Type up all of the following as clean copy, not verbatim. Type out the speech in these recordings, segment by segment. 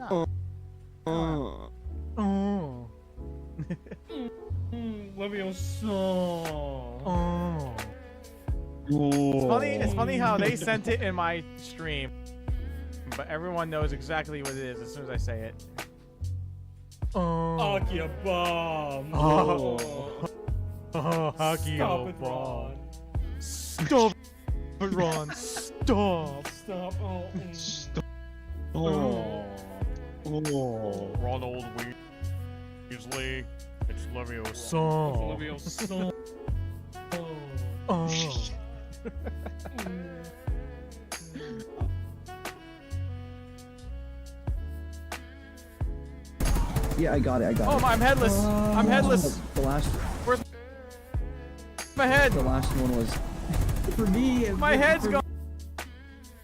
not. It's funny how they sent it in my stream, but everyone knows exactly what it is as soon as I say it. Hockey bomb. Hockey bomb. Stop it, Ron. Stop. Stop. Stop. Ronald Weasley. It's Leviosa. Leviosa. Yeah, I got it. Oh, I'm headless. I'm headless. The last. Where's my head? The last one was. For me, My head's gone.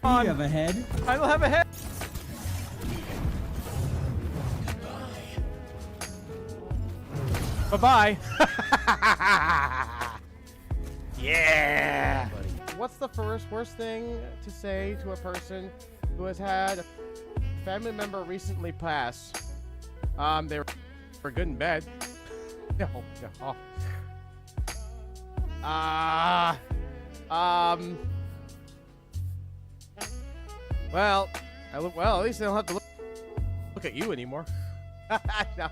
You have a head. I don't have a head. Bye-bye. Yeah. What's the worst thing to say to a person who has had a family member recently pass? They were good in bed. No. Well, at least they don't have to look at you anymore. No.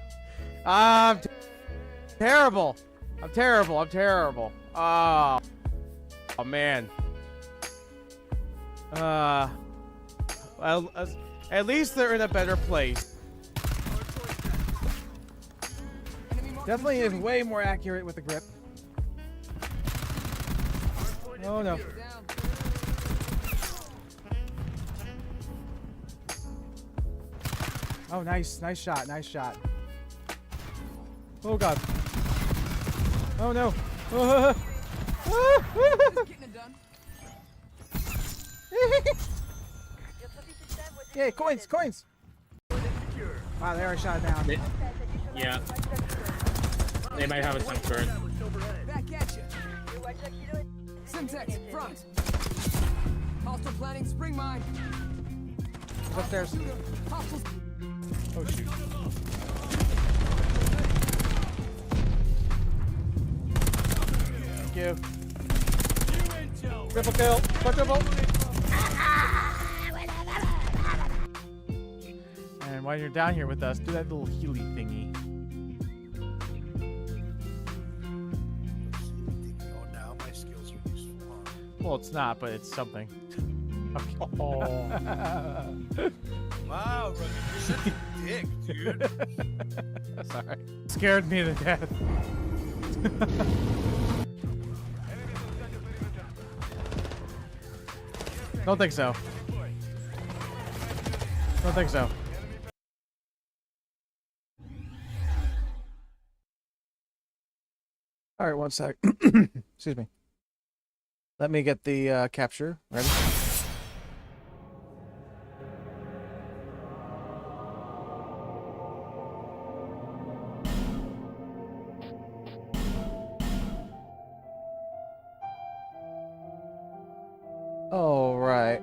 Terrible. I'm terrible. Oh man. Well, at least they're in a better place. Definitely is way more accurate with the grip. Oh no. Oh, nice shot. Oh god. Oh no. Yay, coins. Wow, they already shot it down. Yeah. They might have a tank turret. Back at you. Simtex, front. Hostile planning, spring mine. Upstairs. Hostiles. Oh shoot. Thank you. Triple kill. Quadruple. And while you're down here with us, do that little Healy thingy. Oh, now my skills are useful, huh? Well, it's not, but it's something. Wow, Rugged, you're such a dick, dude. Sorry. Scared me to death. Don't think so. All right, one sec. Excuse me. Let me get the capture ready. All right.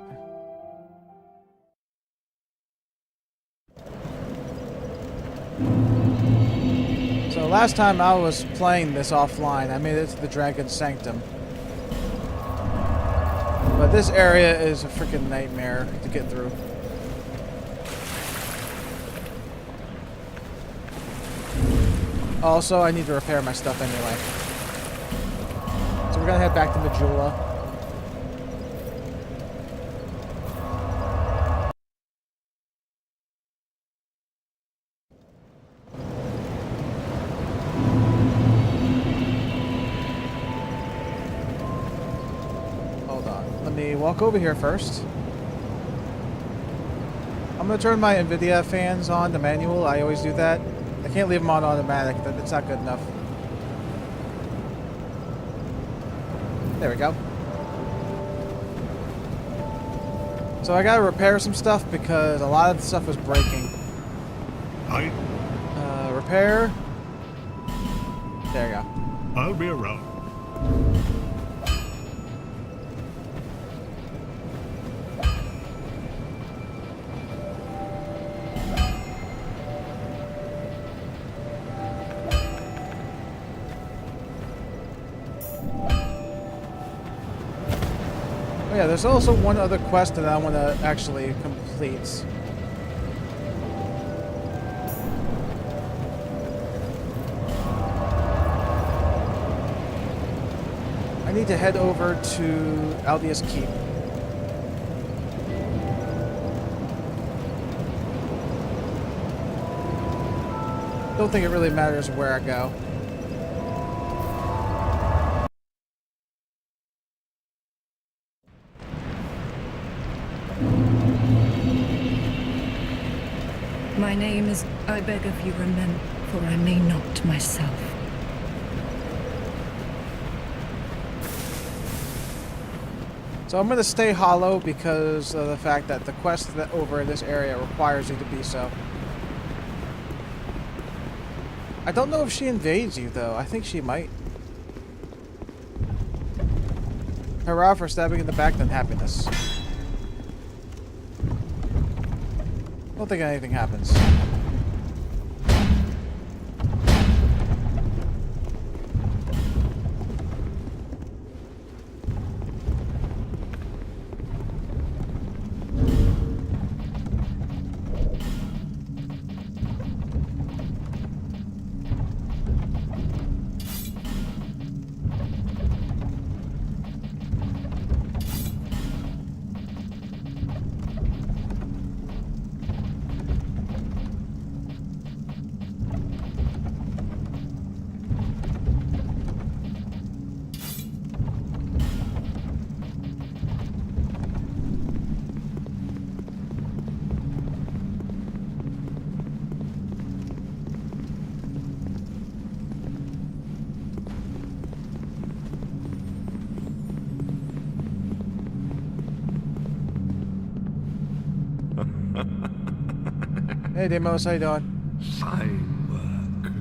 So last time I was playing this offline, I made it to the Dragon Sanctum. But this area is a freaking nightmare to get through. Also, I need to repair my stuff anyway. So we're gonna head back to Majula. Walk over here first. I'm gonna turn my NVIDIA fans on, the manual. I always do that. I can't leave them on automatic. That's not good enough. There we go. So I gotta repair some stuff because a lot of the stuff was breaking. Hi. Repair. There you go. I'll be around. Yeah, there's also one other quest that I want to actually complete. I need to head over to Aldia's Keep. Don't think it really matters where I go. My name is I beg of you remember, for I may not myself. So I'm going to stay hollow because of the fact that the quest that over in this area requires you to be so. I don't know if she invades you, though. I think she might. Hurrah for stabbing in the back, then happiness. Don't think anything happens. Hey Demos, how you doing? Fine work.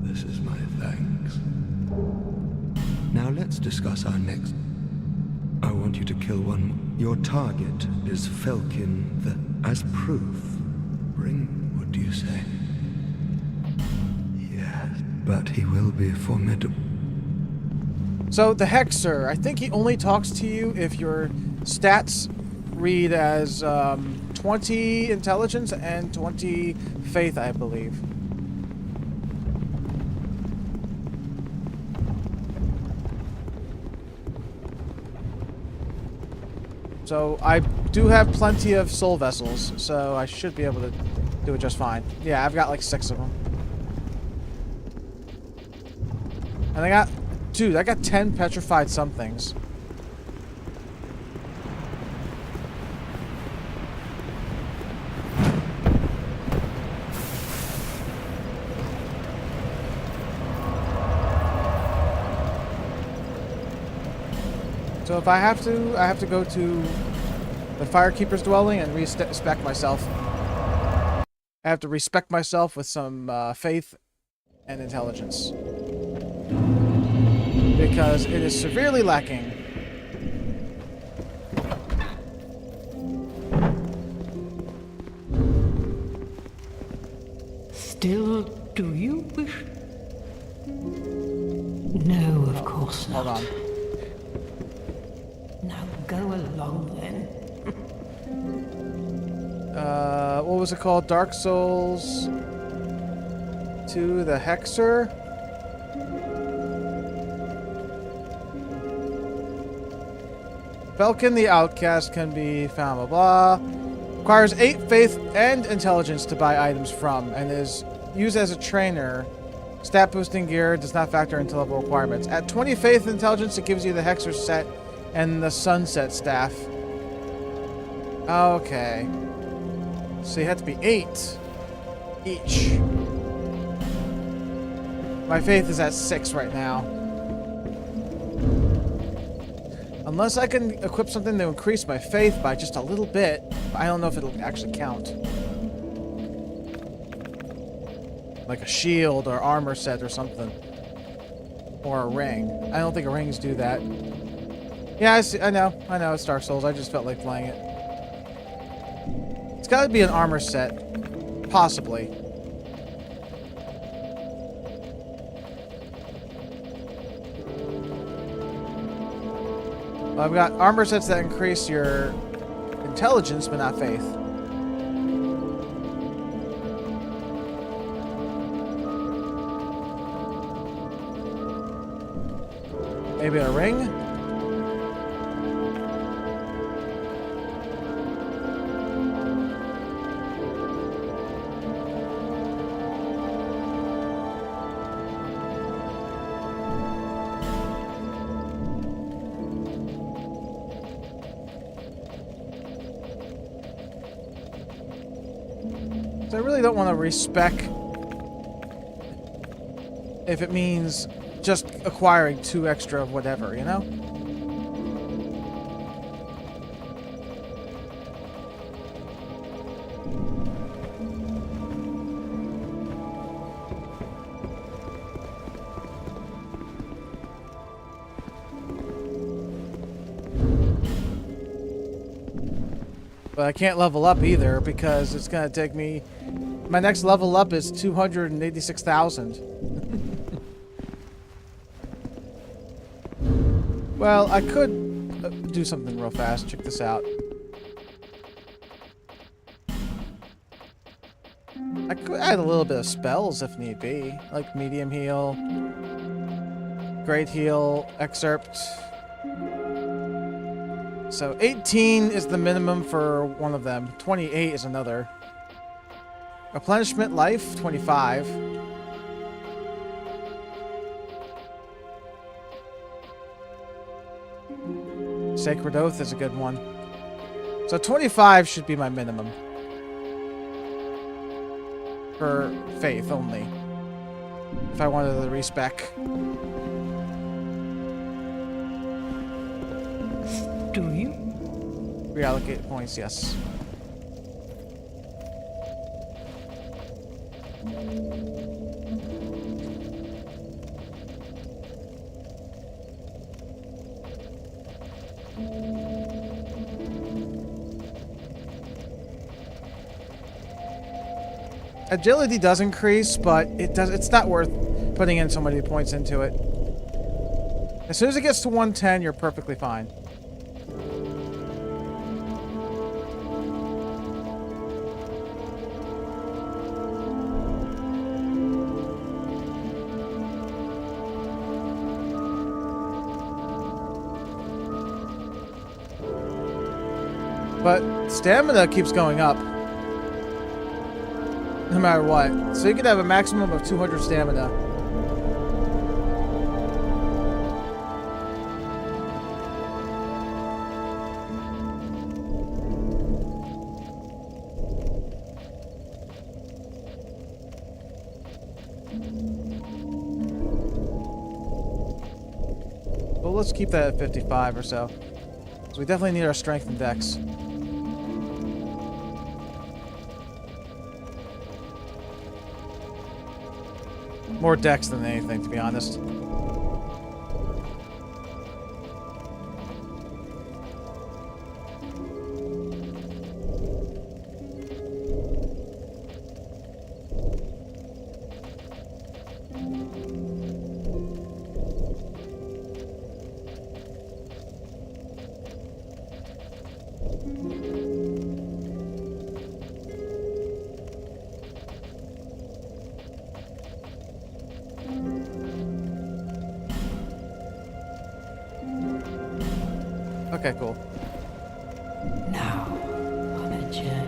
This is my thanks. Now let's discuss our next. I want you to kill one. Your target is Felkin as proof. Bring, what do you say? Yes, but he will be formidable. So the Hexer, I think he only talks to you if your stats read as 20 intelligence and 20 faith, I believe. So I do have plenty of soul vessels, so I should be able to do it just fine. Yeah, I've got like 6 of them. And I got 10 petrified somethings. So if I have to go to the Firekeeper's dwelling and respect myself. I have to respect myself with some faith and intelligence. Because it is severely lacking. Still, do you wish? No, of course not. Hold on. Now go along then. What was it called? Dark Souls 2, the Hexer? Belkin the Outcast can be found, blah blah. Requires 8 faith and intelligence to buy items from, and is used as a trainer. Stat boosting gear does not factor into level requirements. At 20 faith and intelligence, it gives you the Hexer set and the Sunset staff. Okay. So you have to be 8 each. My faith is at 6 right now. Unless I can equip something to increase my faith by just a little bit, I don't know if it'll actually count. Like a shield or armor set or something. Or a ring. I don't think rings do that. Yeah, I know, it's Dark Souls. I just felt like playing it. It's gotta be an armor set. Possibly. Well, I've got armor sets that increase your intelligence, but not faith. Maybe a ring? So I really don't want to respec if it means just acquiring 2 extra of whatever, you know? But I can't level up either because it's going to take me... My next level up is 286,000. Well, I could do something real fast. Check this out. I could add a little bit of spells if need be. Like medium heal, great heal, excerpt. So 18 is the minimum for one of them. 28 is another. Replenishment life, 25. Sacred Oath is a good one. So 25 should be my minimum. For faith only. If I wanted the respec. Do you? Reallocate points, yes. Agility does increase, but it's not worth putting in so many points into it. As soon as it gets to 110, you're perfectly fine. But stamina keeps going up. No matter what. So you could have a maximum of 200 stamina. Well, let's keep that at 55 or so. So we definitely need our strength and dex. More dex than anything, to be honest. Okay, cool. Now, on a journey.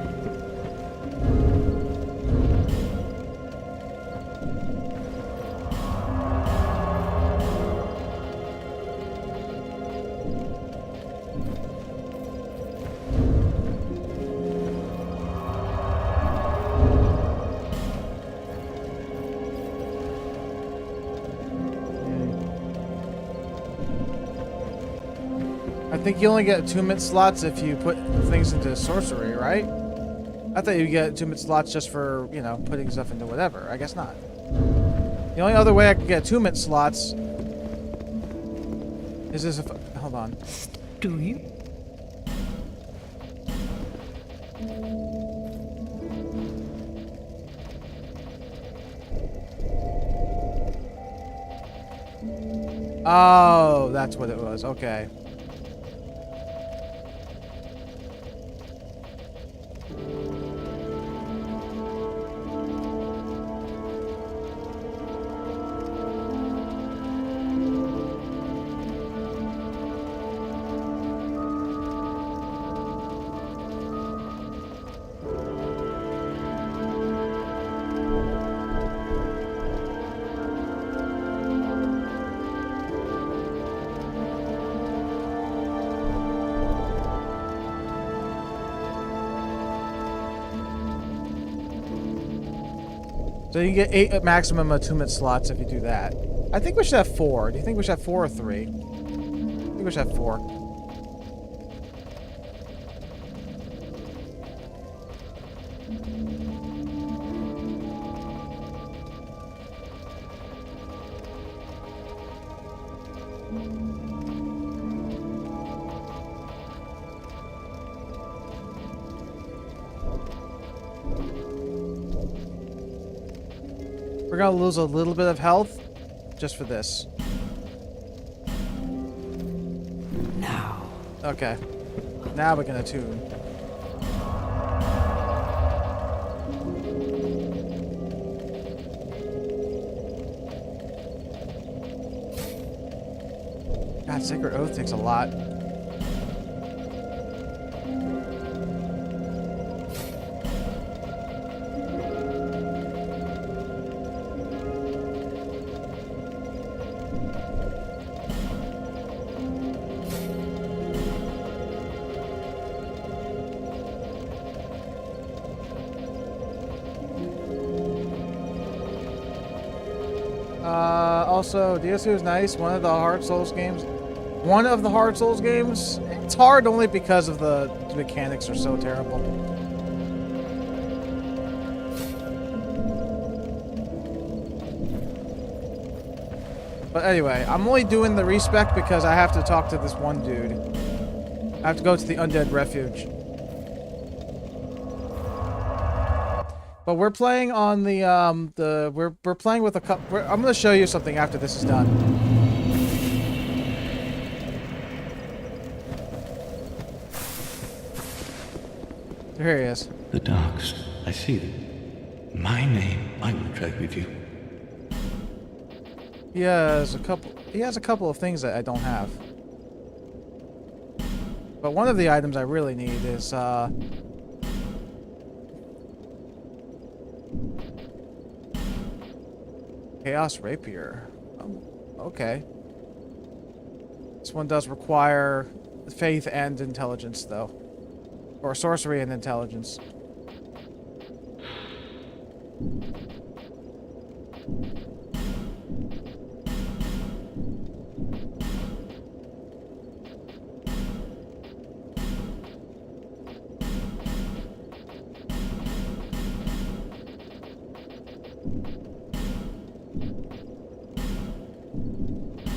I think you only get attunement slots if you put things into sorcery, right? I thought you get attunement slots just for, you know, putting stuff into whatever. I guess not. The only other way I could get attunement slots is this if... Hold on. Do you? Oh, that's what it was. Okay. So you can get 8 maximum attunement slots if you do that. I think we should have 4. Do you think we should have 4 or 3? I think we should have 4. We're gonna lose a little bit of health just for this. Now. Okay. Now we're gonna tune. God, Sacred Oath takes a lot. Also, DLC was nice. One of the Hard Souls games. It's hard only because of the mechanics are so terrible. But anyway, I'm only doing the respec because I have to talk to this one dude. I have to go to the Undead Refuge. But we're playing on the we're playing with a couple. I'm gonna show you something after this is done. Here he is. The Darks. I see them. My name, I will trade with you. He has a couple of things that I don't have. But one of the items I really need is Chaos Rapier. Oh, okay. This one does require faith and intelligence, though. Or sorcery and intelligence.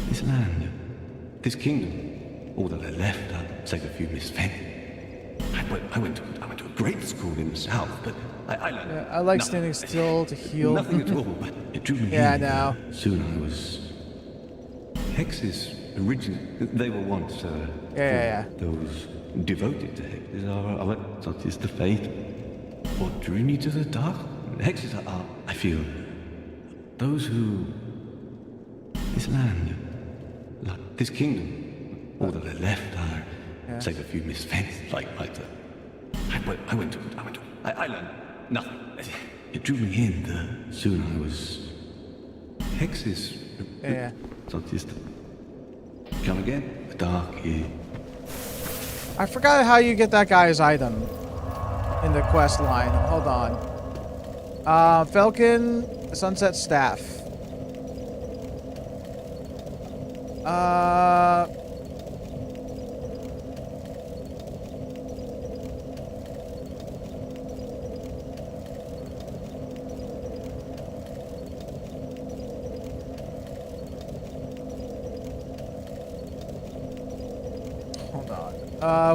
This land, this kingdom, all that I left, save a few misfed. I went to a great school in the south, but I learned. Yeah, I like nothing. standing still to heal. Nothing at all, but it drew me Yeah, I in. know. Soon I was. Hexes, originally, they were once. Yeah. Those devoted to hexes are such is the fate. What drew me to the dark? Hexes are, I feel, those who. This land, like this kingdom, all that I left are, save a few misfed, like the. I learned nothing. It drew me in. Soon I was. Hexes. Yeah. Such is the. Come again. The dark is. I forgot how you get that guy's item in the quest line. Hold on. Falcon, Sunset Staff. Hold on.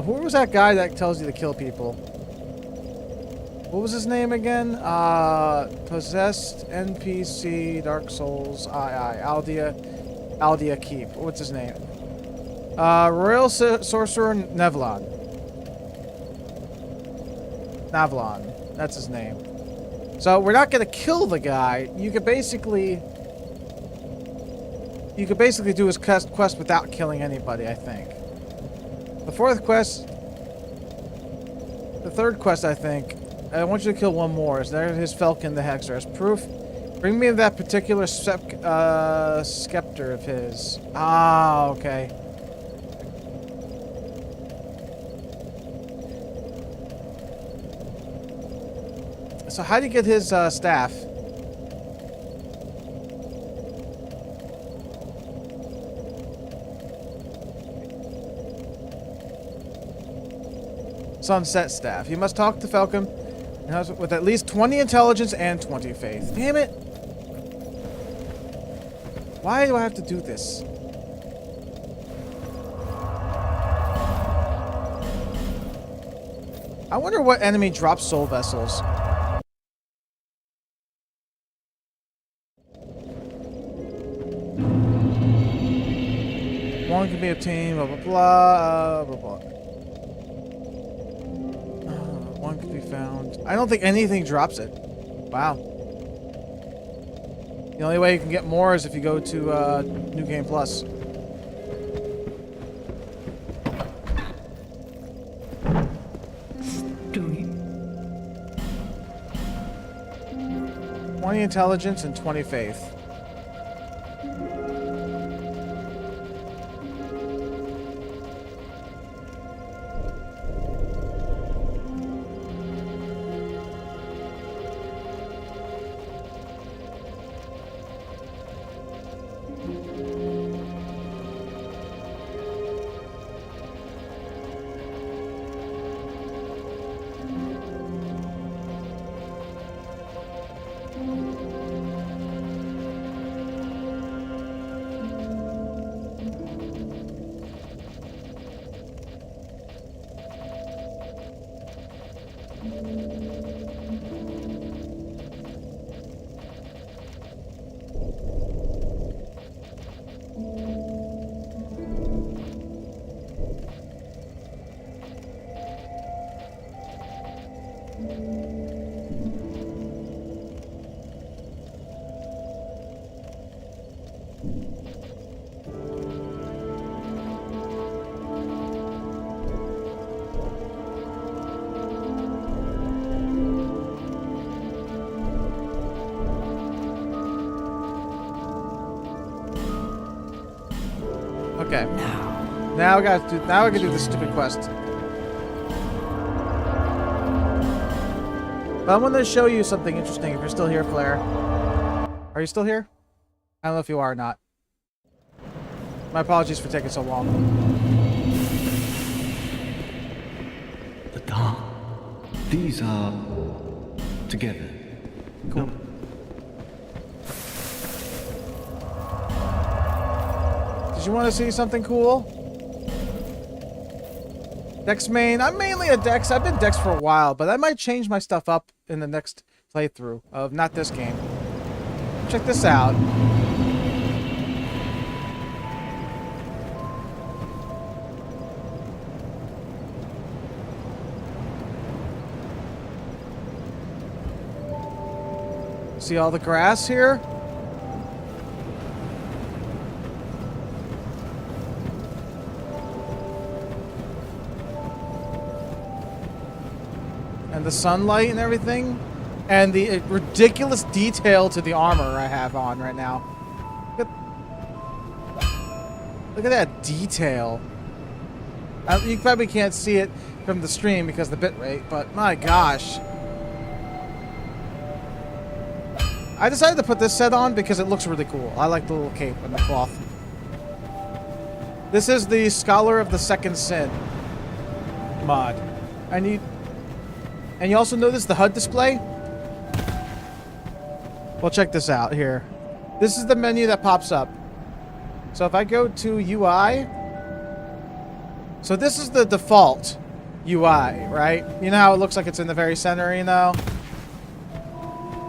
Who was that guy that tells you to kill people? What was his name again? Possessed NPC Dark Souls Aldea Keep. What's his name? Royal Sorcerer Nevlon. That's his name. So we're not gonna kill the guy. You could basically do his quest without killing anybody, I think. The third quest, I think, I want you to kill one more. Is there his Falcon the Hexer as proof? Bring me that particular scepter of his. Ah, okay. So how do you get his staff? Sunset Staff. You must talk to Falcon with at least 20 intelligence and 20 faith. Damn it! Why do I have to do this? I wonder what enemy drops soul vessels. One can be obtained, blah, blah, blah, blah, blah. One can be found. I don't think anything drops it. Wow. The only way you can get more is if you go to New Game Plus. Do 20 intelligence and 20 faith. Okay. Now I gotta do. Now I can do this stupid quest. But I want to show you something interesting. If you're still here, Claire, are you still here? I don't know if you are or not. My apologies for taking so long. The dark. These are together. Cool. Did you want to see something cool? Dex main. I'm mainly a Dex. I've been Dex for a while, but I might change my stuff up in the next playthrough of not this game. Check this out. See all the grass here? And the sunlight and everything. And the ridiculous detail to the armor I have on right now. Look at that detail. You probably can't see it from the stream because of the bitrate, but my gosh. I decided to put this set on because it looks really cool. I like the little cape and the cloth. This is the Scholar of the Second Sin mod. And you also notice the HUD display? Well, check this out here. This is the menu that pops up. So if I go to UI, so this is the default UI, right? You know how it looks like it's in the very center, you know?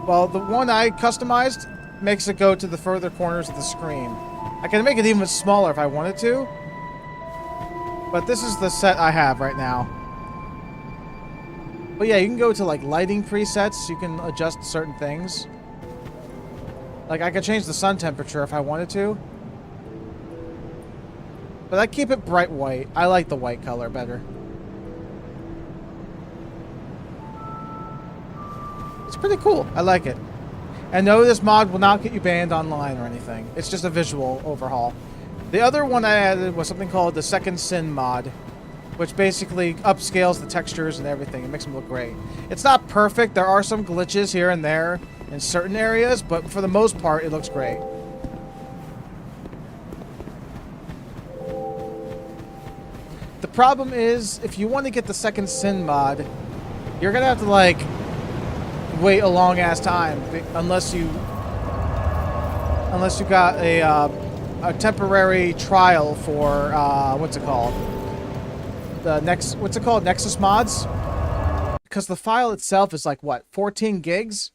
Well, the one I customized makes it go to the further corners of the screen. I can make it even smaller if I wanted to. But this is the set I have right now. But yeah, you can go to like lighting presets. You can adjust certain things. Like I could change the sun temperature if I wanted to. But I keep it bright white. I like the white color better. It's pretty cool. I like it. And no, this mod will not get you banned online or anything. It's just a visual overhaul. The other one I added was something called the Second Sin mod, which basically upscales the textures and everything. It makes them look great. It's not perfect. There are some glitches here and there in certain areas, but for the most part, it looks great. problem is, if you want to get the second Sin mod, you're gonna have to like wait a long ass time unless you got a temporary trial for what's it called? What's it called? Nexus mods? Because the file itself is like what, 14 gigs?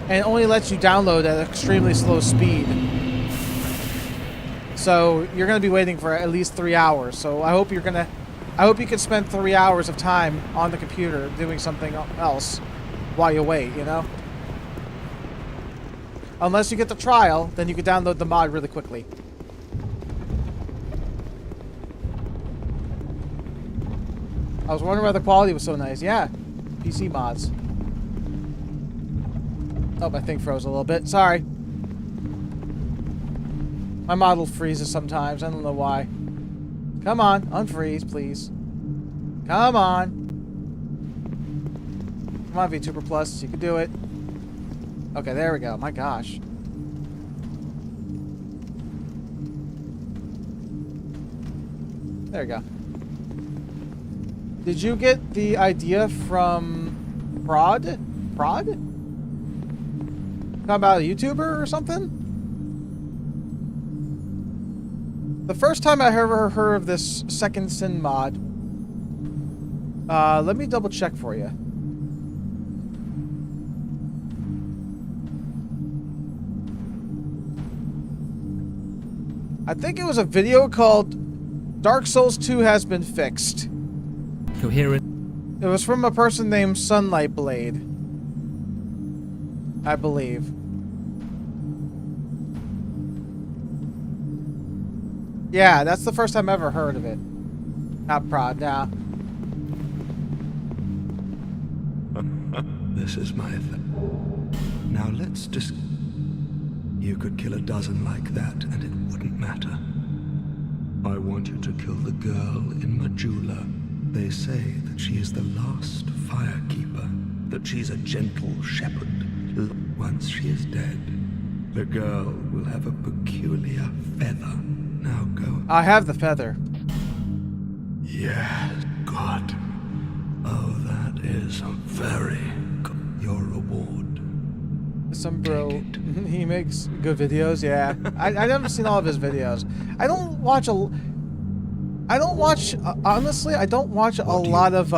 And it only lets you download at an extremely slow speed. So you're gonna be waiting for at least 3 hours. So I hope you can spend 3 hours of time on the computer doing something else while you wait, you know? Unless you get the trial, then you can download the mod really quickly. I was wondering why the quality was so nice. Yeah, PC mods. Oh, my thing froze a little bit. Sorry. My model freezes sometimes. I don't know why. Come on, unfreeze, please. Come on. Come on, VTuber Plus. You can do it. Okay, there we go. My gosh. There we go. Did you get the idea from Prod? Prod? Talking about a YouTuber or something? The first time I ever heard of this second Sin mod, let me double check for you. I think it was a video called Dark Souls 2 has been fixed. Coherent. It was from a person named Sunlight Blade, I believe. Yeah, that's the first time I ever heard of it. Not Prod, now. This is my Now let's just... You could kill a dozen like that and it wouldn't matter. I want you to kill the girl in Majula. They say that she is the last firekeeper, that she's a gentle shepherd. Once she is dead, the girl will have a peculiar feather. Now go. I have the feather. Yes, good. Oh, that is very good. Your reward. Some bro, he makes good videos. Yeah, I never seen all of his videos. Honestly, I don't watch a lot of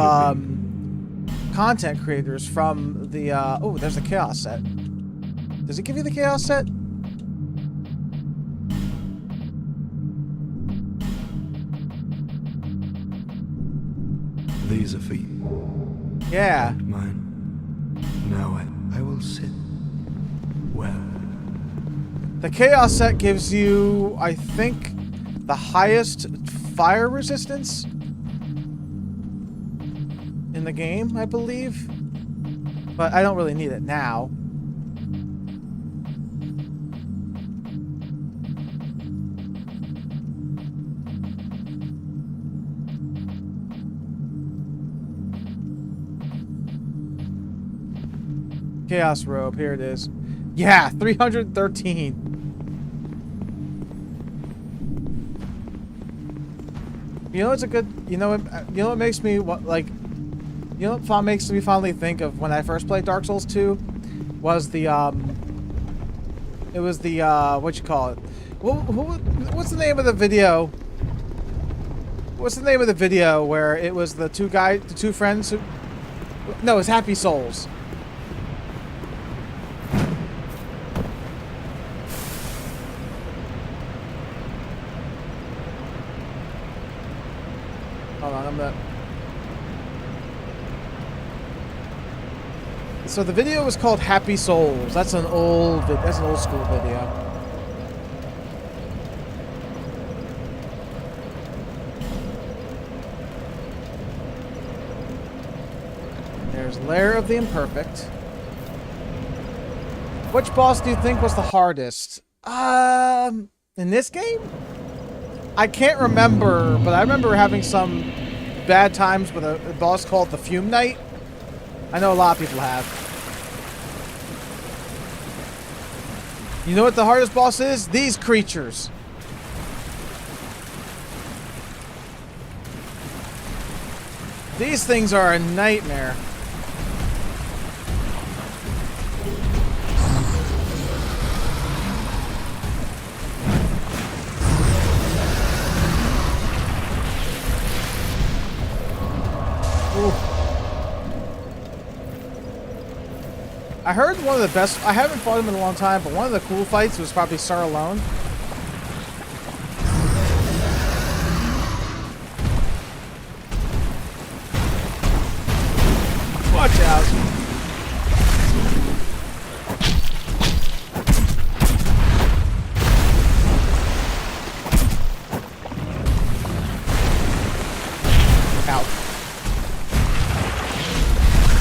content creators from the. Oh, there's the Chaos set. Does it give you the Chaos set? These are for you. Yeah. Mine. Now I will sit. Well. The Chaos set gives you, I think, the highest fire resistance in the game, I believe. But I don't really need it now. Chaos robe, here it is. Yeah, 313. You know, it's a good. You know what makes me like. You know what makes me fondly think of when I first played Dark Souls 2 was the It was the what you call it? What's the name of the video? What's the name of the video where it was the two friends who? No, it's Happy Souls. Hold on, I'm not. So the video was called Happy Souls. That's an old school video. There's Lair of the Imperfect. Which boss do you think was the hardest? In this game? I can't remember, but I remember having some bad times with a boss called the Fume Knight. I know a lot of people have. You know what the hardest boss is? These creatures. These things are a nightmare. Ooh. I heard one of the best, I haven't fought him in a long time, but one of the cool fights was probably Sir Alone. Watch out. Out.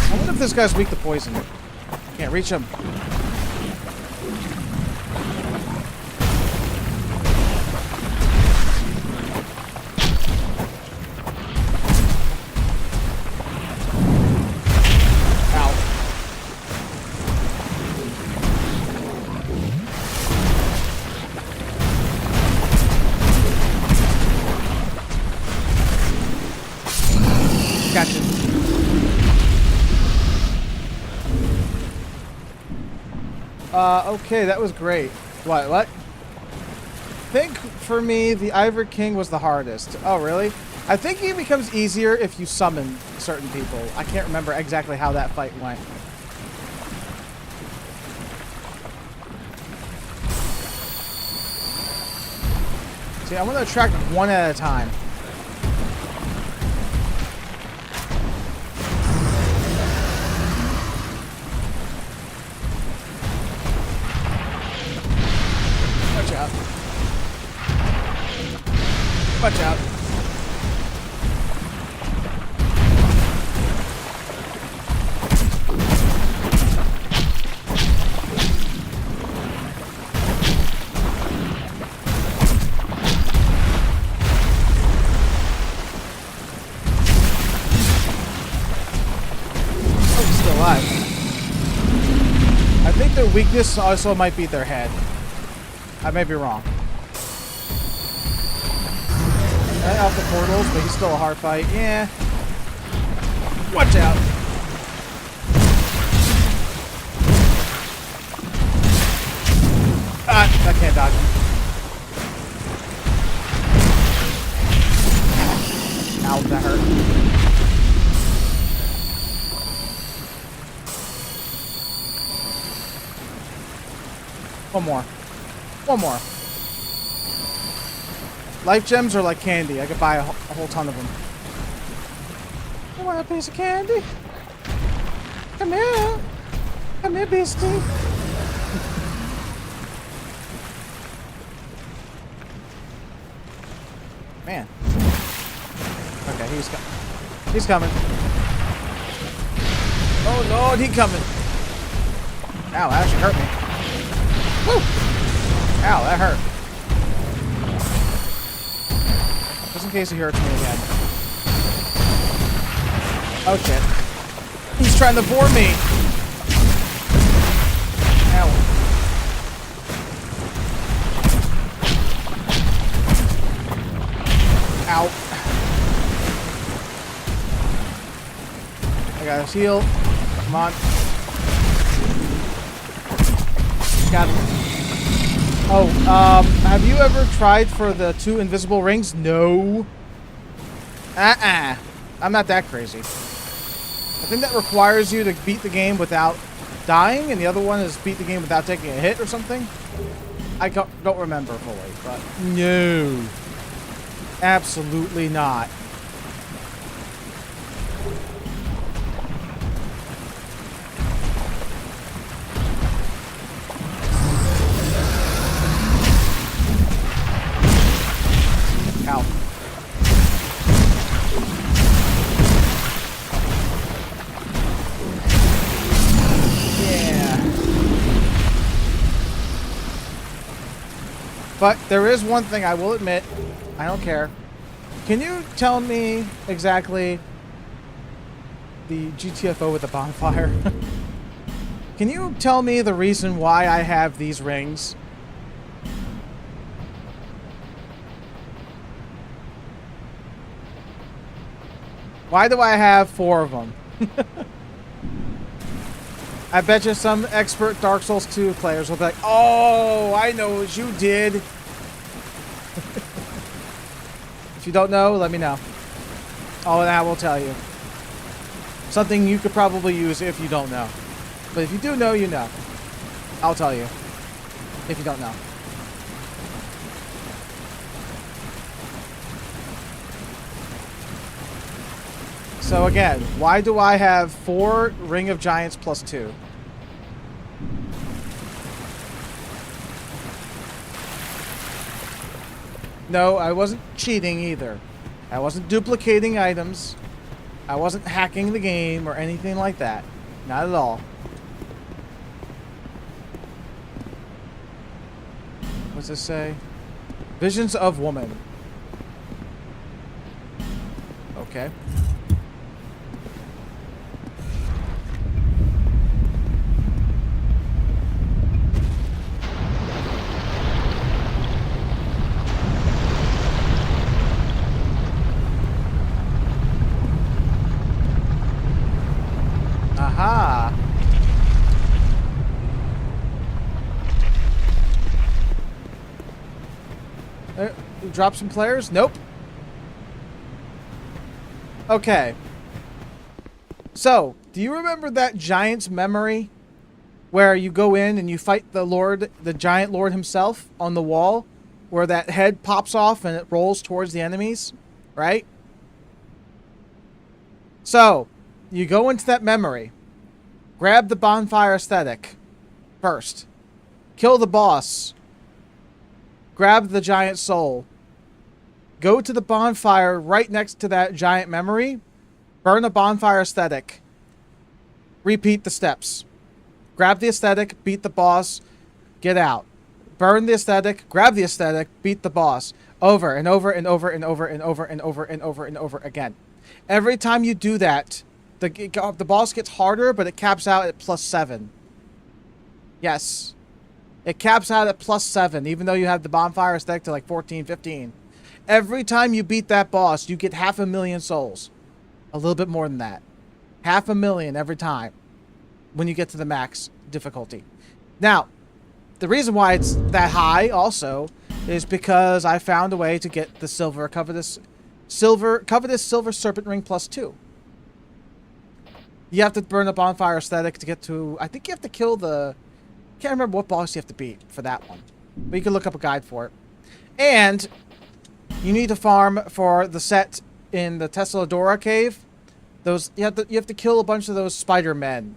I wonder if this guy's weak to poison. Can't reach him. Gotcha. Okay, that was great. What? I think for me, the Ivory King was the hardest. Oh, really? I think he becomes easier if you summon certain people. I can't remember exactly how that fight went. See, I'm gonna attract one at a time. Watch out. Watch out. Oh, he's still alive. I think their weakness also might be their head. I may be wrong. Off the portals, but he's still a hard fight. Yeah. Watch out. Ah, I can't dodge him. Ow, that hurt. One more. One more. Life gems are like candy. I could buy a whole ton of them. You want a piece of candy? Come here. Come here, beastie. Man. Okay, he's coming. Oh, Lord, he coming. Ow, that actually hurt me. Woo! Ow, that hurt. Just in case he hurts me again. Oh shit. He's trying to bore me. Ow. Ow. I got a shield. Come on. Got him. Oh, have you ever tried for the 2 invisible rings? No. I'm not that crazy. I think that requires you to beat the game without dying, and the other one is beat the game without taking a hit or something. I don't remember fully, but no. Absolutely not. Ow. Yeah. But there is one thing I will admit. I don't care. Can you tell me exactly the GTFO with the bonfire? Can you tell me the reason why I have these rings? Why do I have 4 of them? I bet you some expert Dark Souls 2 players will be like, oh, I know what you did. If you don't know, let me know. Oh, and I will tell you. Something you could probably use if you don't know. But if you do know, you know. I'll tell you. If you don't know. So again, why do I have 4 Ring of Giants plus 2? No, I wasn't cheating either. I wasn't duplicating items. I wasn't hacking the game or anything like that. Not at all. What's this say? Visions of Woman. Okay. Aha! Drop some players? Nope. Okay. So, do you remember that giant's memory? Where you go in and you fight the giant lord himself on the wall? Where that head pops off and it rolls towards the enemies? Right? So, you go into that memory. Grab the bonfire aesthetic first. Kill the boss. Grab the giant soul. Go to the bonfire right next to that giant memory. Burn a bonfire aesthetic. Repeat the steps. Grab the aesthetic, beat the boss, get out. Burn the aesthetic, grab the aesthetic, beat the boss. Over and over and over and over and over and over and over and over again. Every time you do that, the boss gets harder, but it caps out at +7. Yes. It caps out at +7, even though you have the bonfire aesthetic to like 14, 15. Every time you beat that boss, you get 500,000 souls. A little bit more than that. 500,000 every time when you get to the max difficulty. Now, the reason why it's that high also is because I found a way to get the covetous silver serpent ring +2. You have to burn a bonfire aesthetic to get to... I think you have to kill the... I can't remember what boss you have to beat for that one. But you can look up a guide for it. And you need to farm for the set in the Tesladora cave. Those you have to kill a bunch of those spider men.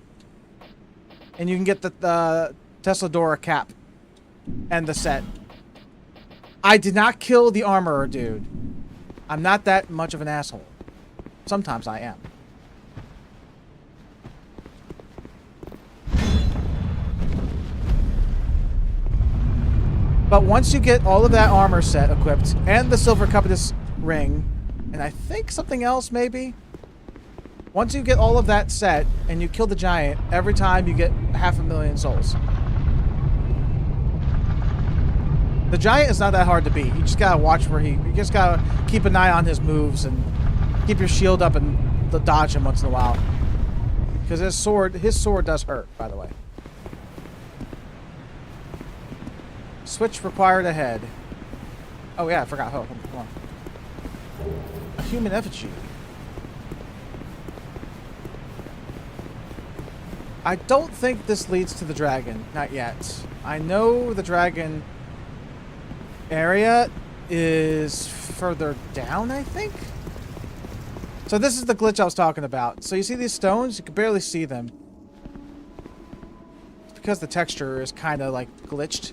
And you can get the Tesladora cap and the set. I did not kill the armorer dude. I'm not that much of an asshole. Sometimes I am. But once you get all of that armor set equipped, and the silver covetous ring, and I think something else maybe, once you get all of that set, and you kill the giant, every time you get 500,000 souls. The giant is not that hard to beat. You just gotta watch where you just gotta keep an eye on his moves, and keep your shield up and dodge him once in a while. Because his sword does hurt, by the way. Switch required ahead. Oh yeah, I forgot. Oh, come on. A human effigy. I don't think this leads to the dragon. Not yet. I know the dragon area is further down, I think? So this is the glitch I was talking about. So you see these stones? You can barely see them. It's because the texture is kind of like glitched.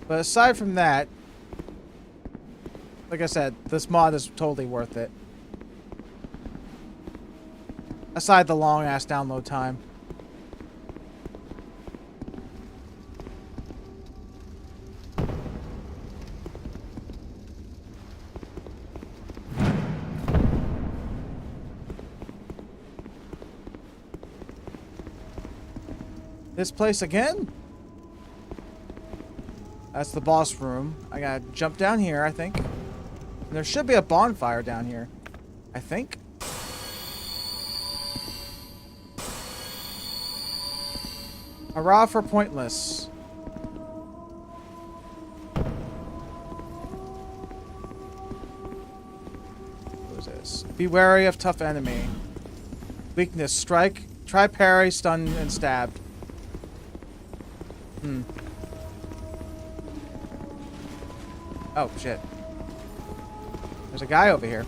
But aside from that, like I said, this mod is totally worth it. Aside the long-ass download time. This place again? That's the boss room. I gotta jump down here, I think. There should be a bonfire down here. I think. Hurrah for pointless. What is this? Be wary of tough enemy. Weakness, strike, try parry, stun, and stab. Oh, shit. There's a guy over here.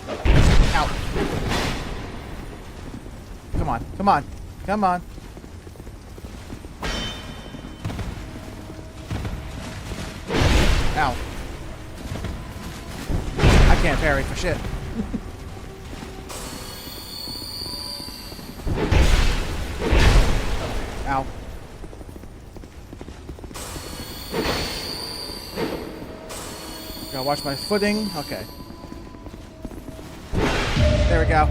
Ow. Come on, come on, come on. Ow. I can't parry for shit. Ow. Gotta watch my footing. Okay. There we go.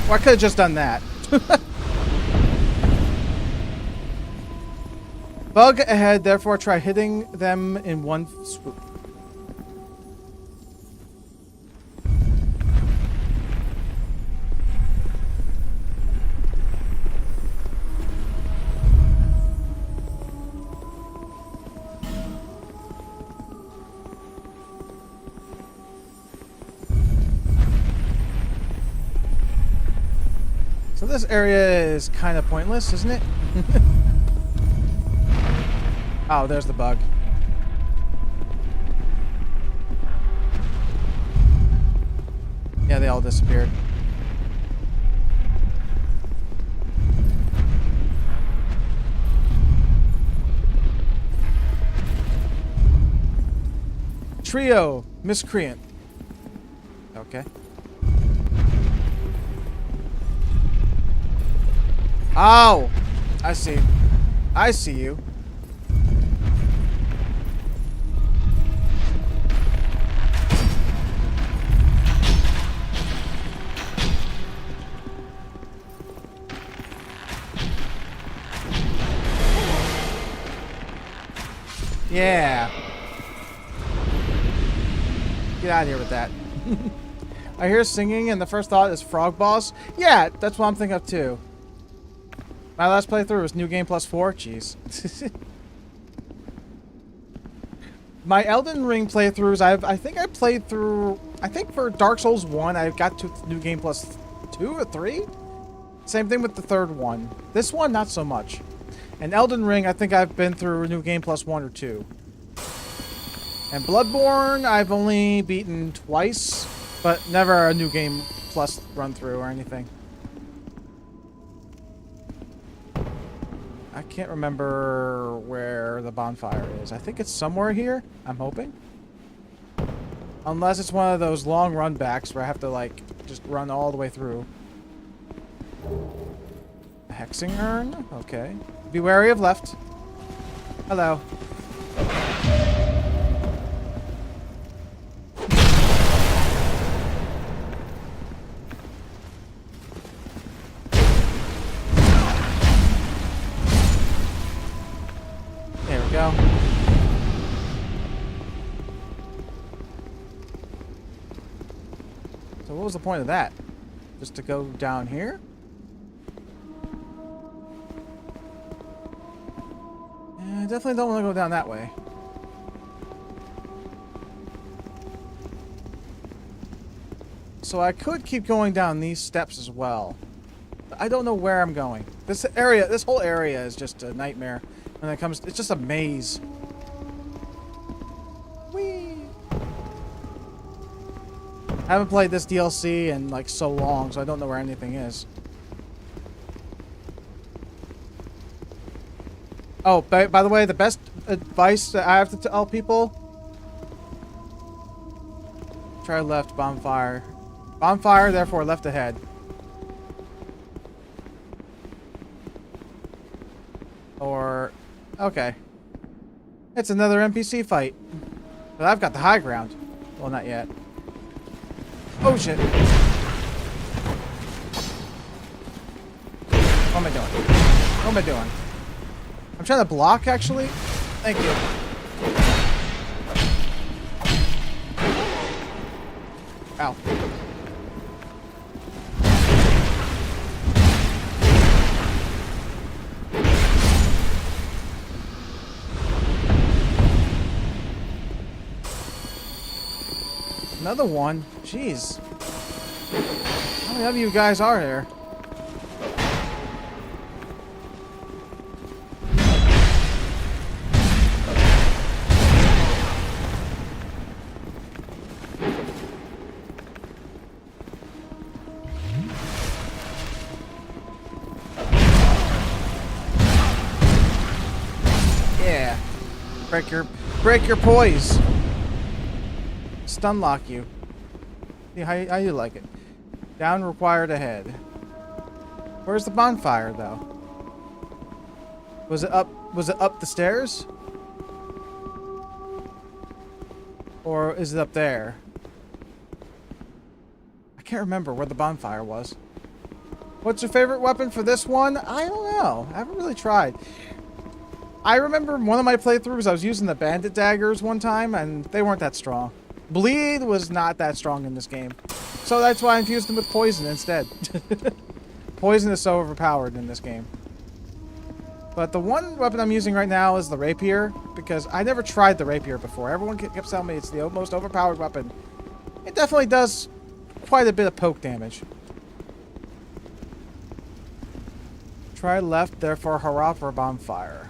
Well, I could have just done that. Bug ahead, therefore try hitting them in one swoop. So this area is kind of pointless, isn't it? Oh, there's the bug. Yeah, they all disappeared. Trio, miscreant. Okay. Oh! I see. I see you. Yeah. Get out of here with that. I hear singing and the first thought is frog boss. Yeah, that's what I'm thinking of too. My last playthrough was New Game Plus 4. Jeez. My Elden Ring playthroughs, I think I played through... I think for Dark Souls 1, I got to New Game Plus 2 or 3? Same thing with the third one. This one, not so much. And Elden Ring, I think I've been through New Game Plus 1 or 2. And Bloodborne, I've only beaten twice, but never a New Game Plus run through or anything. I can't remember where the bonfire is. I think it's somewhere here, I'm hoping. Unless it's one of those long run backs where I have to, like, just run all the way through. A hexing urn? Okay. Be wary of left. Hello. There we go. So what was the point of that? Just to go down here? Yeah, I definitely don't want to go down that way. So I could keep going down these steps as well. But I don't know where I'm going. This whole area is just a nightmare. When it comes, it's just a maze. Whee! I haven't played this DLC in like so long, so I don't know where anything is. Oh, by the way, the best advice that I have to tell people: try left, bonfire. Bonfire, therefore left ahead. Or, okay. It's another NPC fight. But I've got the high ground. Well, not yet. Oh, shit. What am I doing? What am I doing? I'm trying to block, actually. Thank you. Ow. Another one? Jeez. How many of you guys are there? Yeah. Break your poise. Stun lock you. See how you like it. Down required ahead. Where's the bonfire though? Was it up the stairs? Or is it up there? I can't remember where the bonfire was. What's your favorite weapon for this one? I don't know. I haven't really tried. I remember one of my playthroughs I was using the bandit daggers one time and they weren't that strong. Bleed was not that strong in this game. So that's why I infused them with poison instead. Poison is so overpowered in this game. But the one weapon I'm using right now is the rapier, because I never tried the rapier before. Everyone kept telling me it's the most overpowered weapon. It definitely does quite a bit of poke damage. Try left, therefore hurrah for a bonfire.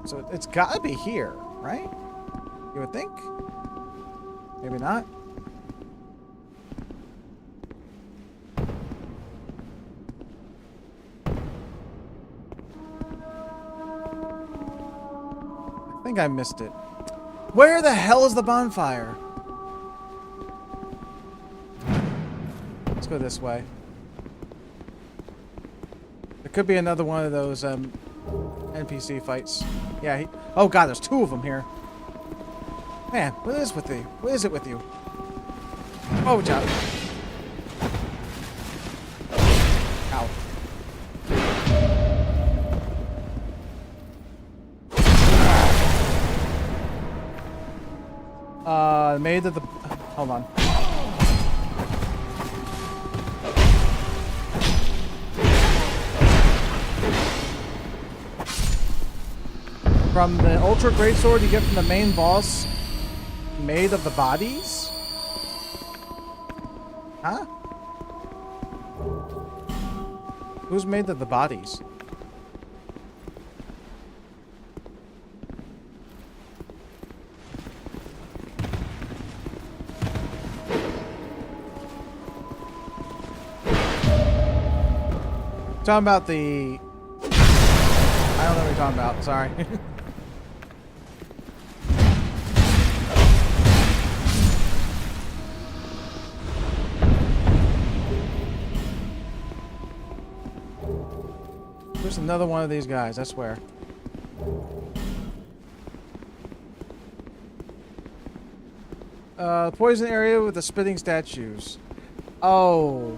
So it's gotta be here, right? You would think? Maybe not. I think I missed it. Where the hell is the bonfire? Let's go this way. There could be another one of those NPC fights. Yeah, oh god, there's two of them here. Man, what is with you? What is it with you? Oh, job. Ow. Maid of the... Hold on. From the Ultra Greatsword you get from the main boss, Maid of the Bodies? Huh? Who's Maid of the Bodies? Talking about the... I don't know what you're talking about, sorry. There's another one of these guys, I swear. Poison area with the spitting statues. Oh.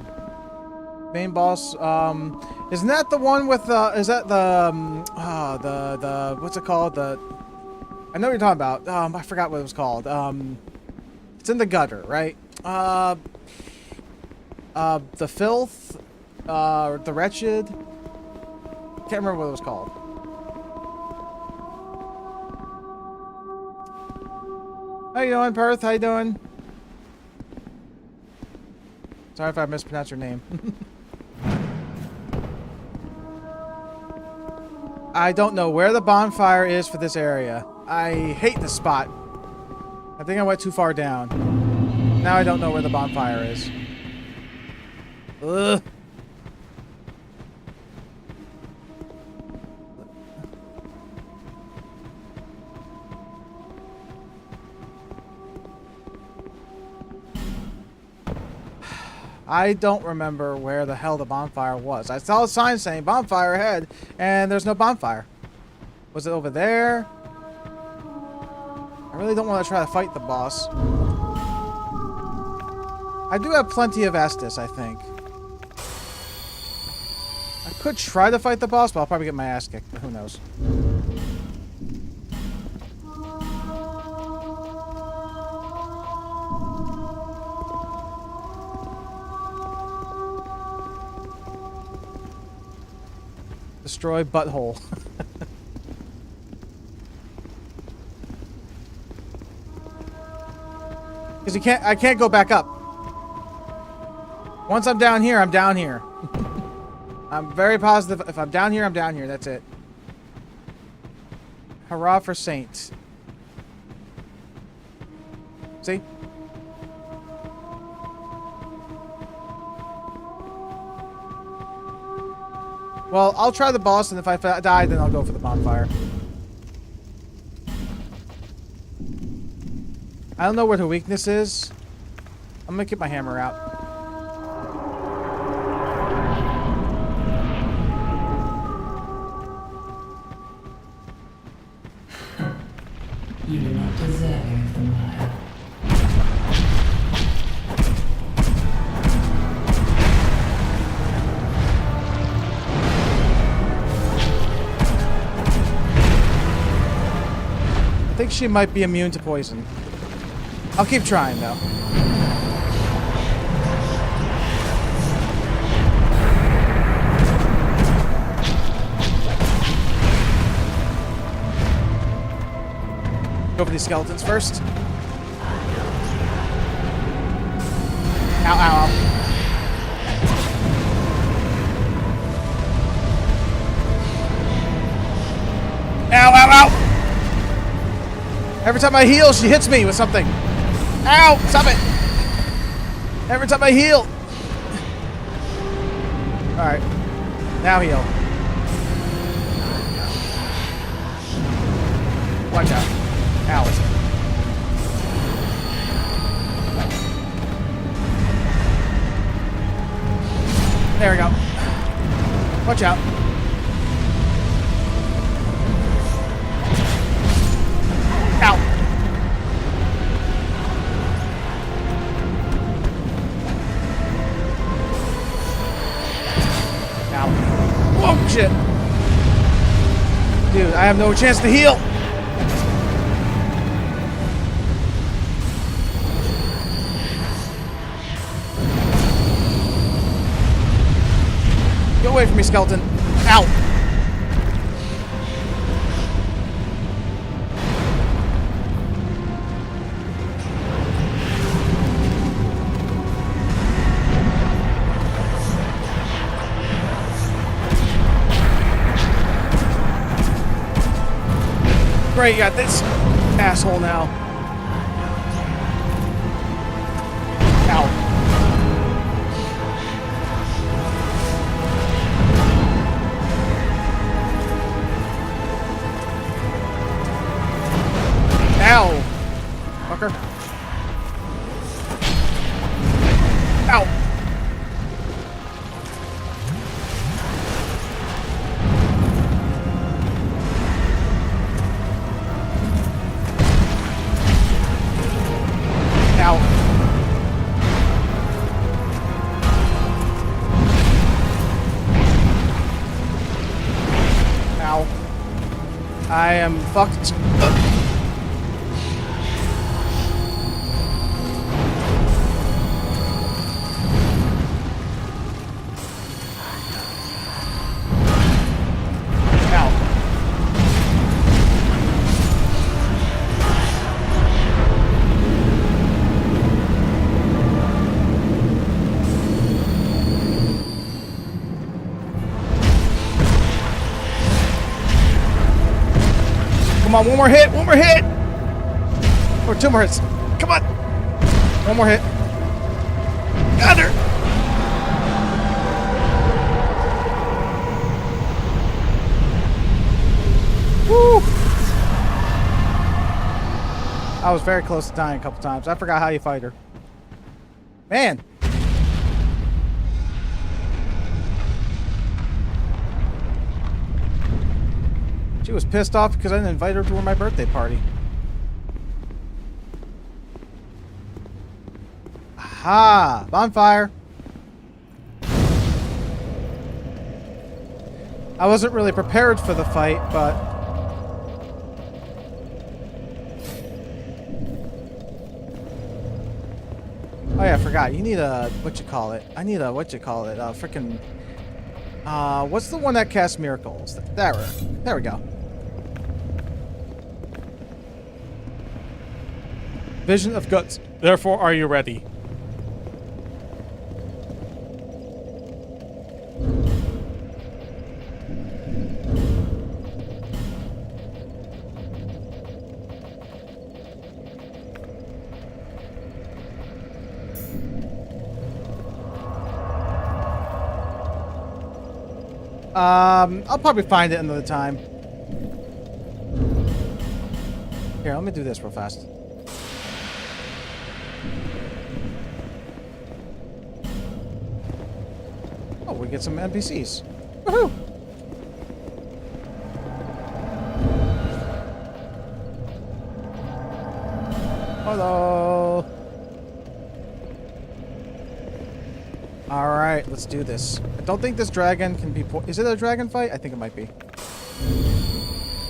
Main boss, isn't that the one with, is that the, what's it called? I know what you're talking about. I forgot what it was called. It's in the gutter, right? The filth, the wretched. Can't remember what it was called. How you doing, Perth? How you doing? Sorry if I mispronounced your name. I don't know where the bonfire is for this area. I hate this spot. I think I went too far down. Now I don't know where the bonfire is. Ugh. I don't remember where the hell the bonfire was. I saw a sign saying bonfire ahead, and there's no bonfire. Was it over there? I really don't want to try to fight the boss. I do have plenty of Estus, I think. I Could try to fight the boss, but I'll probably get my ass kicked. But who knows? Destroy butthole. Because I can't go back up. Once I'm down here, I'm down here. I'm very positive. If I'm down here, I'm down here. That's it. Hurrah for Saints. See? Well, I'll try the boss, and if I die, then I'll go for the bonfire. I don't know where the weakness is. I'm gonna get my hammer out. You do not deserve the mire. I think she might be immune to poison. I'll keep trying, though. Go for these skeletons first. Ow, ow, ow. Ow, ow, ow! Every time I heal, she hits me with something. Ow! Stop it! Every time I heal. Alright. Now heal. Watch out. Ow. There we go. Watch out. Ow. Ow. Whoa, shit. Dude, I have no chance to heal. Get away from me, skeleton. Ow. Great, you got this asshole now. Ow. Ow! Fucker. Ow! Ow. Ow. I am fucked. Come on, one more hit, one more hit! Or two more hits. Come on! One more hit. Got her! Woo! I was very close to dying a couple times. I forgot how you fight her. Man! She was pissed off because I didn't invite her to my birthday party. Aha! Bonfire! I wasn't really prepared for the fight, but... Oh yeah, I forgot. You need a... what you call it? I need a... what you call it? Frickin'... what's the one that casts miracles? There we go. Vision of guts. Therefore, are you ready? I'll probably find it another time. Here, let me do this real fast. Oh, we get some NPCs. Woohoo! Hello. Alright, let's do this. I don't think this dragon can be... Is it a dragon fight? I think it might be.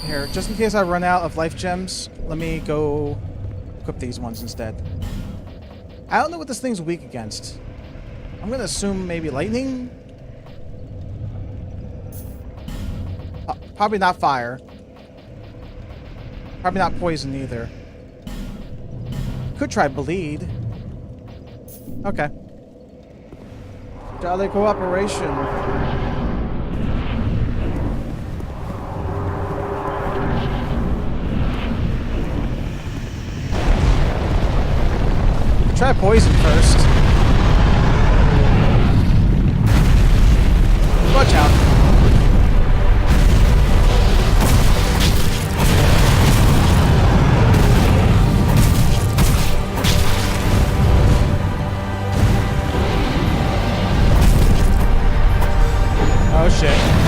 Here, just in case I run out of life gems, let me go equip these ones instead. I don't know what this thing's weak against. I'm gonna assume maybe lightning? Probably not fire. Probably not poison either. Could try bleed. Okay. Jolly cooperation. Try poison first. Watch out. Oh shit.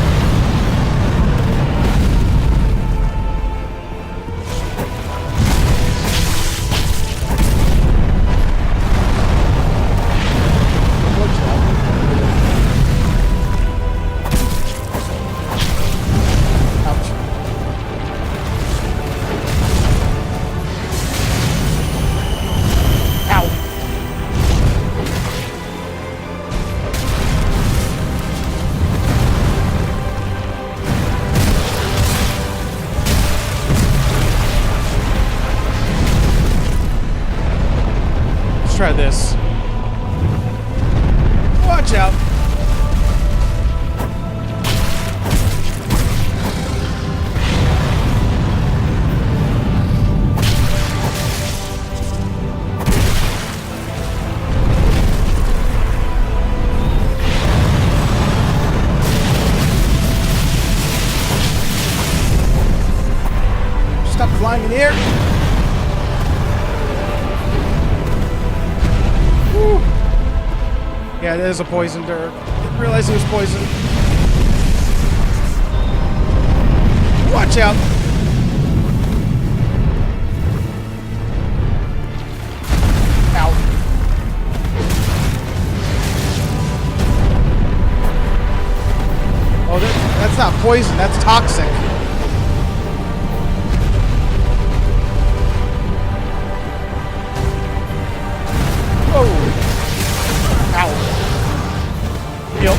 Try this. Watch out. Stop flying in the air. Yeah, it is a poison dirt. Didn't realize he was poisoned. Watch out! Ow. Oh, that's not poison, that's toxic. Whoa! Ow. Yep.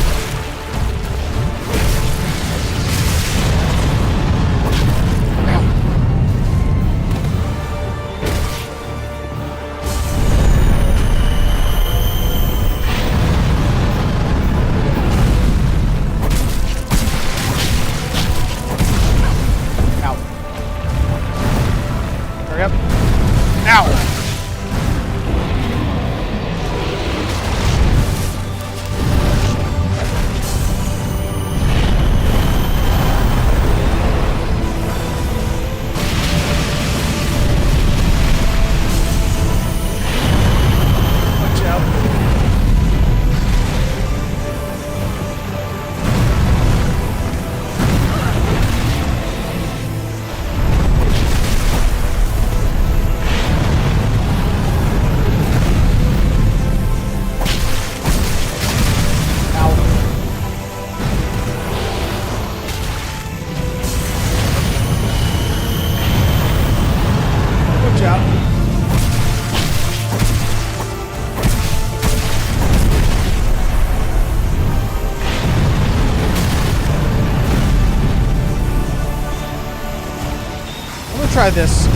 We'll try this.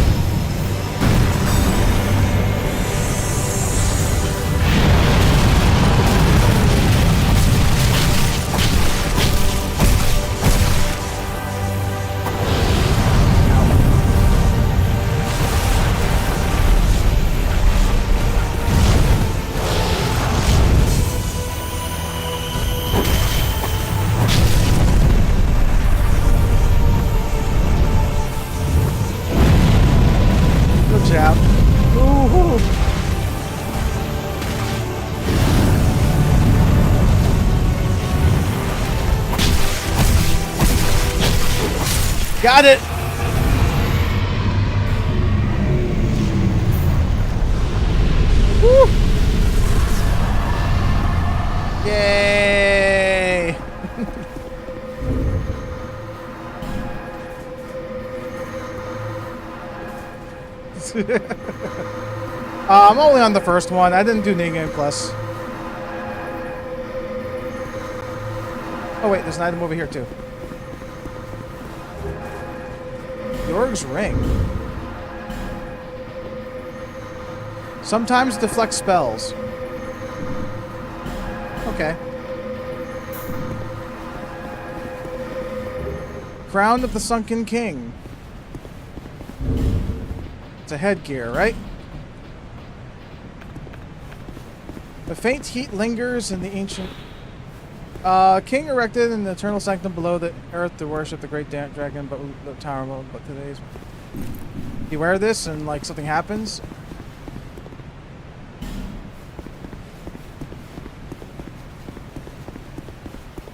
Good job. Ooh. Got it. Woo. Yay. I'm only on the first one. I didn't do New Game Plus. Oh wait, there's an item over here too. Yorg's Ring. Sometimes deflect spells. Okay. Crown of the Sunken King. It's a headgear, right? A faint heat lingers in the ancient... king erected in the eternal sanctum below the earth to worship the great dragon, but the tower mode, but today's... You wear this and, like, something happens?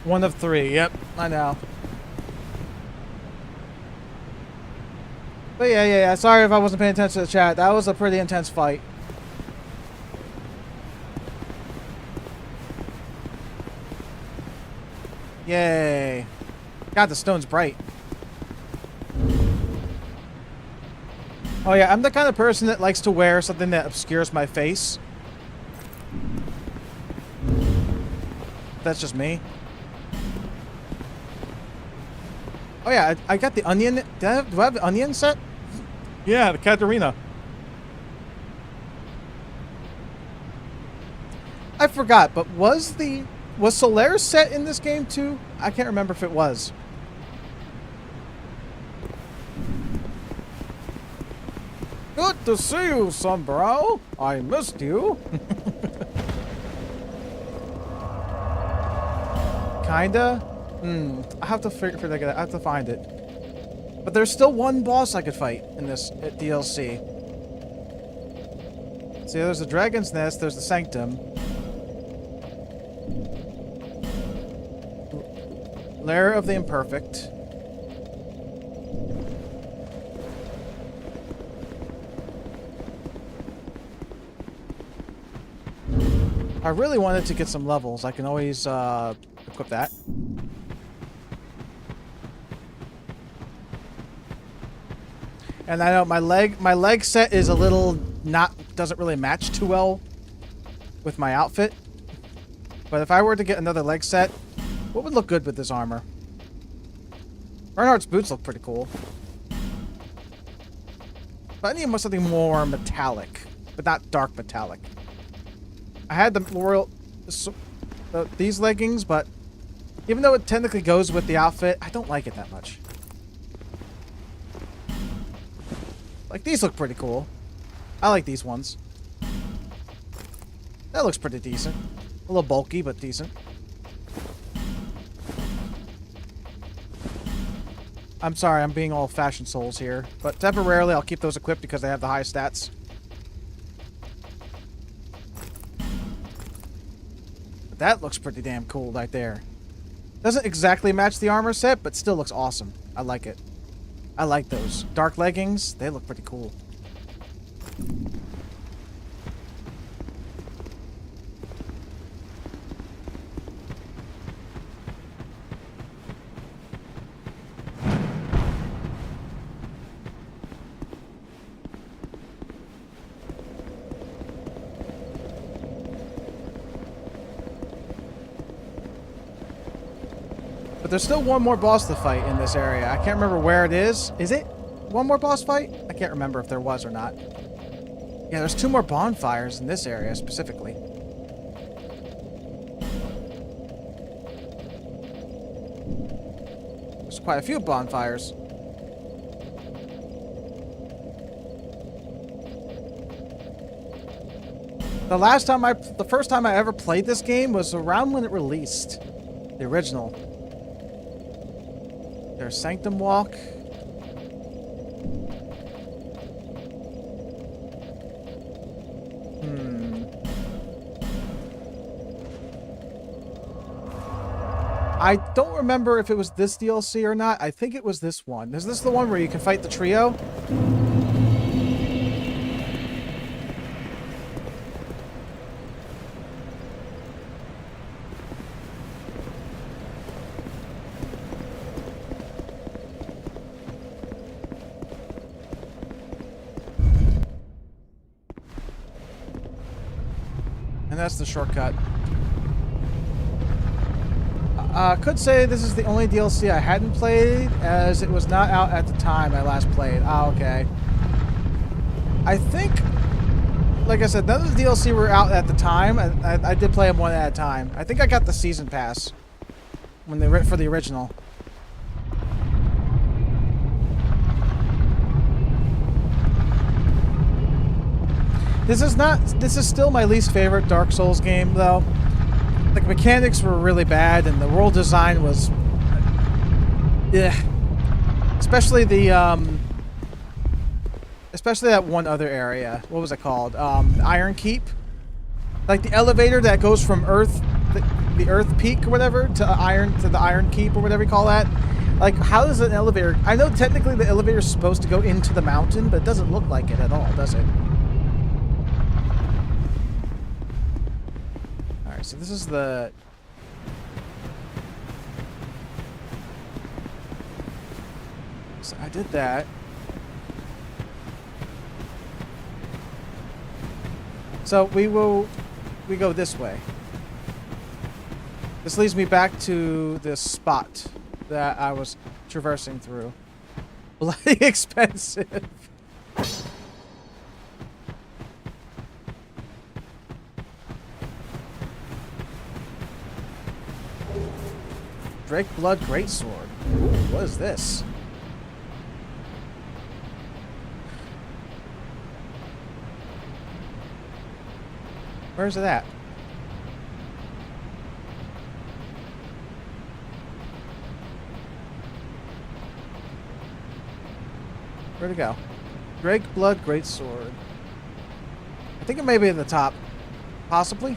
One of three, yep, I know. But yeah. Sorry if I wasn't paying attention to the chat. That was a pretty intense fight. Yay. God, the stone's bright. Oh yeah, I'm the kind of person that likes to wear something that obscures my face. That's just me. Oh yeah, I got the onion. Do I have the onion set? Yeah, the Katarina. I forgot, but was Solaris set in this game too? I can't remember if it was. Good to see you, Sunbrow. I missed you. Kinda. I have to figure that out. I have to find it. But there's still one boss I could fight in this DLC. See, there's the Dragon's Nest, there's the Sanctum. Lair of the Imperfect. I really wanted to get some levels. I can always equip that. And I know my leg set is a little doesn't really match too well with my outfit. But if I were to get another leg set, what would look good with this armor? Bernhardt's boots look pretty cool. But I need something more metallic, but not dark metallic. I had the royal these leggings, but even though it technically goes with the outfit, I don't like it that much. Like, these look pretty cool. I like these ones. That looks pretty decent. A little bulky, but decent. I'm sorry, I'm being all fashion souls here. But temporarily, I'll keep those equipped because they have the high stats. But that looks pretty damn cool right there. Doesn't exactly match the armor set, but still looks awesome. I like it. I like those. Dark leggings, they look pretty cool. But there's still one more boss to fight in this area. I can't remember where it is. Is it? one more boss fight? I can't remember if there was or not. Yeah, there's 2 more bonfires in this area specifically. There's quite a few bonfires. The first time I ever played this game was around when it released. The original. There's Sanctum Walk. I don't remember if it was this DLC or not. I think it was this one. Is this the one where you can fight the trio? And that's the shortcut. Could say this is the only DLC I hadn't played, as it was not out at the time I last played. Ah, okay. I think, like I said, none of the DLC were out at the time. I did play them one at a time. I think I got the season pass when they for the original. This is still my least favorite Dark Souls game, though. Like, mechanics were really bad, and the world design was... yeah. Especially the, especially that one other area. What was it called? Iron Keep? Like, the elevator that goes from Earth... the Earth Peak or whatever, to the Iron Keep, or whatever you call that. Like, how does an elevator... I know technically the elevator is supposed to go into the mountain, but it doesn't look like it at all, does it? So this is the... So I did that. So we go this way. This leads me back to this spot that I was traversing through. Bloody expensive. Drake Blood Greatsword. Ooh, what is this? Where's it at? Where'd it go? Drake Blood Greatsword. I think it may be at the top. Possibly?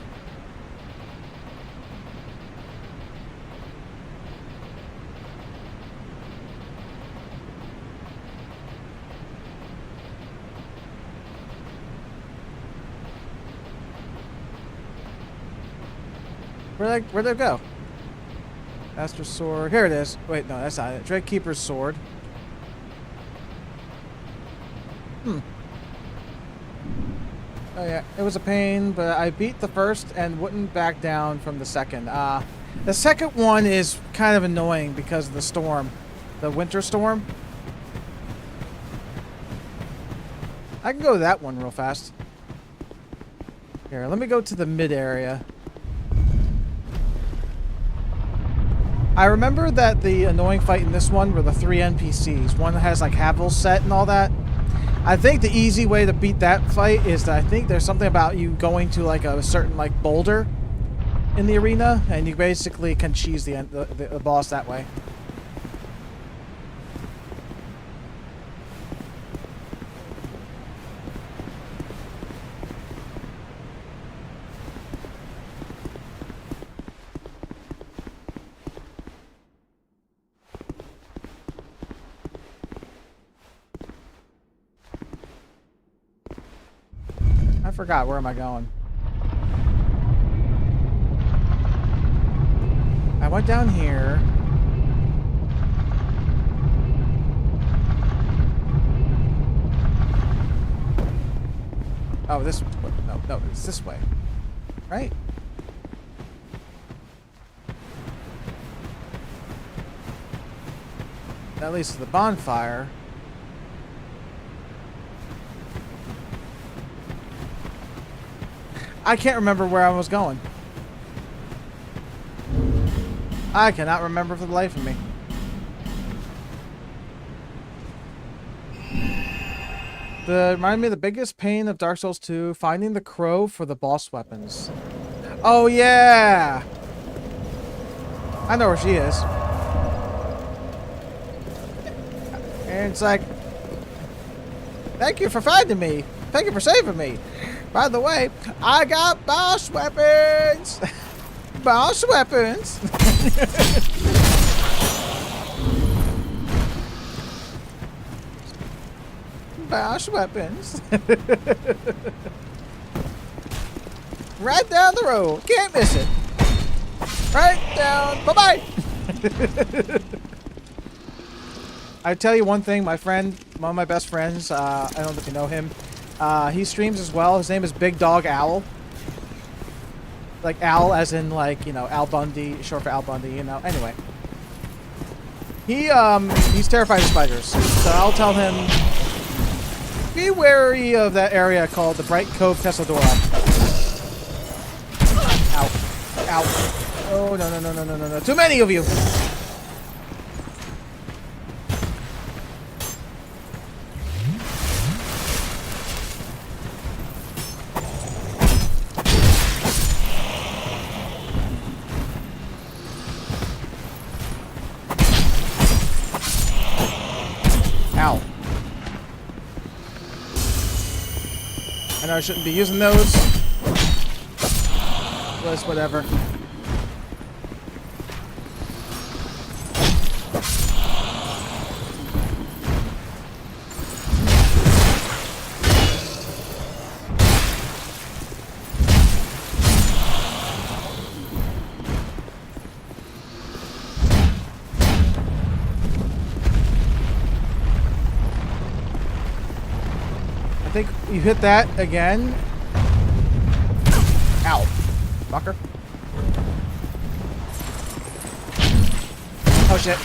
Where'd it go? Master Sword. Here it is. Wait, no, that's not it. Drake Keeper's Sword. Oh yeah, it was a pain, but I beat the first and wouldn't back down from the second. The second one is kind of annoying because of the storm. The winter storm. I can go to that one real fast. Here, let me go to the mid area. I remember that the annoying fight in this one were the 3 NPCs. One has like Havel's set and all that. I think the easy way to beat that fight is that I think there's something about you going to like a certain like boulder in the arena, and you basically can cheese the boss that way. I forgot. Where am I going? I went down here. Oh, this... No, it's this way. Right? That leads to the bonfire. I can't remember where I was going. I cannot remember for the life of me. Remind me of the biggest pain of Dark Souls 2, finding the crow for the boss weapons. Oh yeah! I know where she is. And it's like, thank you for finding me. Thank you for saving me. By the way, I got boss weapons. Boss weapons. Boss weapons. Right down the road. Can't miss it. Right down. Bye-bye. I tell you one thing, my friend, one of my best friends, I don't know if you know him. He streams as well. His name is Big Dog Owl. Like Owl as in like, you know, Al Bundy, short for Al Bundy, you know. Anyway. He's terrified of spiders. So I'll tell him, be wary of that area called the Bright Cove Tessadora. Ow. Ow. Oh, no. Too many of you! Ow. I know I shouldn't be using those. But whatever. I think you hit that again. Ow. Fucker. Oh shit.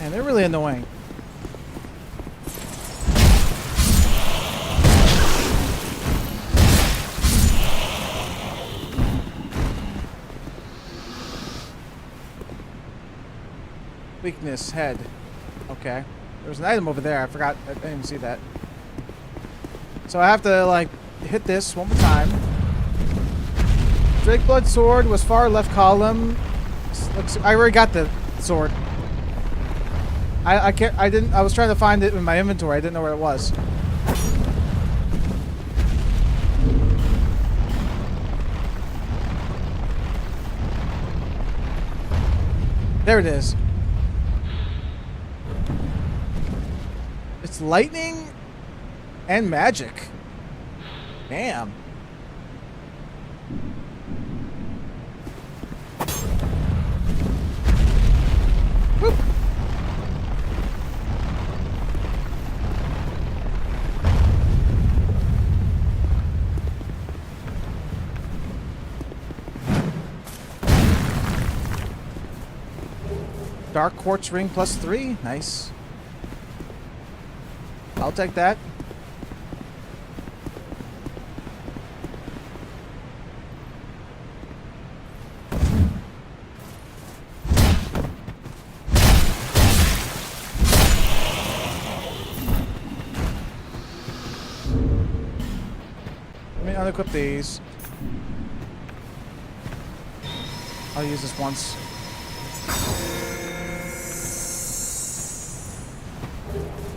Man, they're really annoying. Weakness, head. Okay. There's an item over there. I forgot. I didn't even see that. So I have to, like, hit this one more time. Drakeblood sword was far left column. I already got the sword. I can't. I didn't. I was trying to find it in my inventory. I didn't know where it was. There it is. It's lightning and magic. Damn. Whoop. Dark quartz ring +3. Nice. I'll take that. Let me unequip these. I'll use this once.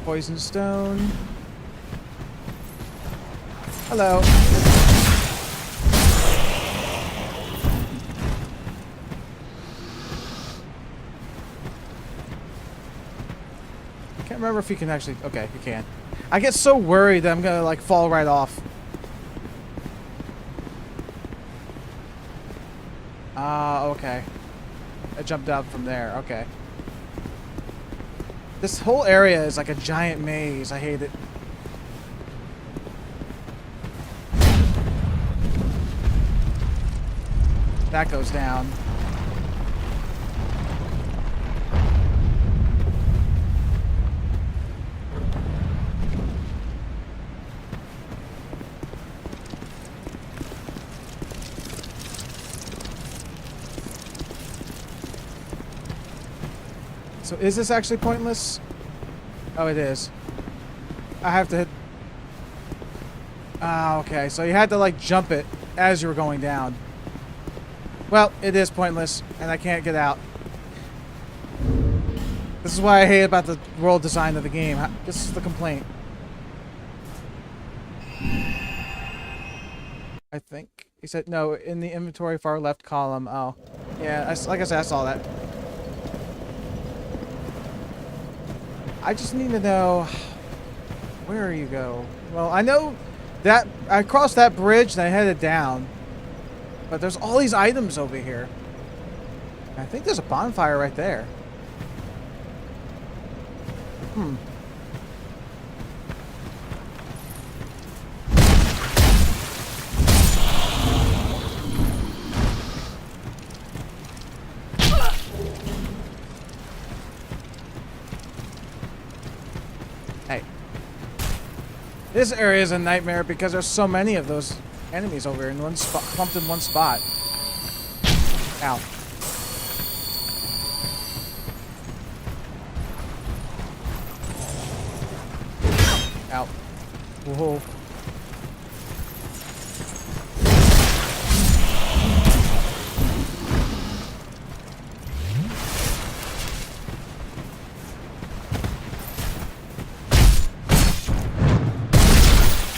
Poison stone. Hello. I can't remember if you can actually. Okay, you can. I get so worried that I'm gonna like fall right off. Okay. I jumped out from there. Okay. This whole area is like a giant maze. I hate it. That goes down. So is this actually pointless? Oh, it is. I have to hit... Ah, okay. So you had to, like, jump it as you were going down. Well, it is pointless, and I can't get out. This is what I hate about the world design of the game. This is the complaint. I think. He said, no, in the inventory far left column. Oh. Yeah, like I said, I saw that. I just need to know where you go. Well, I know that I crossed that bridge and I headed down. But there's all these items over here. I think there's a bonfire right there. Hmm. Hey. This area is a nightmare because there's so many of those enemies over here in one spot, clumped in one spot. Ow. Ow. Whoa.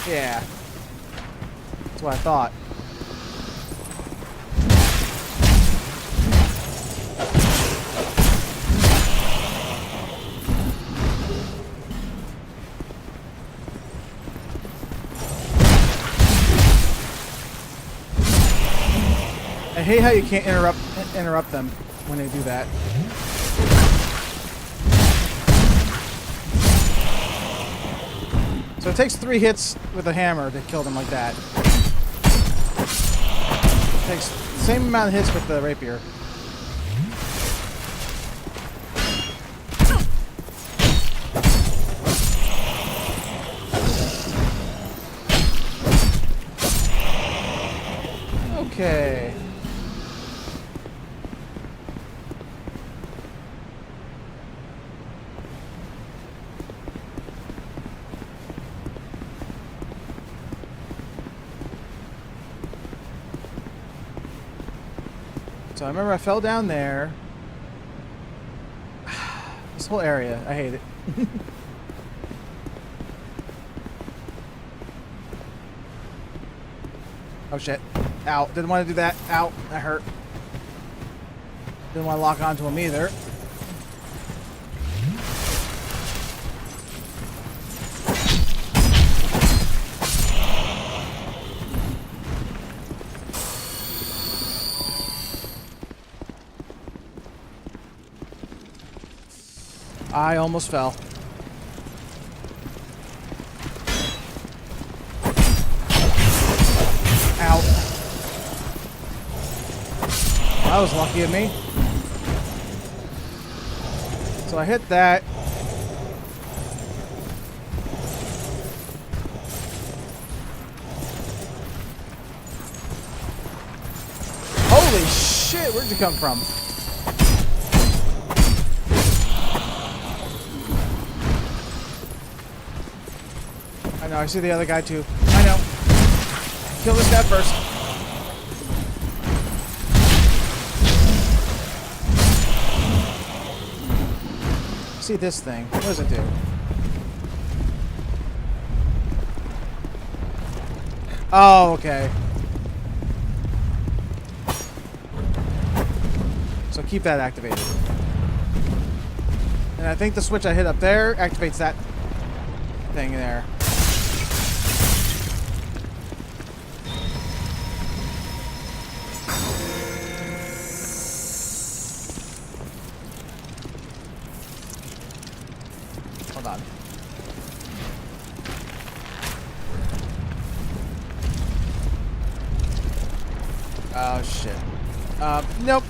Yeah. That's what I thought. I hate how you can't interrupt them when they do that. So it takes 3 hits with a hammer to kill them like that. It takes the same amount of hits with the rapier. Okay. So I remember I fell down there. This whole area, I hate it. Oh shit. Ow. Didn't want to do that. Ow. That hurt. Didn't want to lock onto him either. I almost fell. Ow. That was lucky of me. So I hit that. Holy shit, where'd you come from? I know, I see the other guy too. I know. Kill this guy first. See this thing. What does it do? Oh, okay. So keep that activated. And I think the switch I hit up there activates that thing there. Hold on. Oh shit. Nope.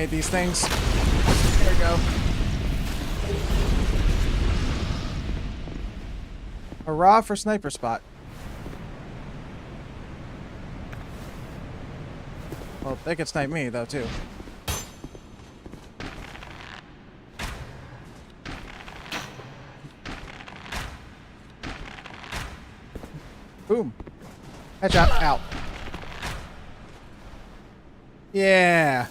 hate these things. There we go. Hurrah for sniper spot. Well, they could snipe me, though, too. Boom. Headshot. Out. Yeah.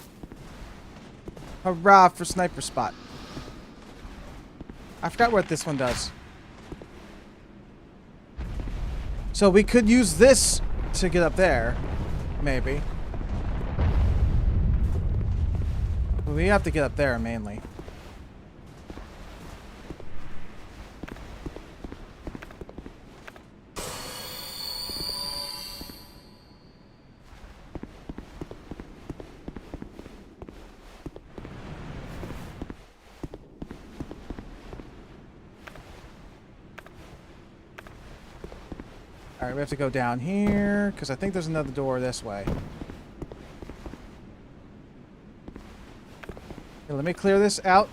Hurrah for sniper spot. I forgot what this one does. So we could use this to get up there. Maybe. We have to get up there mainly. Alright, we have to go down here, because I think there's another door this way. Here, let me clear this out.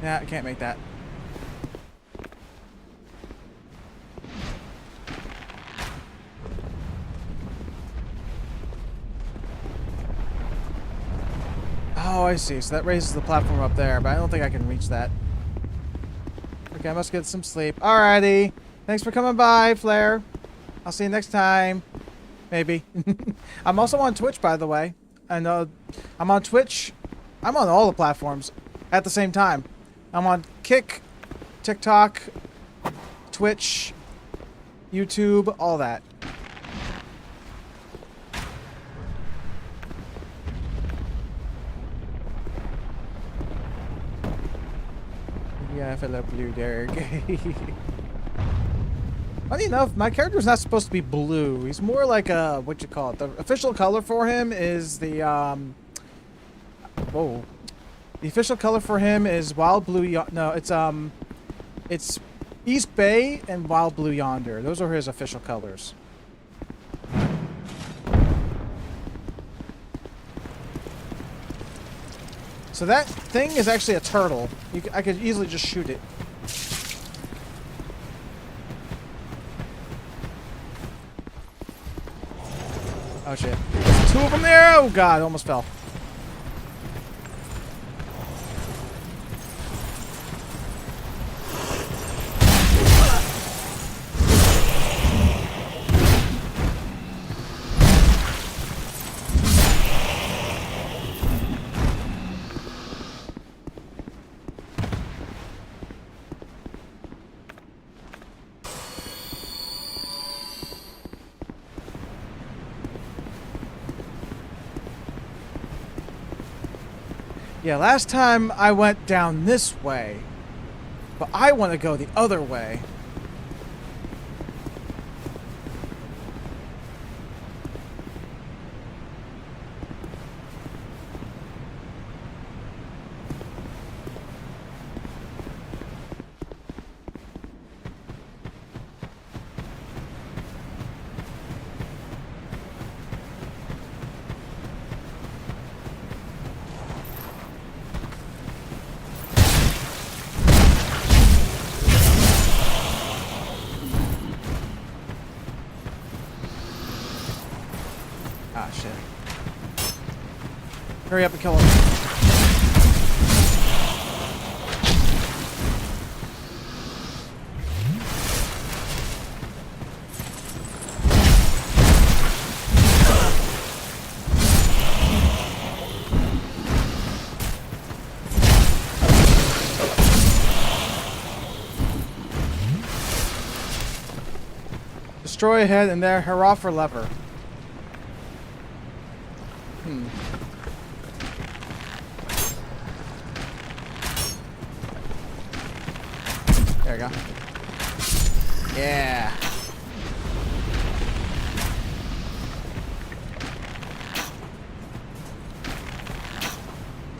Yeah, I can't make that. Oh, I see. So that raises the platform up there, but I don't think I can reach that. Okay, I must get some sleep. Alrighty. Thanks for coming by, Flare. I'll see you next time. Maybe. I'm also on Twitch, by the way. I know I'm on Twitch. I'm on all the platforms at the same time. I'm on Kick, TikTok, Twitch, YouTube, all that. Yeah, I love blue, Derek. Funny enough, my character's not supposed to be blue. He's more like a, what you call it? The official color for him is the, whoa. The official color for him is Wild Blue, no, it's East Bay and Wild Blue Yonder. Those are his official colors. So that thing is actually a turtle. I could easily just shoot it. Oh shit. There's two of them there! Oh god, almost fell. Yeah, last time I went down this way, but I want to go the other way. Ah, shit. Hurry up and kill him. Destroy head and there, hurrah for lever. There we go. Yeah.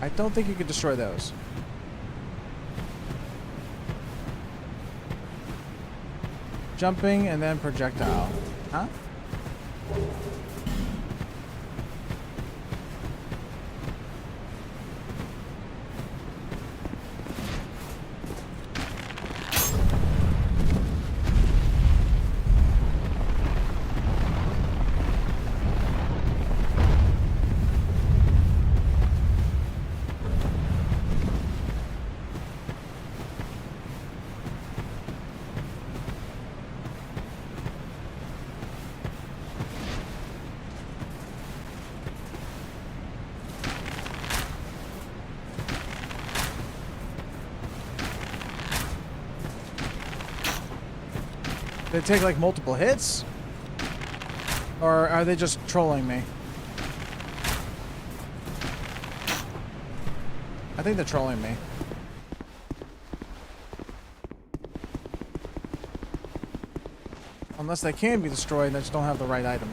I don't think you can destroy those. jumping and then projectile. Huh? They take like multiple hits? Or are they just trolling me? I think they're trolling me. Unless they can be destroyed and they just don't have the right item.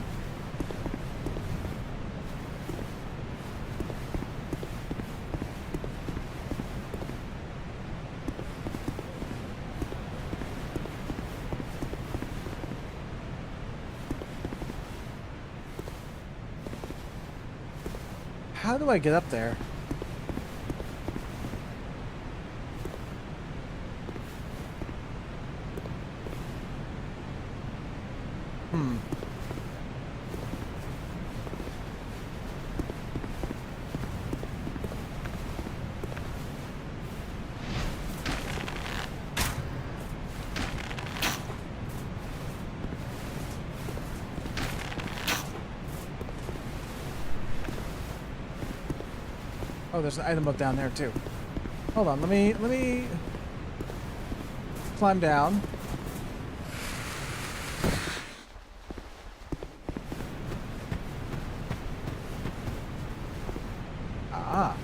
How do I get up there? Oh, there's an item up down there too. Hold on, let me climb down. Ah.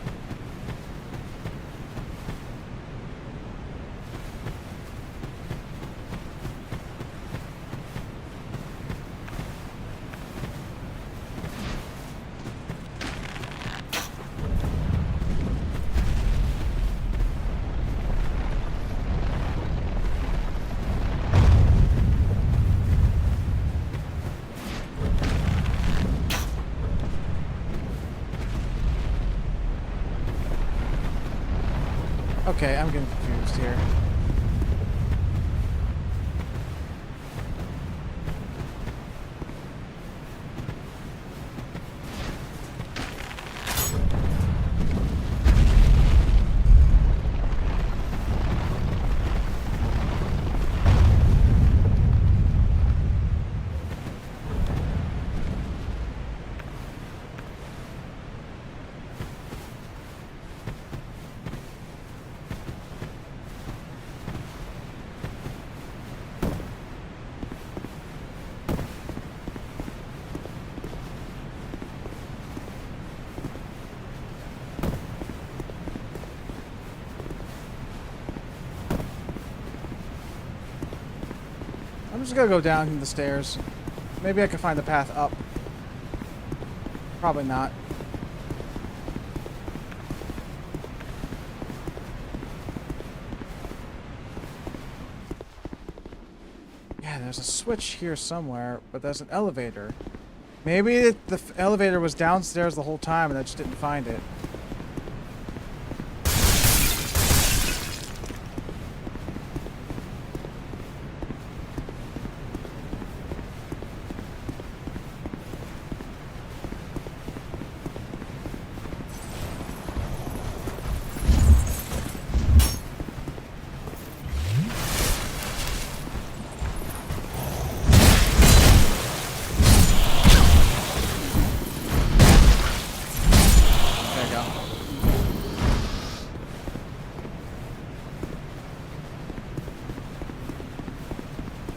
Okay, I'm getting confused here. I'm just gonna go down the stairs. Maybe I can find the path up. Probably not. Yeah, there's a switch here somewhere, but there's an elevator. Maybe the elevator was downstairs the whole time and I just didn't find it.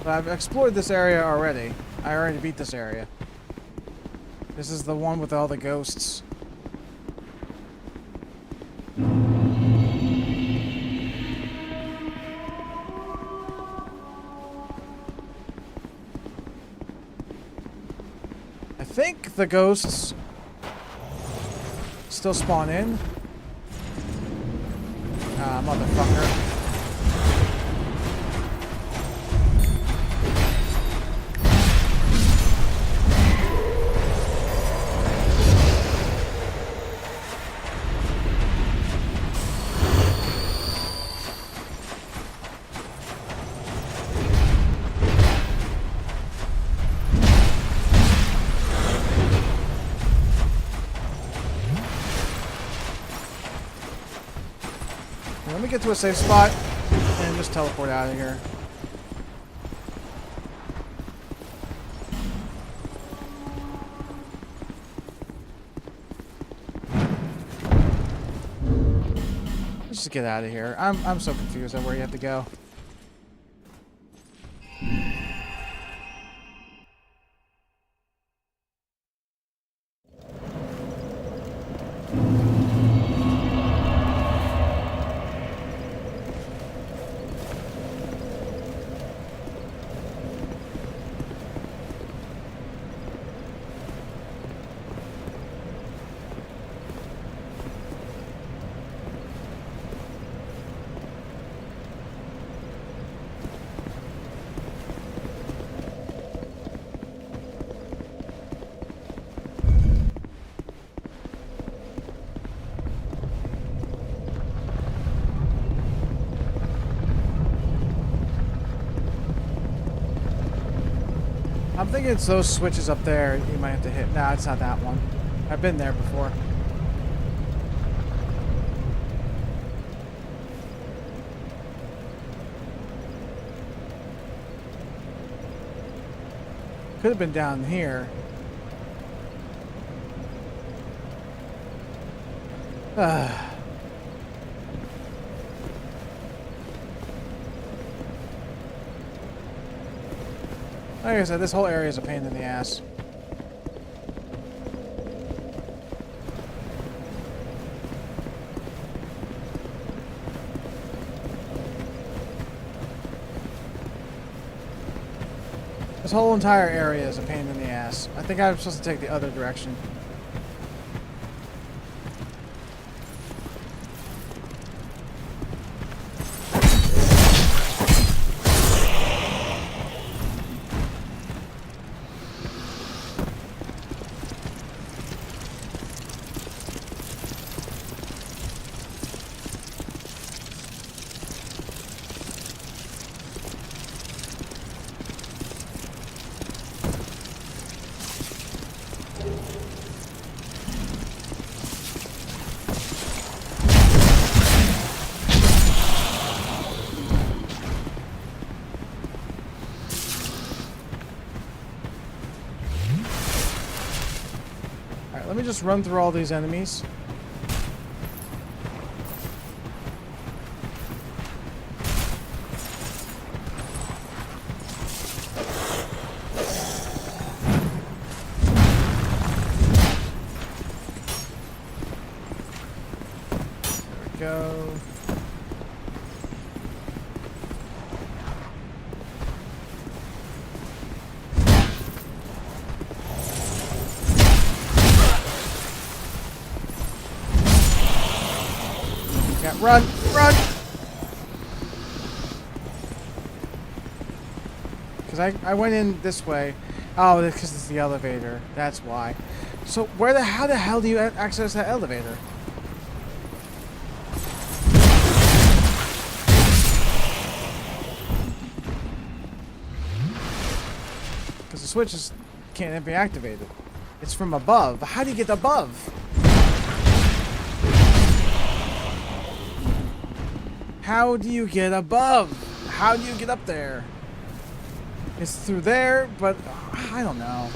I've explored this area already. I already beat this area. This is the one with all the ghosts. I think the ghosts still spawn in. Ah, motherfucker. Let me get to a safe spot and just teleport out of here. Let's just get out of here. I'm so confused on where you have to go. I'm thinking it's those switches up there you might have to hit. Nah, it's not that one. I've been there before. Could have been down here. Like I said, this whole area is a pain in the ass. This whole entire area is a pain in the ass. I think I'm supposed to take the other direction. Let me just run through all these enemies. There we go. Yeah, run! Run! Because I went in this way. Oh, because it's the elevator. That's why. So how the hell do you access that elevator? Because the switches can't be activated. It's from above. How do you get above? How do you get above? How do you get up there? It's through there, but I don't know.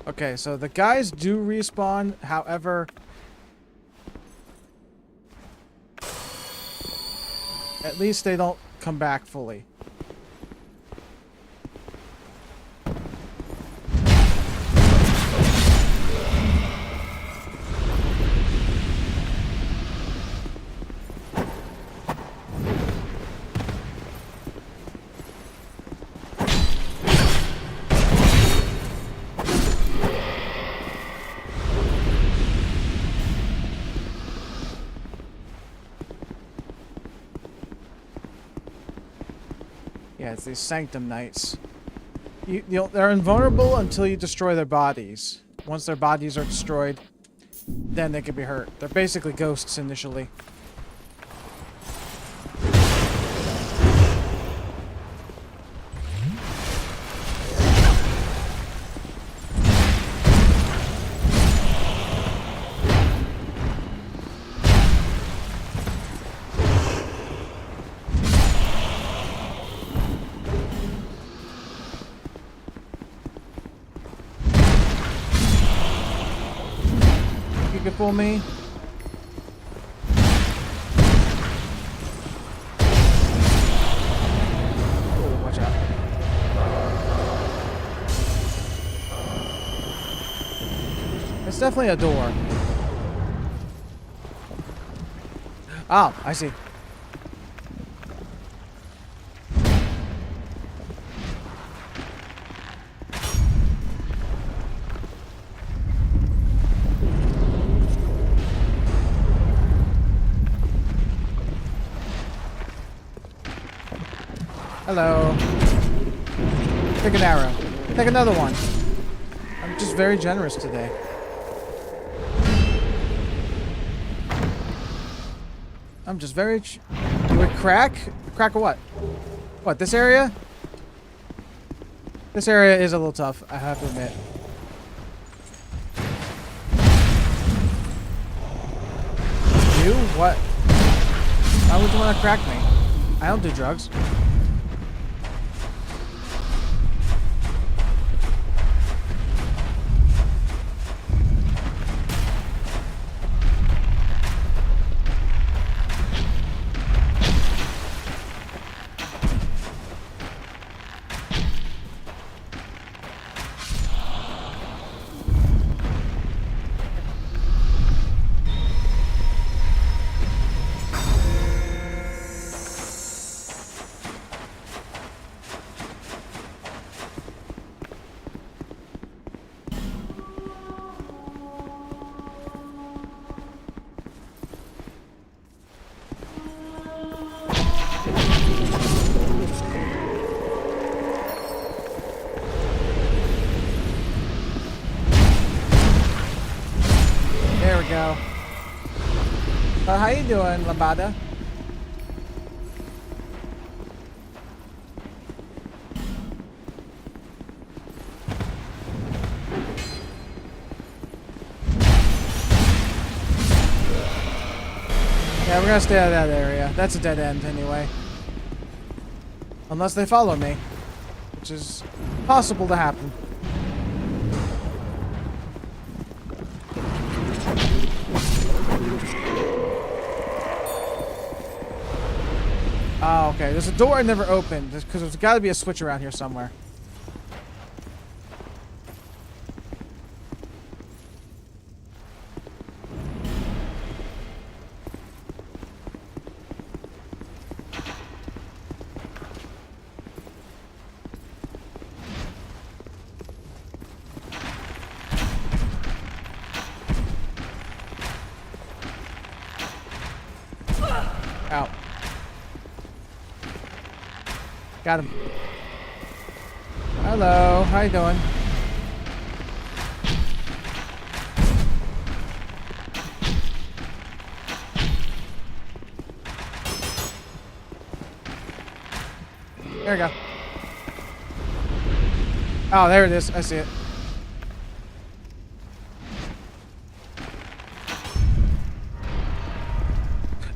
Okay, so the guys do respawn, however, at least they don't come back fully. Yeah, it's these Sanctum Knights. They're invulnerable until you destroy their bodies. Once their bodies are destroyed, then they can be hurt. They're basically ghosts initially. You can fool me. Oh, watch out. It's definitely a door. Oh, I see. Hello. Take an arrow. Take another one. I'm just very generous today. I'm just very... You would crack? Crack of what? What, this area? This area is a little tough, I have to admit. You? What? Why would you want to crack me? I don't do drugs. There we go. How you doing, Labada? Yeah, we're gonna stay out of that area. That's a dead end anyway. Unless they follow me, which is possible to happen. Oh, okay. There's a door I never opened because there's got to be a switch around here somewhere. Out. Got him. Hello, how you doing? There we go. Oh, there it is. I see it.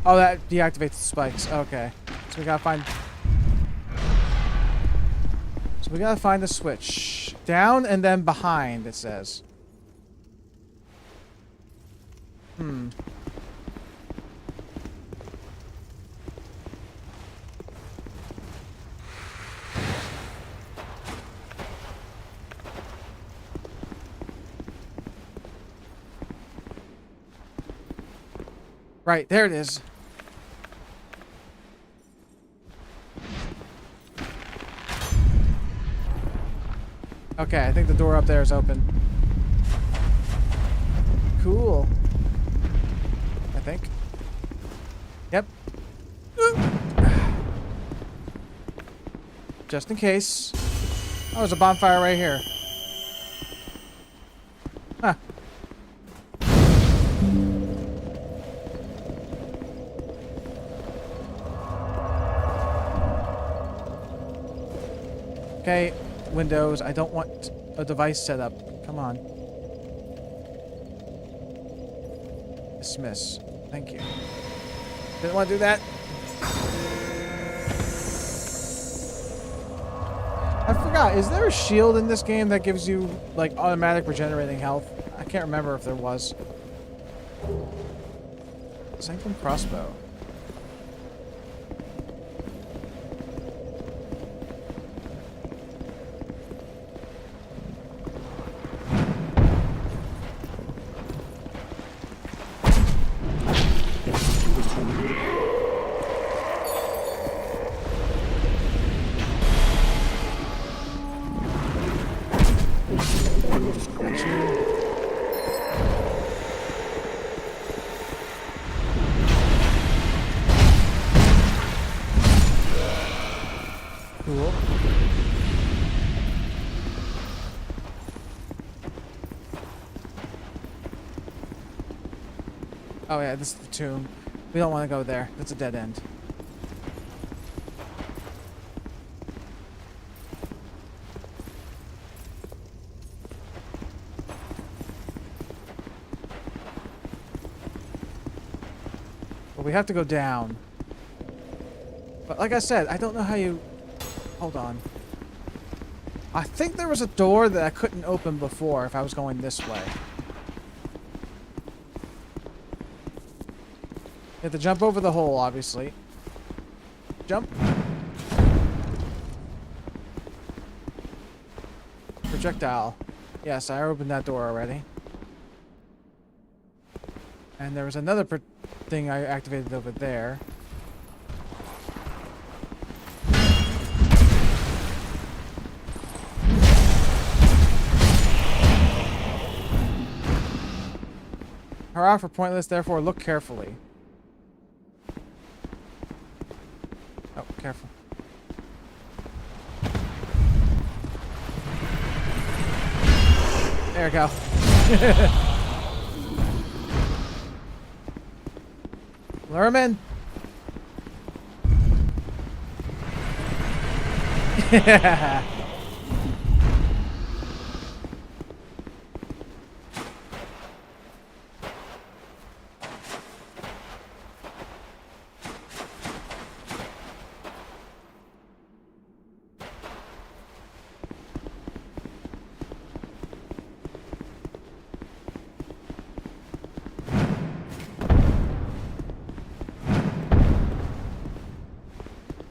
Oh, that deactivates the spikes. Okay. So we gotta find... So we gotta find the switch. Down and then behind, it says. Hmm. Right, there it is. Okay, I think the door up there is open. Cool. I think. Yep. Just in case. Oh, there's a bonfire right here. Huh. Okay, Windows, I don't want a device set up. Come on. Dismiss. Thank you. Didn't want to do that. I forgot, is there a shield in this game that gives you, like, automatic regenerating health? I can't remember if there was. Sanctum crossbow. Cool. Oh yeah, this is the tomb. We don't want to go there. That's a dead end. But we have to go down. But like I said, I don't know how you... Hold on. I think there was a door that I couldn't open before if I was going this way. You have to jump over the hole, obviously. Jump. Projectile. Yes, I opened that door already. And there was another thing I activated over there. Hurrah for pointless, therefore look carefully. Oh, careful. There we go. Lerman. Yeah.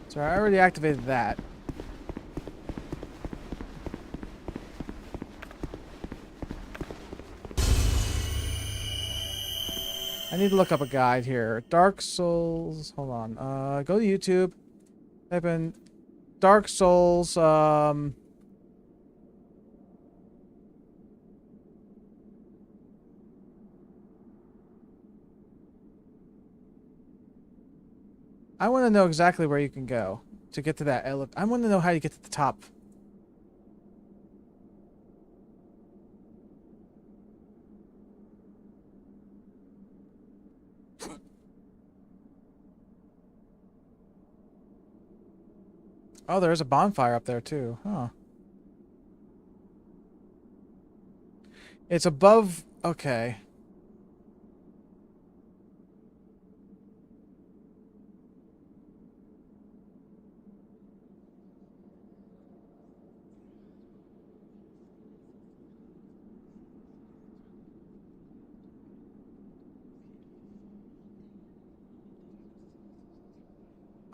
So I already activated that. I need to look up a guide here. Dark Souls. Hold on. Go to YouTube. Type in Dark Souls. I want to know exactly where you can go to get to that elevator. I want to know how you get to the top. Oh, there's a bonfire up there too. Huh. It's above... Okay.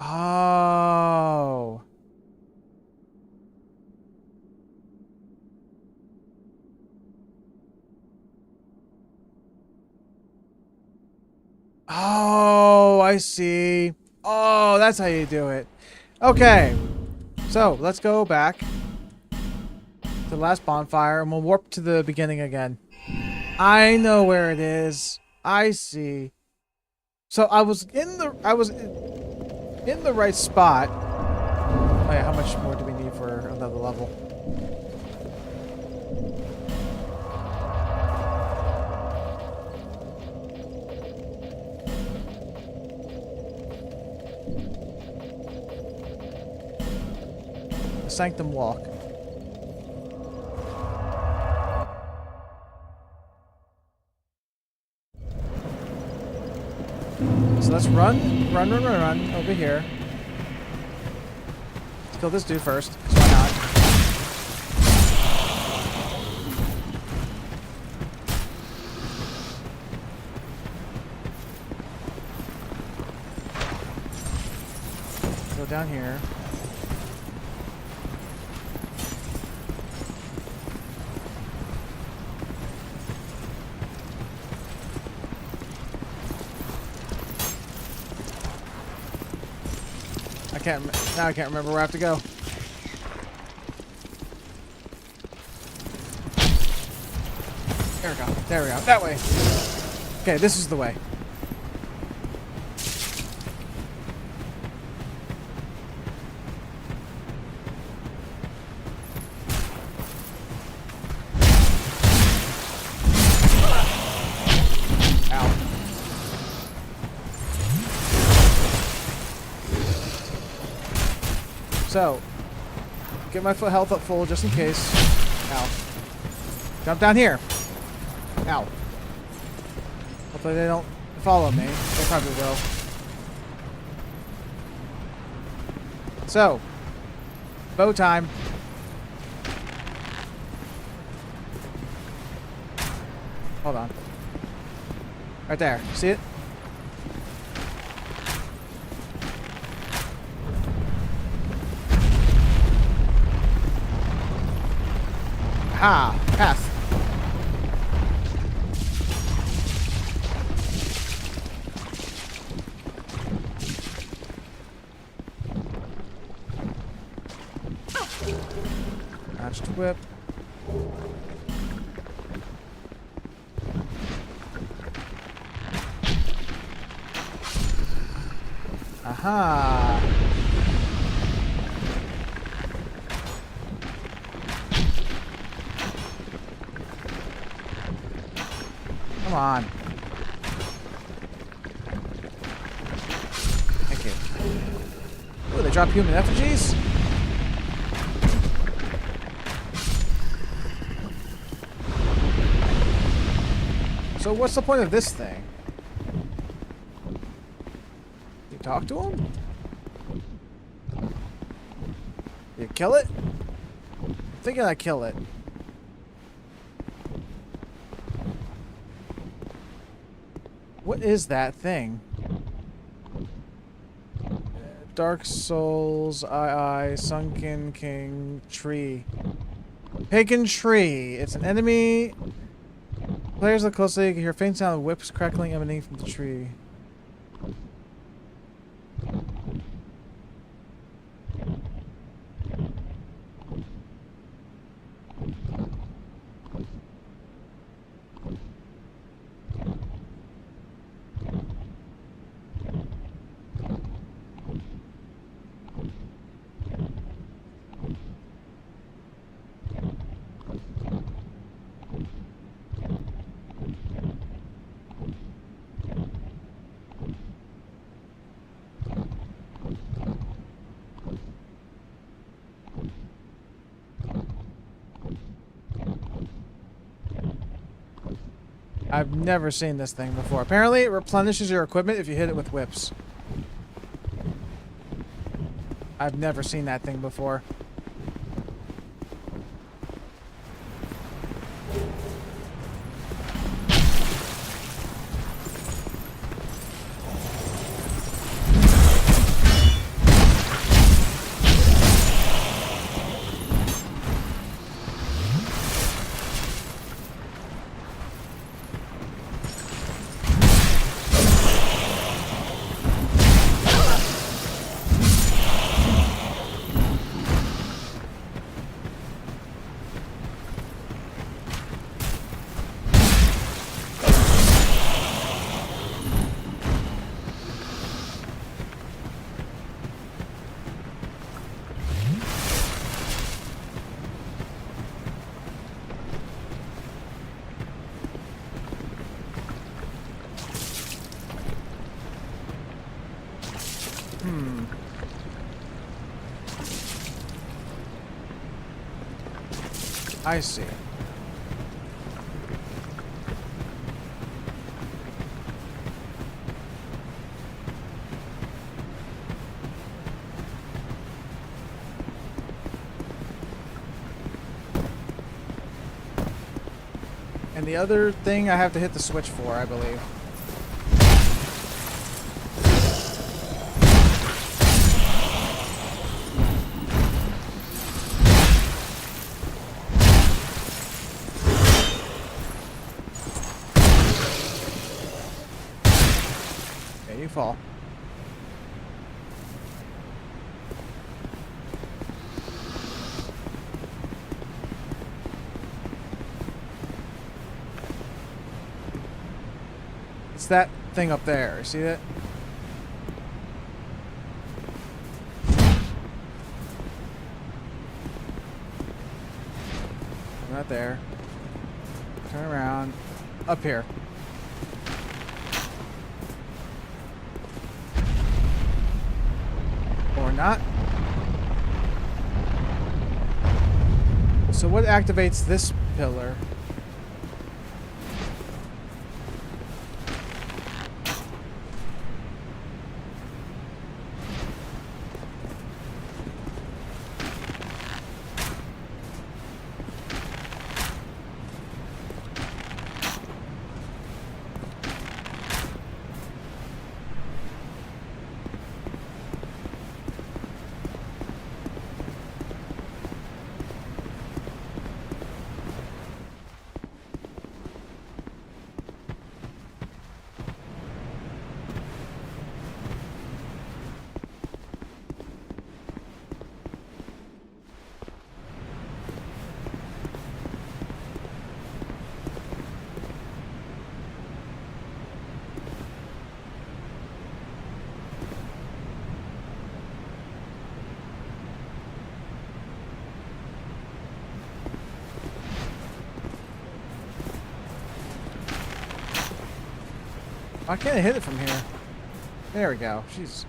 Oh. Oh, I see. Oh, that's how you do it. Okay. So, let's go back to the last bonfire and we'll warp to the beginning again. I know where it is. I see. So I was in the right spot. Oh yeah, how much more do we need for another level? The Sanctum Walk. So let's run over here. Let's kill this dude first. 'Cause why not? Go down here. Now I can't remember where I have to go. There we go. There we go. That way. Okay, this is the way. Ow. So, get my foot health up full just in case. Ow. Jump down here. Ow. Hopefully they don't follow me. They probably will. So, bow time. Hold on. Right there. See it? Ah, path. Matched whip. Aha. Come on. Thank you. Oh, they drop human effigies? So what's the point of this thing? You talk to him? You kill it? I'm thinking I kill it. What is that thing? Dark Souls, Sunken King, Tree. Pagan Tree. It's an enemy. Players look closely, you can hear faint sound of whips crackling emanating from the tree. I've never seen this thing before. Apparently, it replenishes your equipment if you hit it with whips. I've never seen that thing before. I see. And the other thing I have to hit the switch for, I believe. Okay, you fall. It's that thing up there. See that? Not there. Turn around. Up here. Or not. So what activates this pillar? Why can't I hit it from here? There we go. Jeez.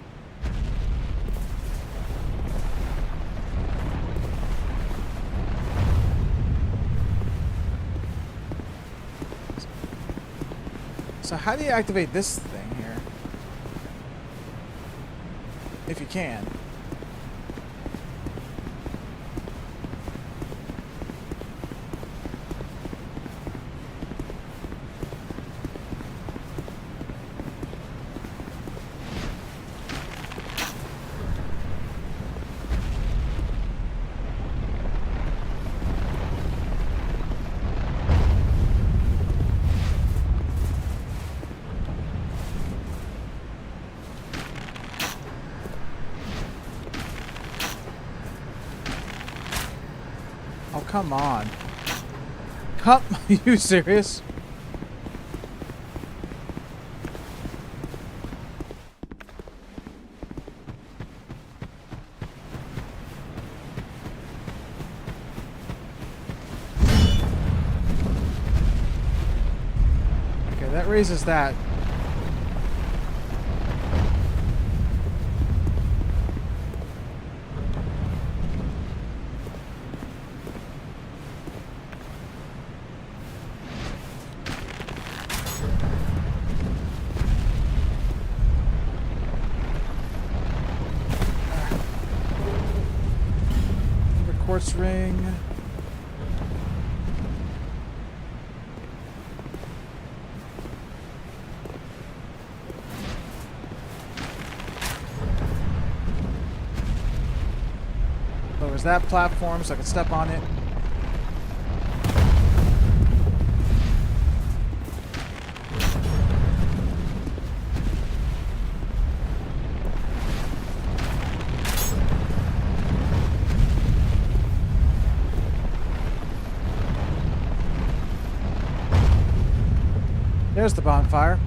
So how do you activate this thing here? If you can. Oh, come on. Come, you serious? Okay, that raises that. Quartz ring. Oh, is that platform so I can step on it? There's the bonfire.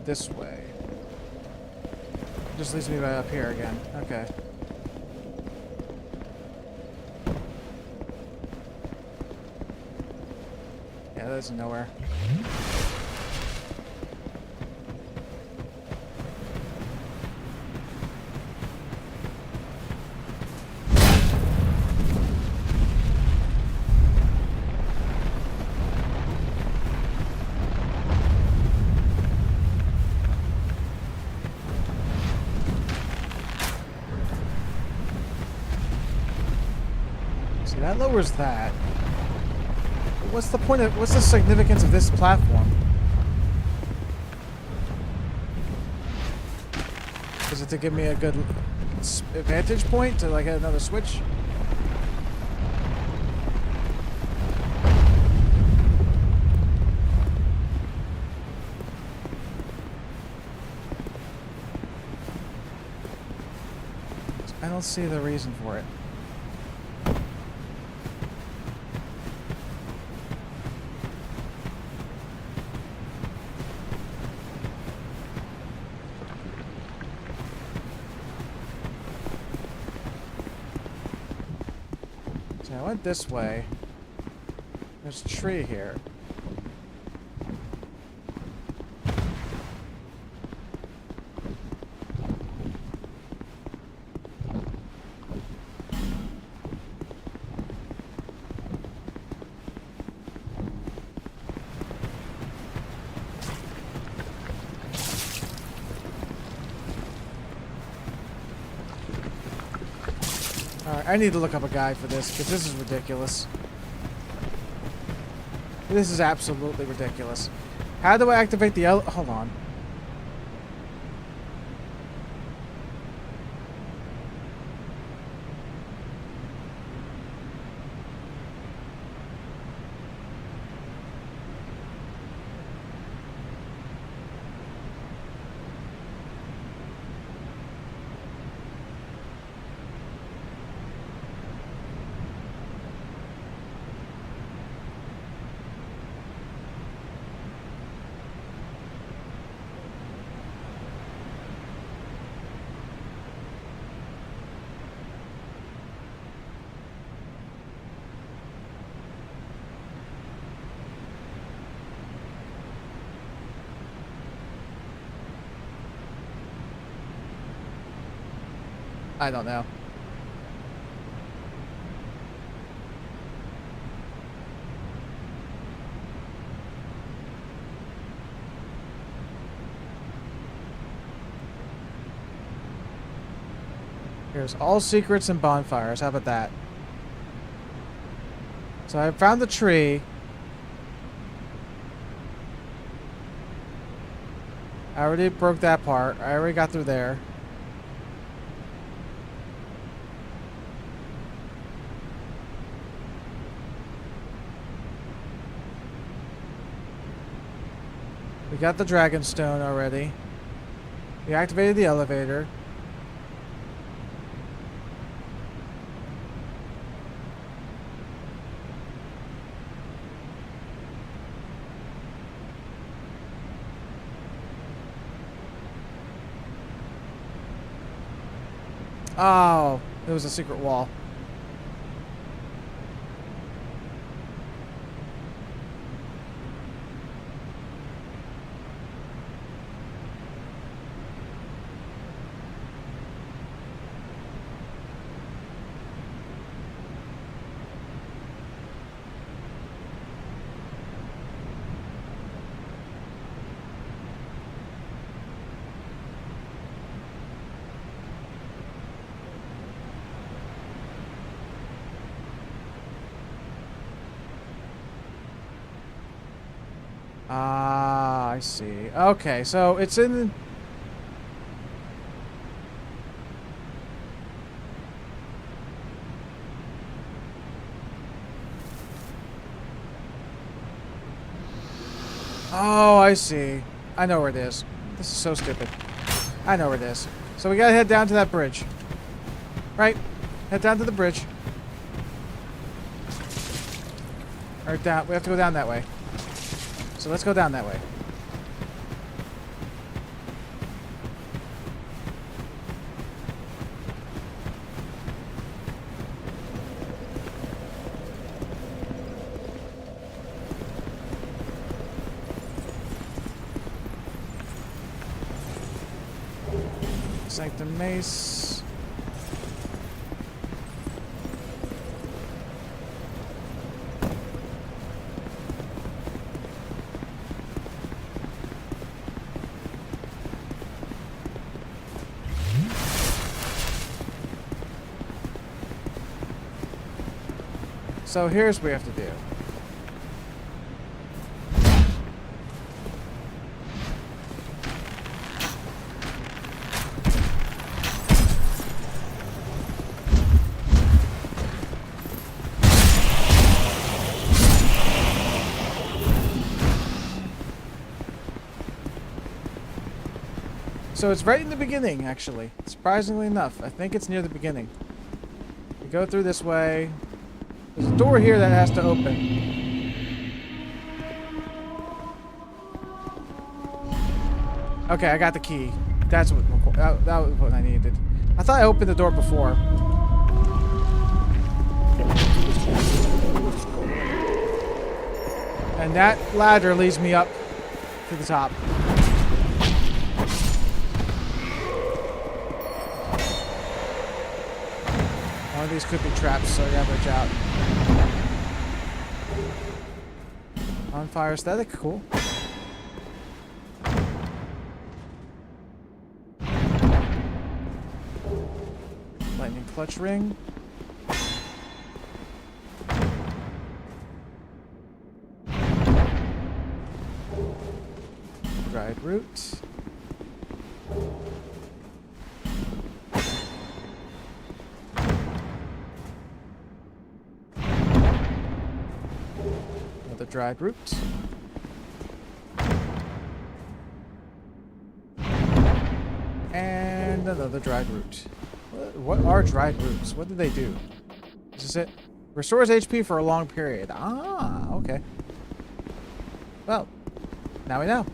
this way. Just leads me right up here again. Okay. Yeah, that isn't nowhere. See, that lowers that. What's the point of, what's the significance of this platform? Is it to give me a good vantage point to like hit another switch? I don't see the reason for it. I went this way. There's a tree here. Alright, I need to look up a guide for this, because this is ridiculous. This is absolutely ridiculous. How do I activate the hold on. I don't know. Here's all secrets and bonfires. How about that? So I found the tree. I already broke that part. I already got through there. We got the dragon stone already. We activated the elevator. Oh, it was a secret wall. Ah, I see. Okay, so it's in... Oh, I see. I know where it is. This is so stupid. I know where it is. So we gotta head down to that bridge. Right? Head down to the bridge. Or down. We have to go down that way. So let's go down that way. Sanctum Mace. So here's what we have to do. So it's right in the beginning, actually. Surprisingly enough. I think it's near the beginning. We go through this way. There's a door here that has to open. Okay, I got the key. That's what that was what I needed. I thought I opened the door before. And that ladder leads me up to the top. One of these could be traps, so I gotta watch out. On fire aesthetic, cool. Lightning clutch ring. Dried root. Another dried root. And another dried root. What are dried roots? What do they do? Is this it? Restores HP for a long period. Ah, okay. Well, now we know.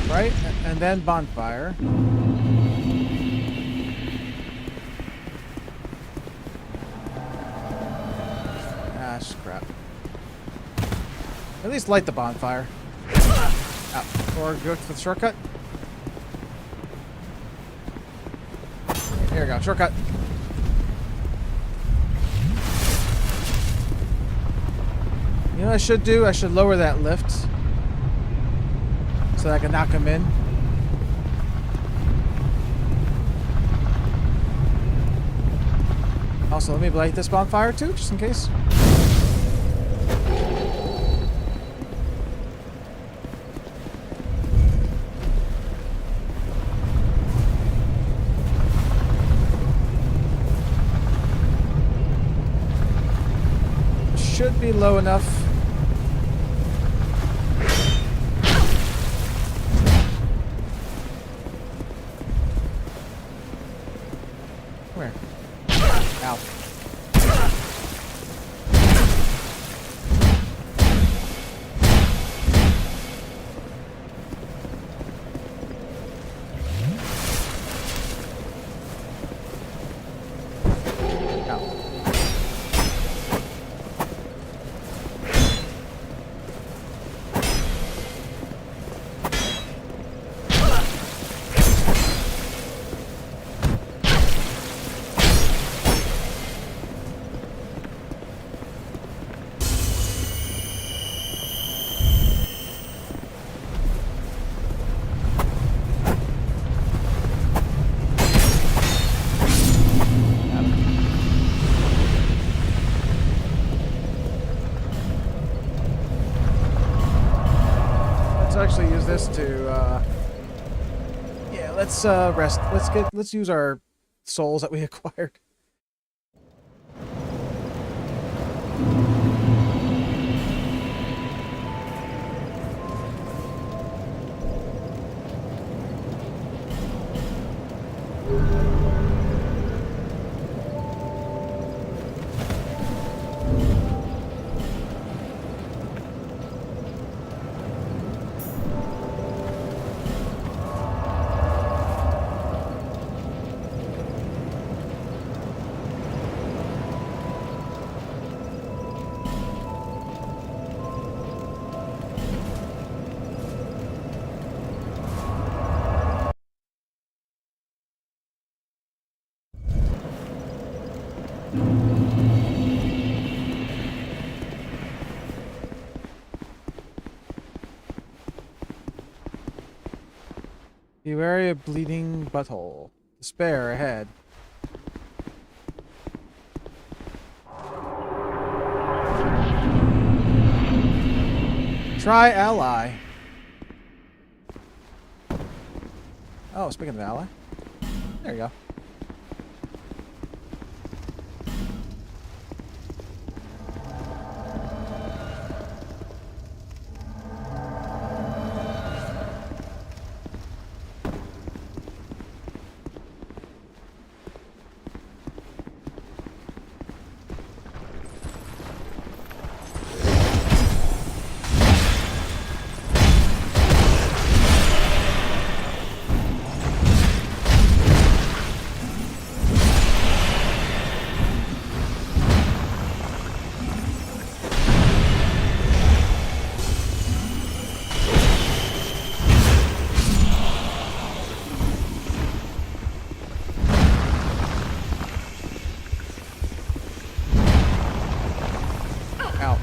Right? And then bonfire. Ah, crap. At least light the bonfire. Or go for the shortcut. Here we go, shortcut. You know what I should do? I should lower that lift. So that I can knock him in. Also, let me light this bonfire too, just in case. Should be low enough. Where? Ow. Actually use this to yeah, let's rest. Let's use our souls that we acquired. Beware a bleeding butthole. Despair ahead. Try ally. Oh, speaking of ally. There you go. Ow.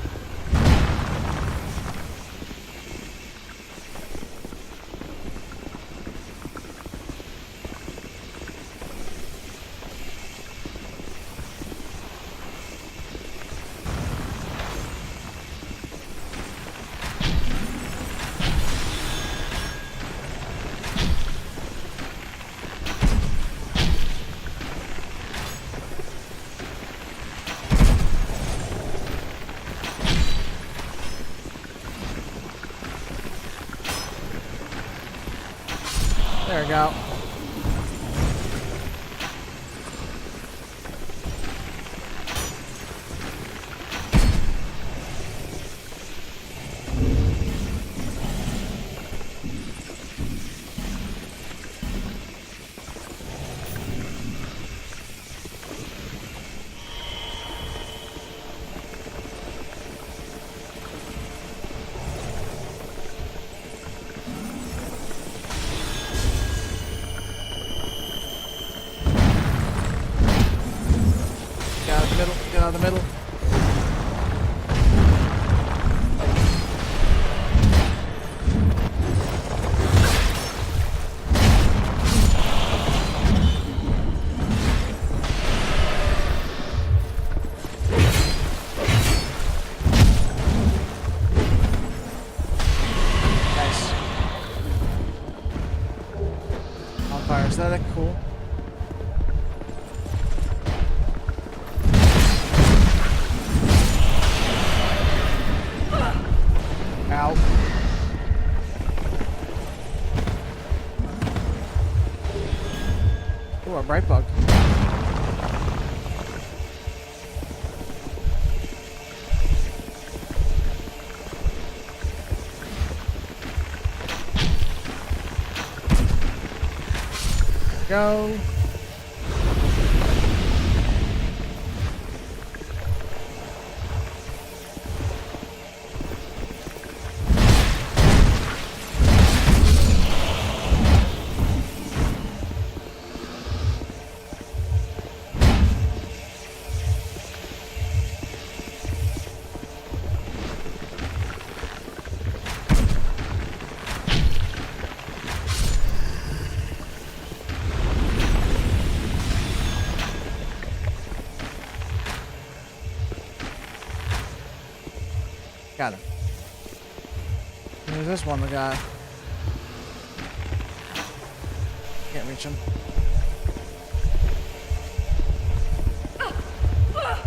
There we go. Get out of the middle. Nice. On fire aesthetic, cool. Ow. Ooh, a bright bug. Go. Got him. There's this one, the guy. Can't reach him.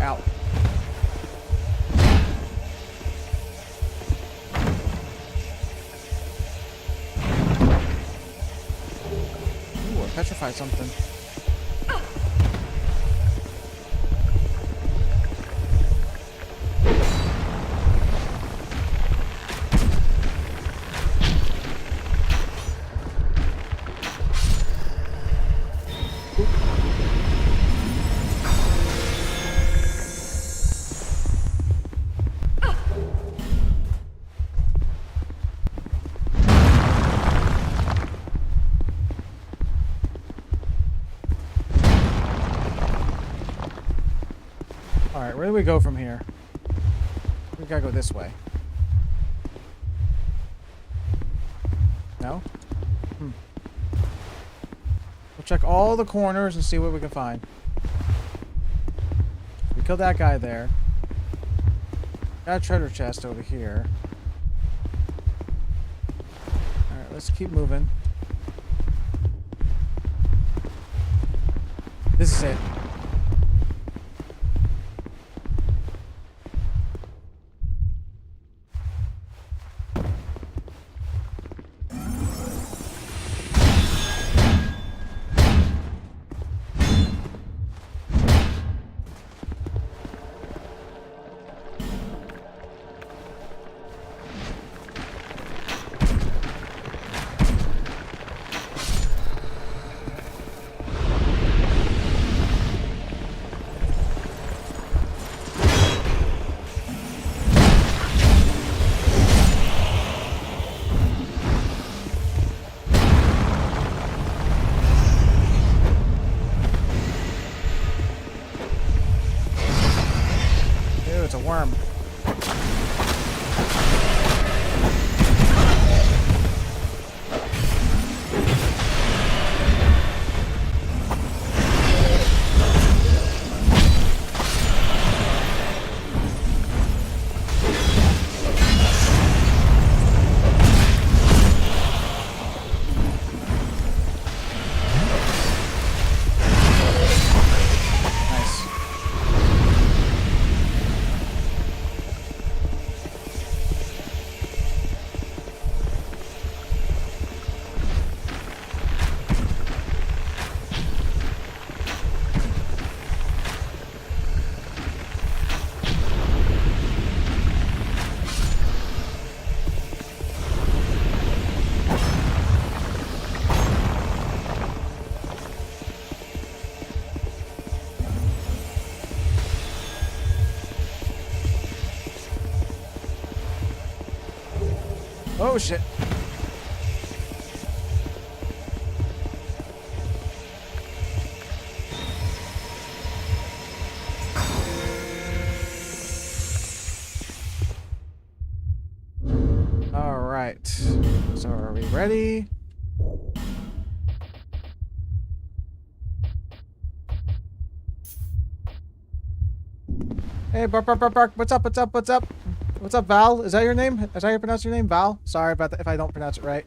Ow. Ooh, I petrified something. Alright, where do we go from here? We gotta go this way. No? We'll check all the corners and see what we can find. We killed that guy there. Got a treasure chest over here. Alright, let's keep moving. This is it. It's a worm. Oh shit. All right. So are we ready? Hey, bark, bark, bark, bark. What's up? What's up? What's up? What's up, Val? Is that your name? Is that how you pronounce your name? Val? Sorry about that if I don't pronounce it right.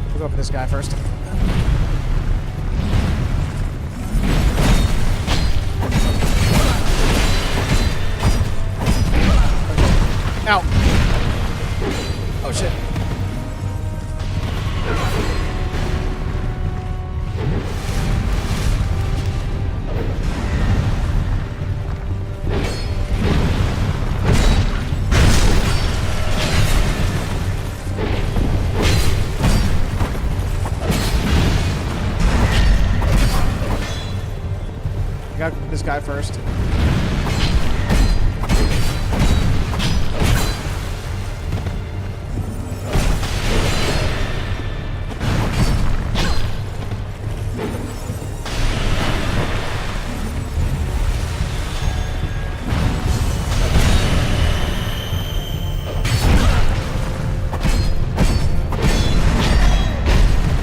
We'll go for this guy first. Ow. Oh shit. Got this guy first.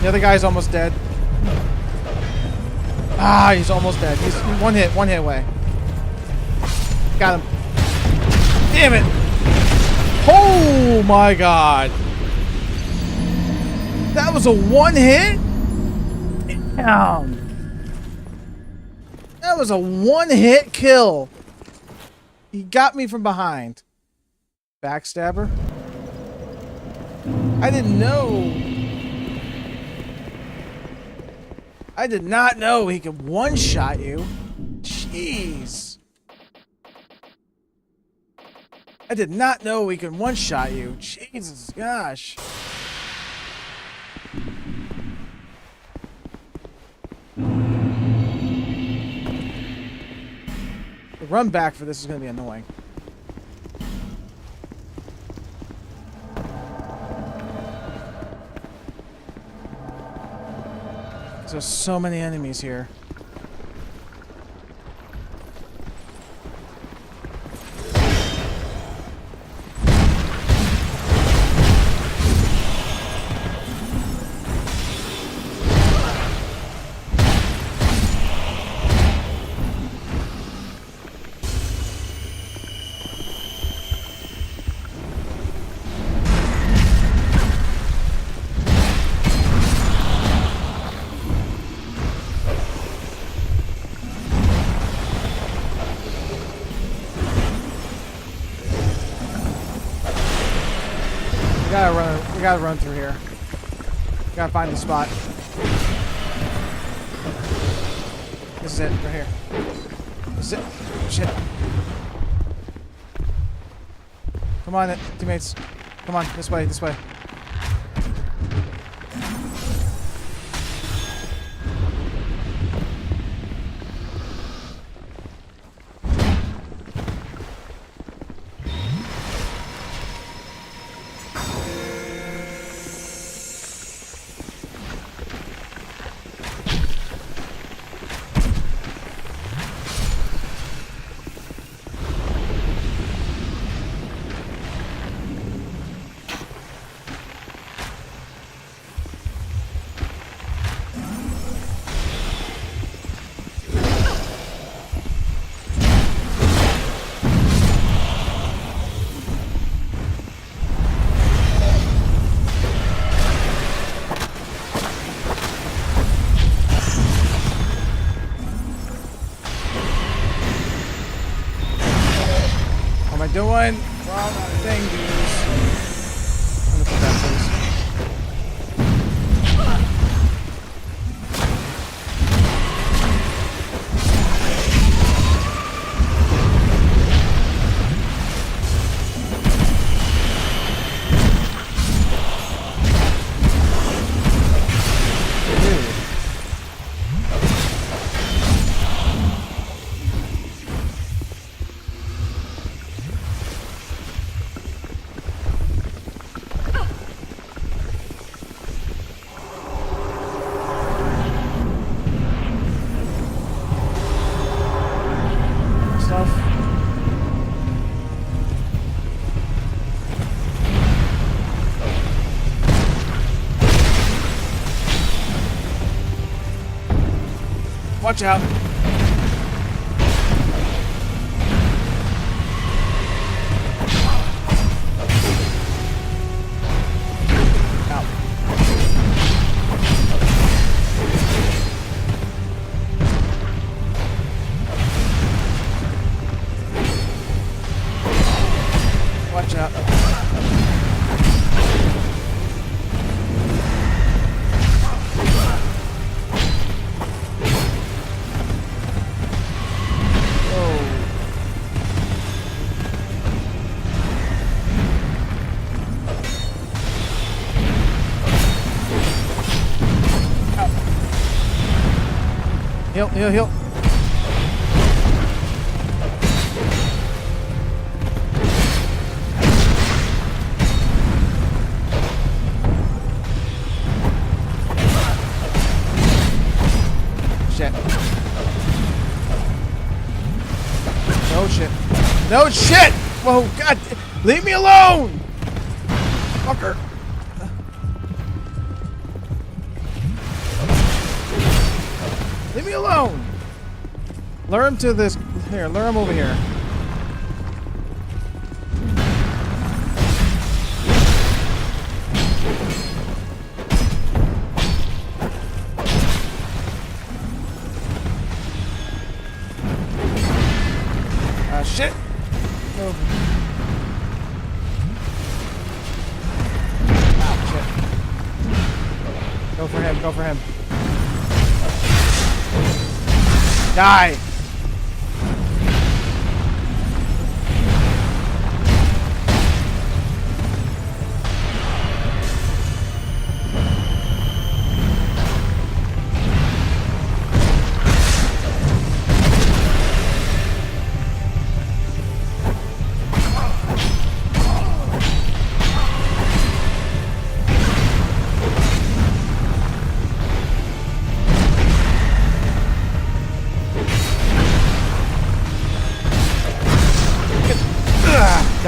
The other guy's almost dead. Ah, he's almost dead. He's one hit away. Got him. Damn it! Oh my god! That was a one hit? Damn. That was a one hit kill. He got me from behind. Backstabber. I didn't know. I did not know he could one-shot you. Jeez. I did not know he could one-shot you. Jesus, gosh. The run back for this is going to be annoying. There's so many enemies here. We gotta run through here. Gotta find the spot. This is it, right here. This is it. Shit. Come on, teammates. Come on, this way, this way. What am I doing? Wrong thing, dudes. I'm gonna put that, please. Watch out. Ow. Watch out. Heal, heal, heal. Shit. No shit. No shit! Whoa, God! Leave me alone! Fucker. Leave me alone! Lure him to this. Here, lure him over here. Shit! Oh. Ah, shit. Go for him, go for him. Die!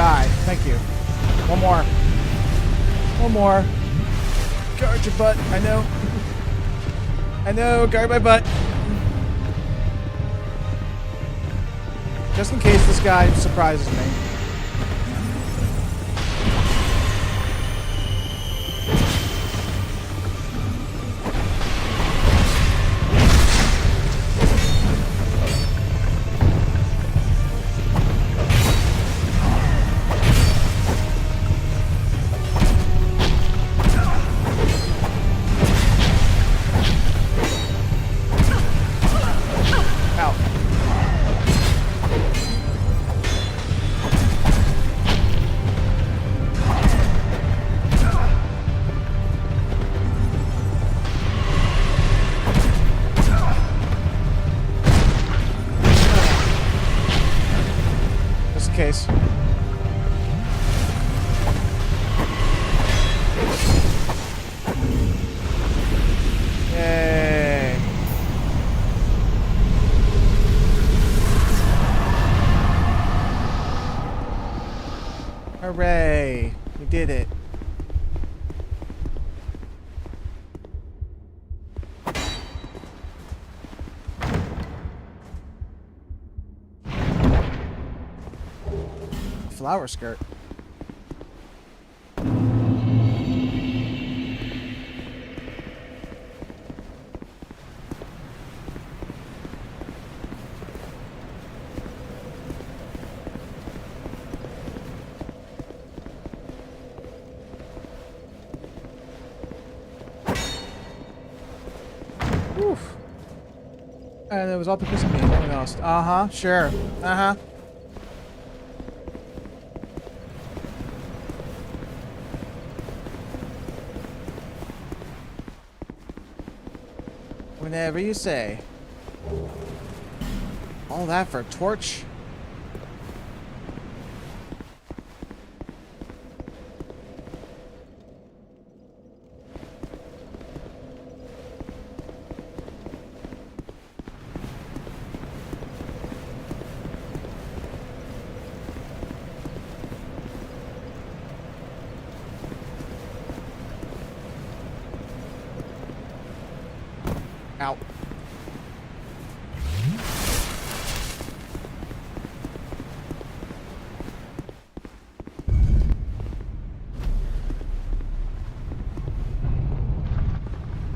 die. Thank you. One more. One more. Guard your butt. I know. I know. Guard my butt. Just in case this guy surprises me. Case. Yay. Hooray. We did it. Flower skirt. Oof. And it was all because of me. No one else. Uh-huh. Sure. Uh-huh. Whenever you say. All that for a torch? Ow.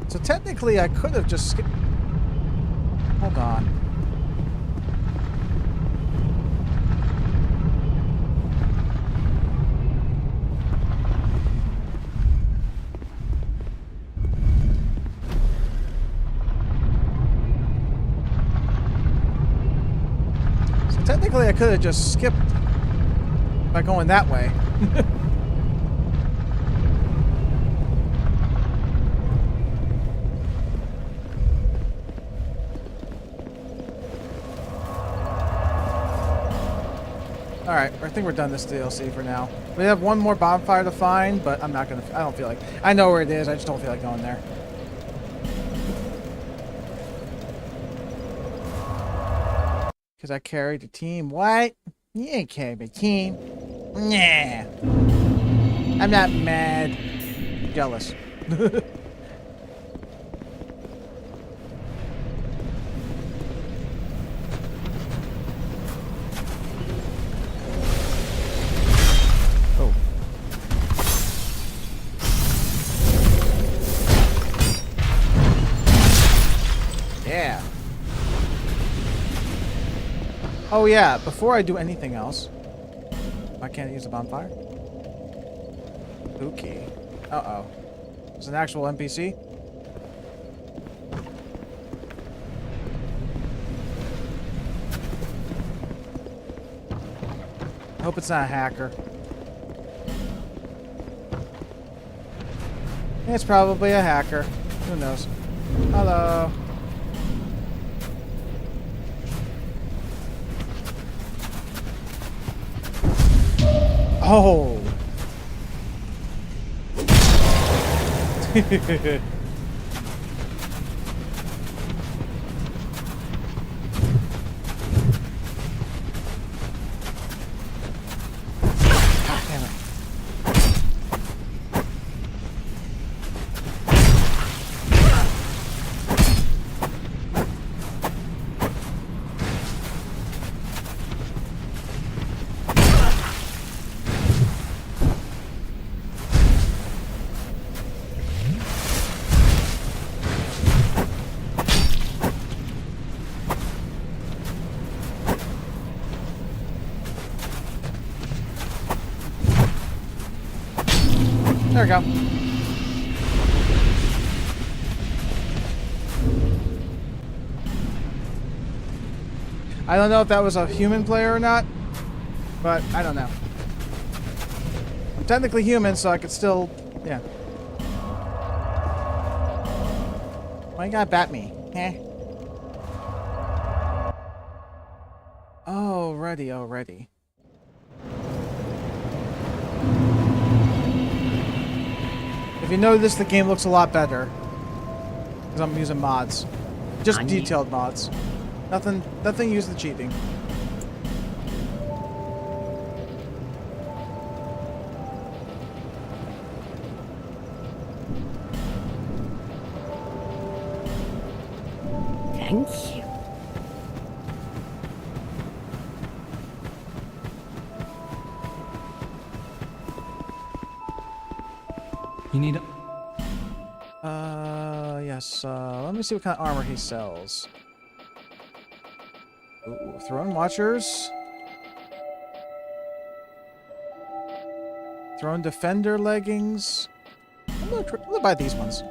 So technically I could have just skipped. Hold on. Technically, I could have just skipped by going that way. Alright, I think we're done this DLC for now. We have one more bonfire to find, but I'm not gonna. I don't feel like. I know where it is, I just don't feel like going there. Because I carried the team. What? You ain't carried the team. Nah. I'm not mad. Jealous. Oh. Yeah. Oh yeah, before I do anything else. I can't use the bonfire? Okay. Uh-oh. It's an actual NPC? I hope it's not a hacker. It's probably a hacker. Who knows? Hello. Oh. There we go. I don't know if that was a human player or not, but I don't know. I'm technically human, so I could still, yeah. Why you gotta bat me? Eh. Alrighty. If you notice, the game looks a lot better because I'm using mods, just detailed mods. Nothing using cheating. Thank you. You need. Yes. Let me see what kind of armor he sells. Ooh, Throne Watchers. Throne Defender leggings. I'm gonna buy these ones.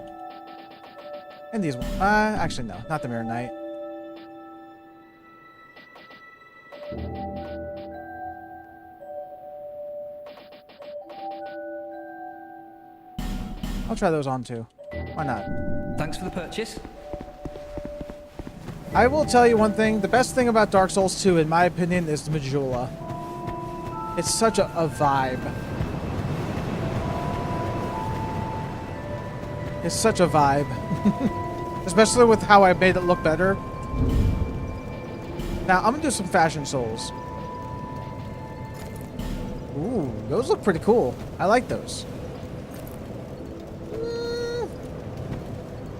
And these ones. Actually, no. Not the Mirror Knight. I'll try those on too. Why not? Thanks for the purchase. I will tell you one thing. The best thing about Dark Souls 2, in my opinion, is the Majula. It's such a vibe. It's such a vibe. Especially with how I made it look better. Now, I'm going to do some Fashion Souls. Ooh, those look pretty cool. I like those.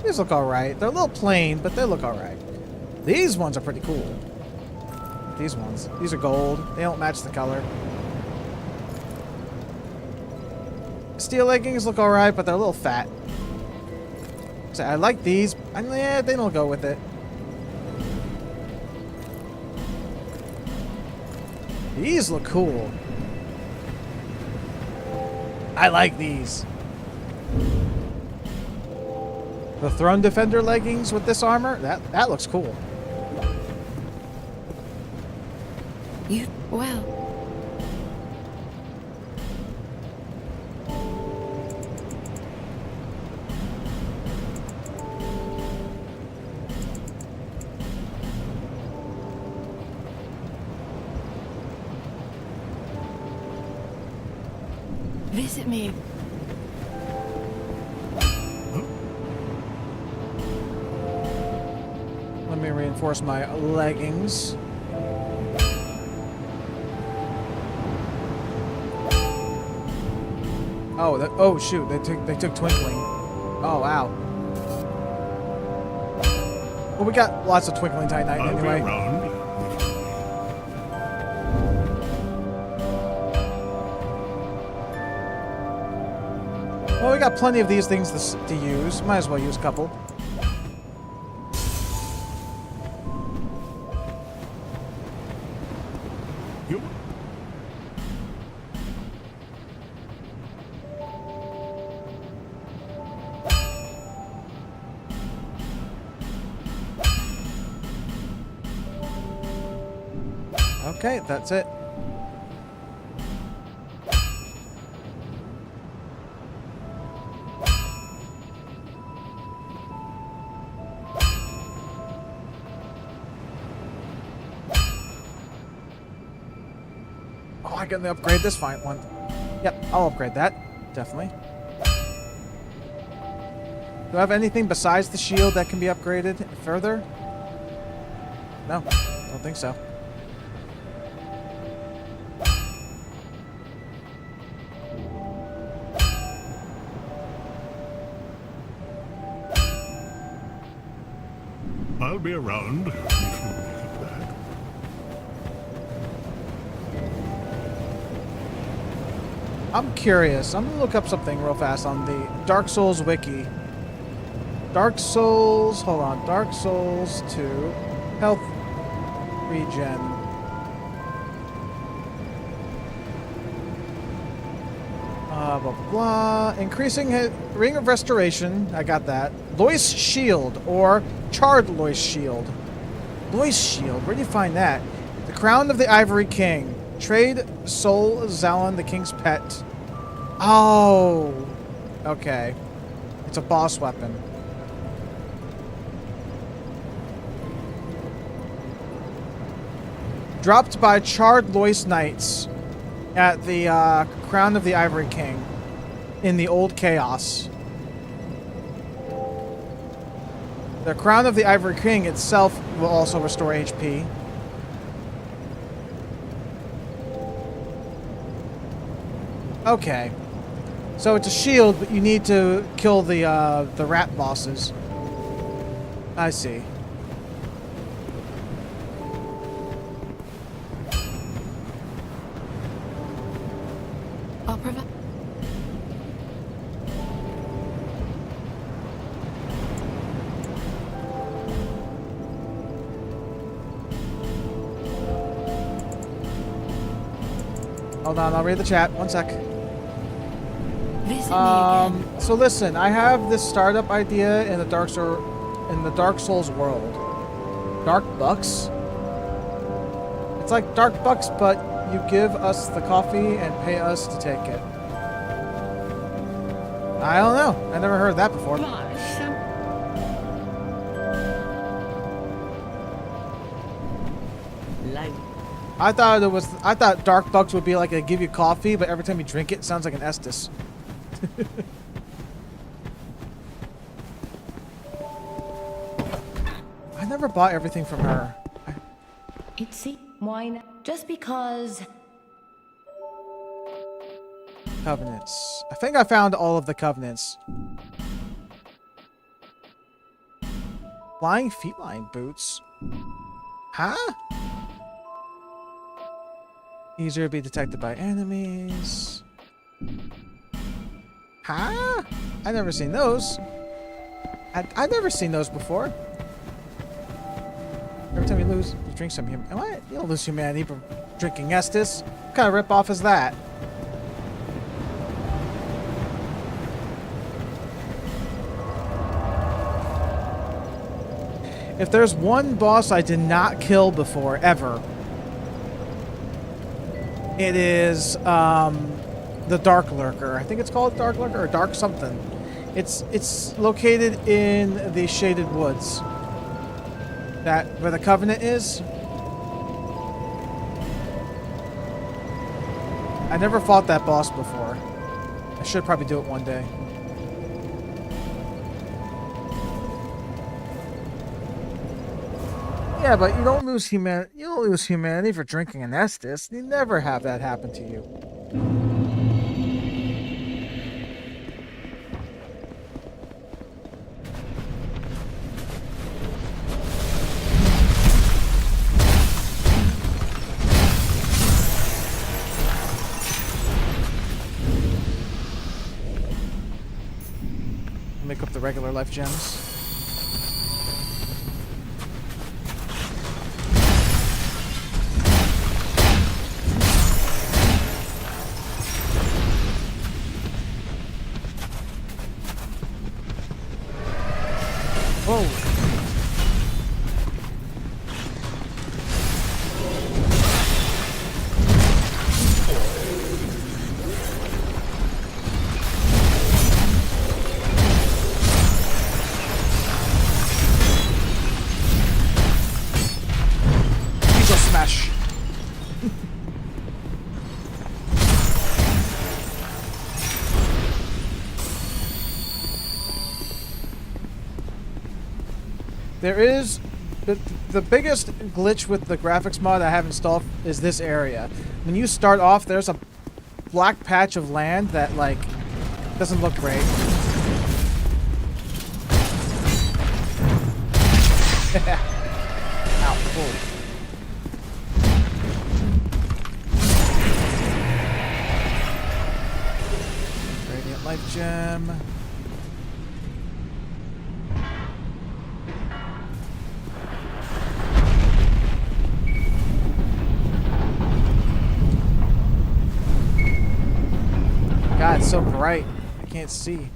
These look alright. They're a little plain, but they look alright. These ones are pretty cool. These ones. These are gold. They don't match the color. Steel leggings look alright, but they're a little fat. So I like these. Yeah, they don't go with it. These look cool. I like these. The Throne Defender leggings with this armor, that looks cool. Well. Visit me. Let me reinforce my leggings. Oh, oh shoot! They took Twinkling. Oh wow. Well, we got lots of Twinkling Titanite I'll anyway. be around. Well, we got plenty of these things to use. Might as well use a couple. You. Okay, that's it. Oh, I can upgrade this fine one. Yep, I'll upgrade that. Definitely. Do I have anything besides the shield that can be upgraded further? No, don't think so. I'll be around if you get back. I'm curious. I'm gonna look up something real fast on the Dark Souls wiki. Dark Souls, hold on. Dark Souls 2 health regen. Blah, blah, blah. Increasing Ring of Restoration. I got that. Lois Shield, or Charred Lois Shield. Lois Shield, where do you find that? The Crown of the Ivory King. Trade Sol Zalon, the King's Pet. Oh. Okay. It's a boss weapon. Dropped by Charred Lois Knights at the Crown of the Ivory King in the Old Chaos. The Crown of the Ivory King itself will also restore HP. Okay. So it's a shield, but you need to kill the rat bosses. I see. I'll provide. Hold on, I'll read the chat. One sec. Visit me again. So listen, I have this startup idea in the Dark Souls world. Dark Bucks. It's like Dark Bucks, but you give us the coffee and pay us to take it. I don't know. I never heard that before. I thought Dark Bucks would be like a give you coffee, but every time you drink it, it sounds like an Estus. I never bought everything from her. It's wine just because. Covenants. I think I found all of the covenants. Flying feline boots. Huh? Easier to be detected by enemies. Huh? I've never seen those. I've never seen those before. Every time you drink some humanity. What? You don't lose humanity from drinking Estus. What kind of ripoff is that? If there's one boss I did not kill before, ever, it is the Dark Lurker. I think it's called Dark Lurker or Dark something. It's located in the Shaded Woods. That where the Covenant is. I never fought that boss before. I should probably do it one day. Yeah, but you don't lose humanity for drinking an Estus. You never have that happen to you. Make up the regular life gems. Whoa. Eagle smash. There is the biggest glitch with the graphics mod I have installed is this area. When you start off, there's a black patch of land that like doesn't look great. Ow, whoa. Radiant life gem. God Ah, it's so bright. I can't see.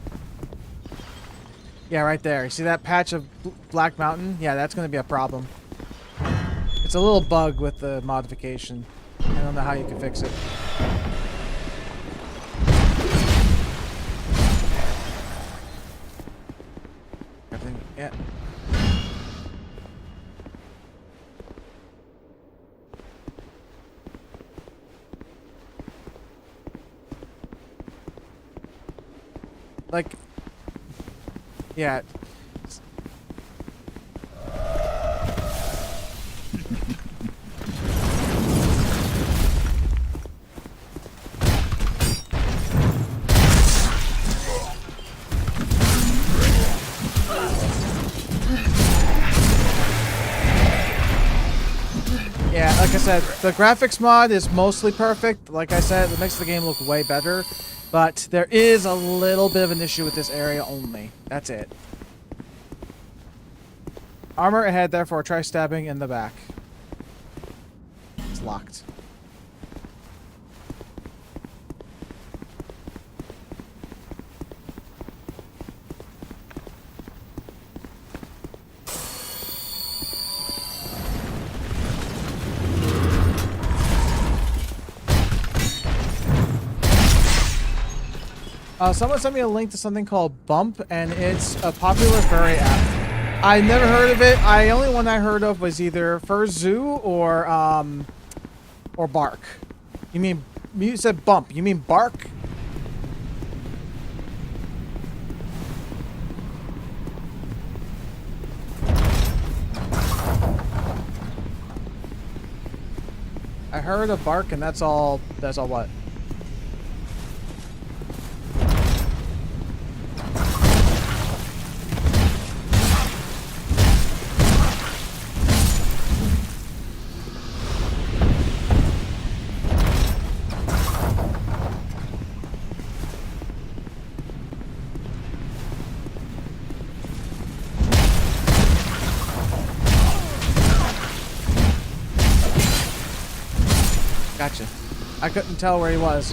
Yeah, right there. You see that patch of black mountain? Yeah, that's going to be a problem. It's a little bug with the modification. I don't know how you can fix it. Everything, yeah. Like, yeah. Yeah, like I said, the graphics mod is mostly perfect. Like I said, it makes the game look way better. But there is a little bit of an issue with this area only. That's it. Armor ahead, therefore try stabbing in the back. It's locked. Someone sent me a link to something called Bump, and it's a popular furry app. I never heard of it. Only one I heard of was either Furzu or Bark. You said Bump. You mean Bark? I heard of Bark, and that's all what? Gotcha. I couldn't tell where he was.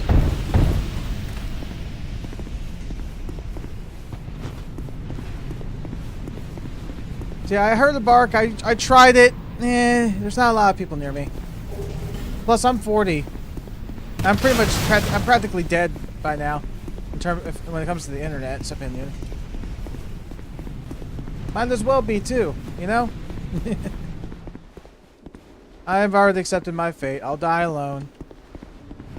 See, I heard the bark. I tried it. There's not a lot of people near me. Plus, I'm 40. I'm practically dead by now. When it comes to the internet's opinion. Might as well be too, you know? I've already accepted my fate. I'll die alone.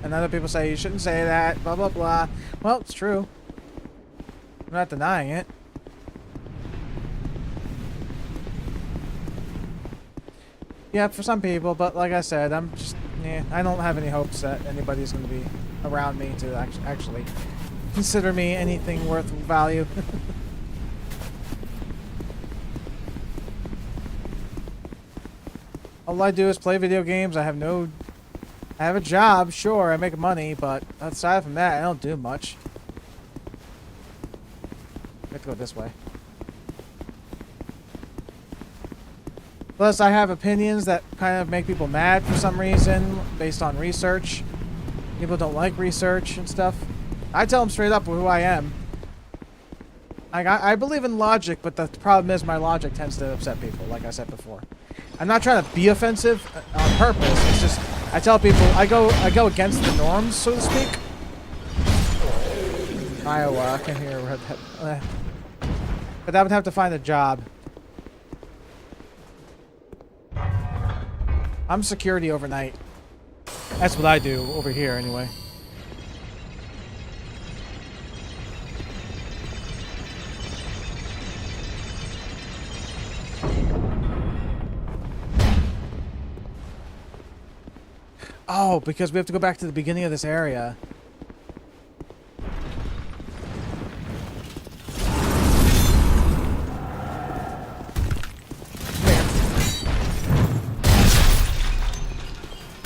And other people say you shouldn't say that, blah blah blah. Well, it's true. I'm not denying it. Yeah, for some people, but like I said, I'm just, I don't have any hopes that anybody's going to be around me to actually consider me anything worth value. All I do is play video games. I have a job, sure, I make money, but aside from that, I don't do much. I have to go this way. Plus, I have opinions that kind of make people mad for some reason, based on research. People don't like research and stuff. I tell them straight up who I am. I believe in logic, but the problem is my logic tends to upset people, like I said before. I'm not trying to be offensive on purpose. It's just I tell people I go against the norms, so to speak. Iowa, I can hear redhead. But I would have to find a job. I'm security overnight. That's what I do over here, anyway. Oh, because we have to go back to the beginning of this area.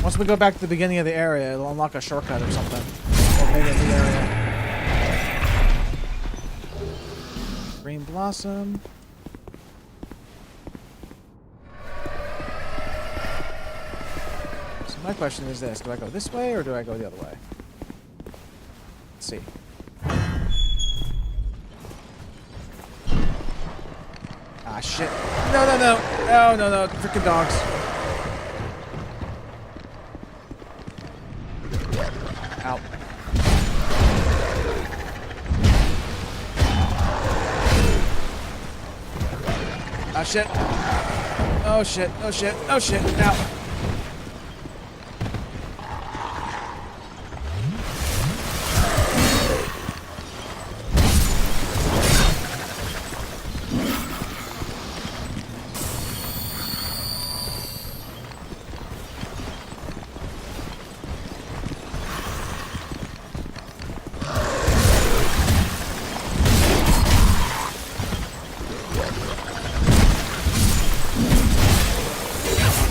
Once we go back to the beginning of the area, it'll unlock a shortcut or something. Or maybe a new area. Green Blossom. So my question is this. Do I go this way or do I go the other way? Let's see. Ah, shit. No, no, no. No, no, no. Freaking dogs. Ow. Oh, shit. Oh, shit. Oh, shit. Oh, shit. Ow.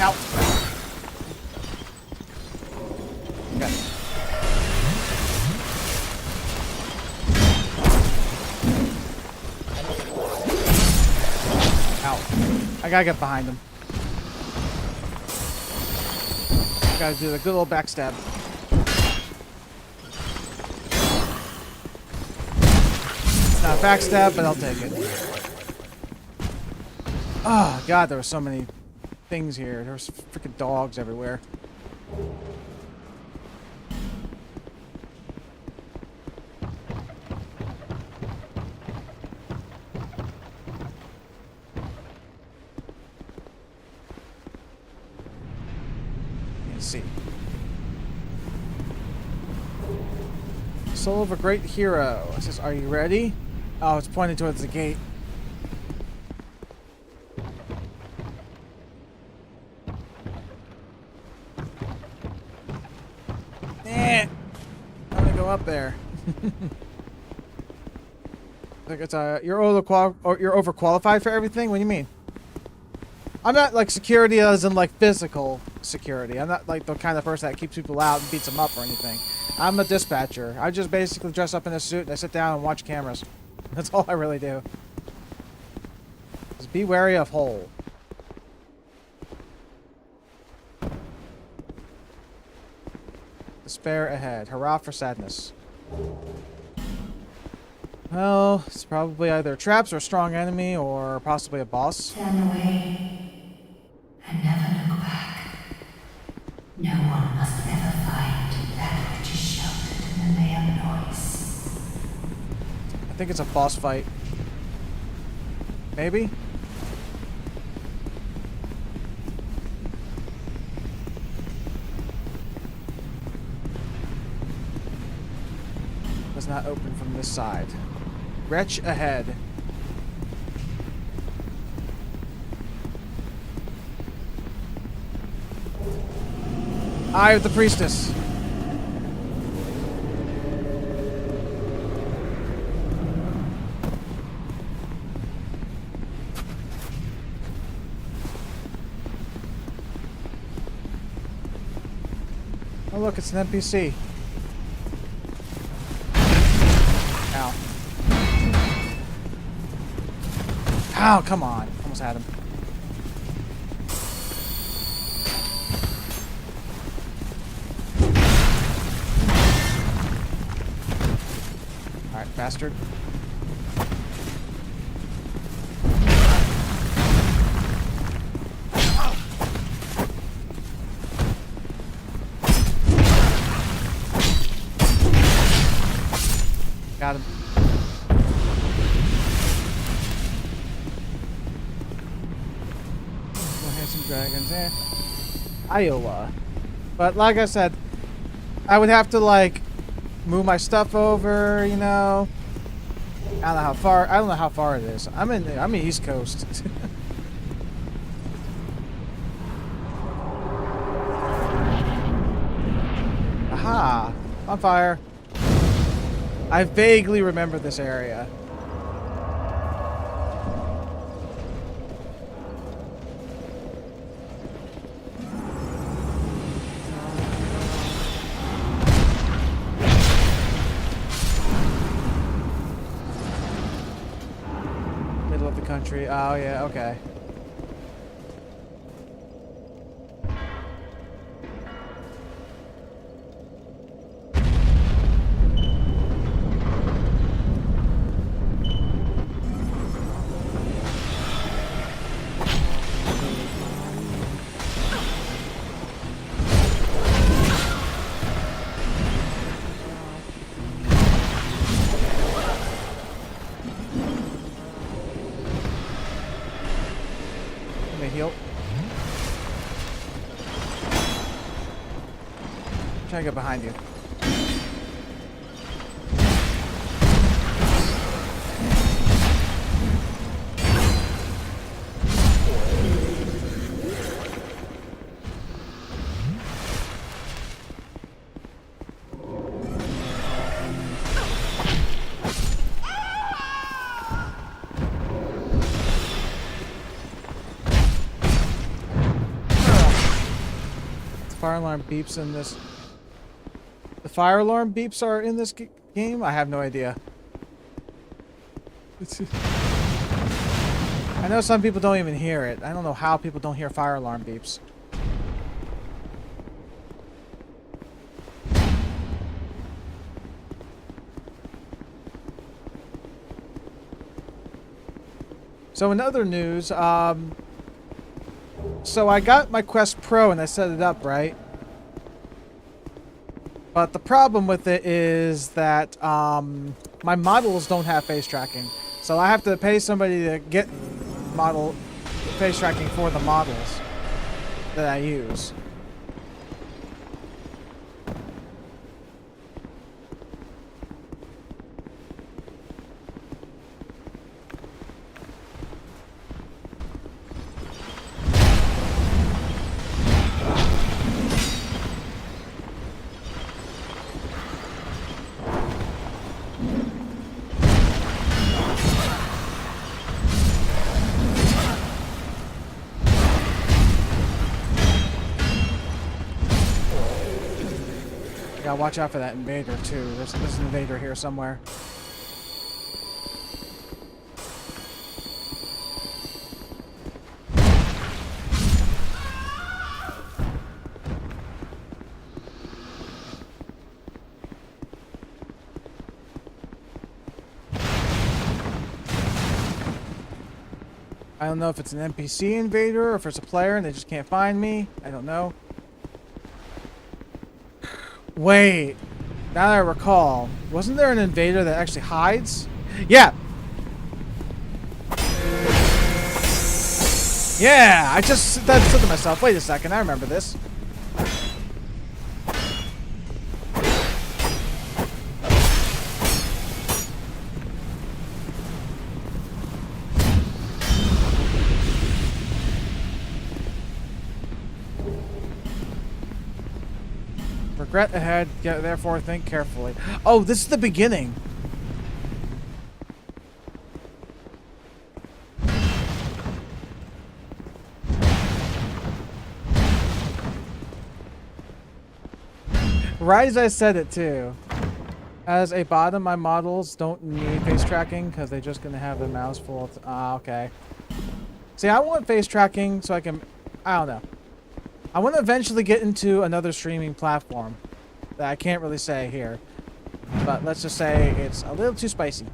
Ow. Okay. Ow. I gotta get behind him. Gotta do the good old backstab. It's not a backstab, but I'll take it. Oh, God, there were so many things here. There's freaking dogs everywhere. Let's see. Soul of a great hero. It says, "Are you ready?" Oh, it's pointing towards the gate. I'm gonna go up there. Like it's you're overqualified for everything. What do you mean? I'm not like security as in like physical security. I'm not like the kind of person that keeps people out and beats them up or anything. I'm a dispatcher. I just basically dress up in a suit and I sit down and watch cameras. That's all I really do. Just be wary of hole. Despair ahead. Hurrah for sadness. Well, it's probably either traps or a strong enemy or possibly a boss. Turn away and never look back. No one must ever find that which is sheltered in the layer noise. I think it's a boss fight. Maybe? Does not open from this side. Wretch ahead. Eye of the Priestess. Oh look, it's an NPC. Ow. Ow, come on. Almost had him. Alright, bastard. Got him. Some dragons, Iowa. But like I said, I would have to like move my stuff over, you know. I don't know how far. I don't know how far it is. I'm in East Coast. Aha! On fire. I vaguely remember this area. Country. Oh yeah, okay. gonna get behind you. Fire alarm beeps in this. The fire alarm beeps are in this game? I have no idea. I know some people don't even hear it. I don't know how people don't hear fire alarm beeps. So in other news, so I got my Quest Pro and I set it up, right? But the problem with it is that my models don't have face tracking. So I have to pay somebody to get model face tracking for the models that I use. Gotta watch out for that invader too. There's an invader here somewhere. I don't know if it's an NPC invader or if it's a player and they just can't find me. I don't know. Wait, now that I recall, wasn't there an invader that actually hides? Yeah! Yeah, I just said to myself, wait a second, I remember this. Regret ahead, therefore think carefully. Oh, this is the beginning. Right as I said it too. As a bottom, my models don't need face tracking because they're just gonna have their mouths full of okay. See, I want face tracking so I can, I don't know. I want to eventually get into another streaming platform that I can't really say here. But let's just say it's a little too spicy.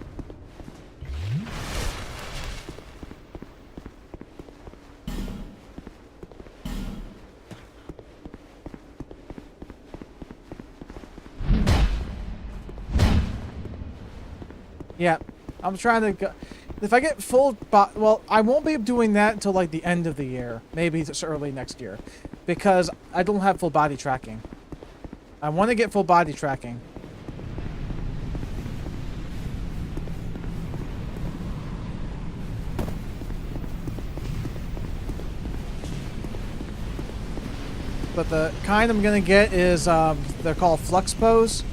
Yeah, I'm trying to go. If I get full, well, I won't be doing that until like the end of the year, maybe it's early next year, because I don't have full body tracking. I want to get full body tracking. But the kind I'm gonna get is they're called Flux Pose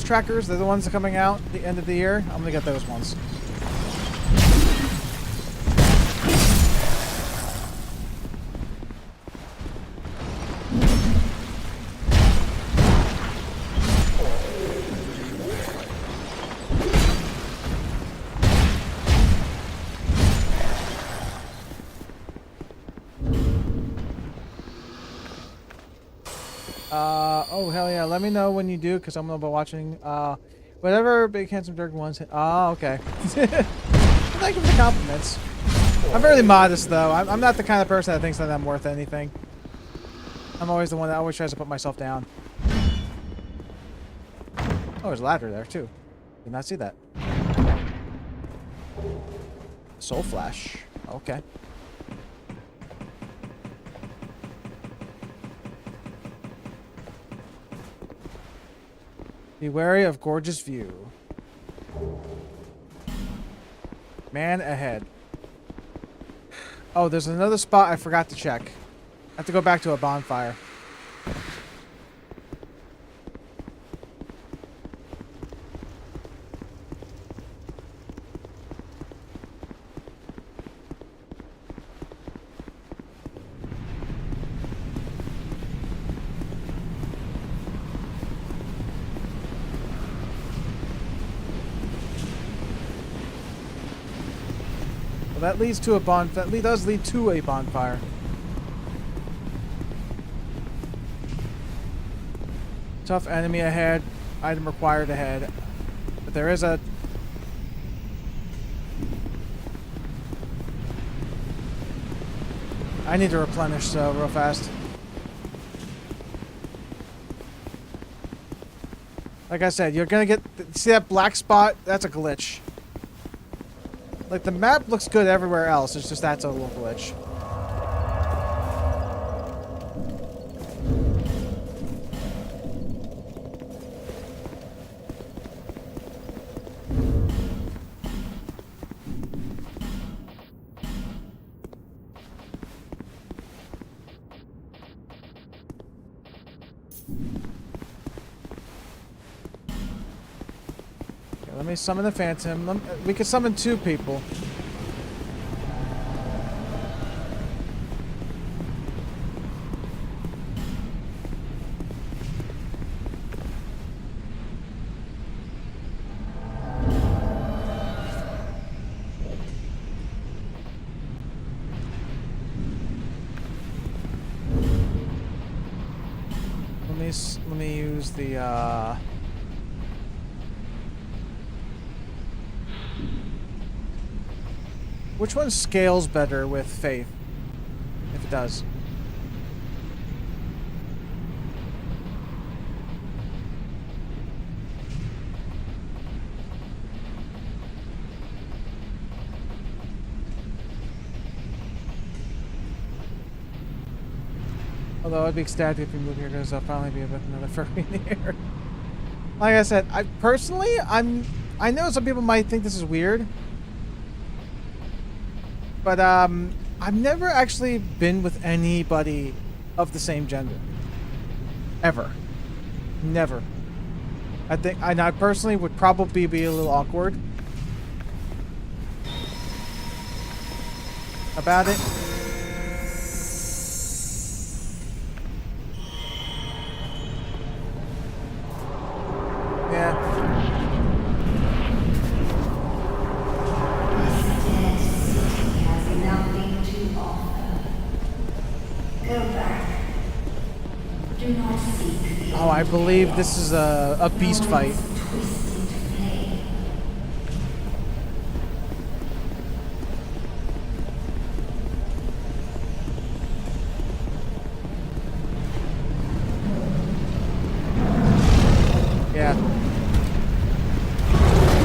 trackers. They're the ones that are coming out at the end of the year. I'm gonna get those ones. Oh hell yeah, let me know when you do, because I'm gonna be watching, whatever Big Handsome Dirk wants. Oh, okay. Thank you for the compliments. I'm very modest, though. I'm not the kind of person that thinks that I'm worth anything. I'm always the one that always tries to put myself down. Oh, there's a ladder there, too. Did not see that. Soul Flash. Okay. . Be wary of gorgeous view. Man ahead. Oh, there's another spot I forgot to check. I have to go back to a bonfire. Well, that leads to a bonfire. That does lead to a bonfire. Tough enemy ahead. Item required ahead. But there is a... I need to replenish, so real fast. Like I said, you're gonna get... See that black spot? That's a glitch. Like, the map looks good everywhere else. It's just that's a little glitch. Let me summon the Phantom. We can summon 2 people. Let me use the which one scales better with faith? If it does. Although I'd be ecstatic if we move here because I'll finally be with another furry in here. Like I said, I know some people might think this is weird. But I've never actually been with anybody of the same gender. Ever. Never. I personally would probably be a little awkward about it. Yeah. Oh, I believe this is a beast fight. Yeah.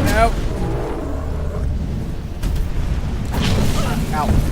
Nope. Ow.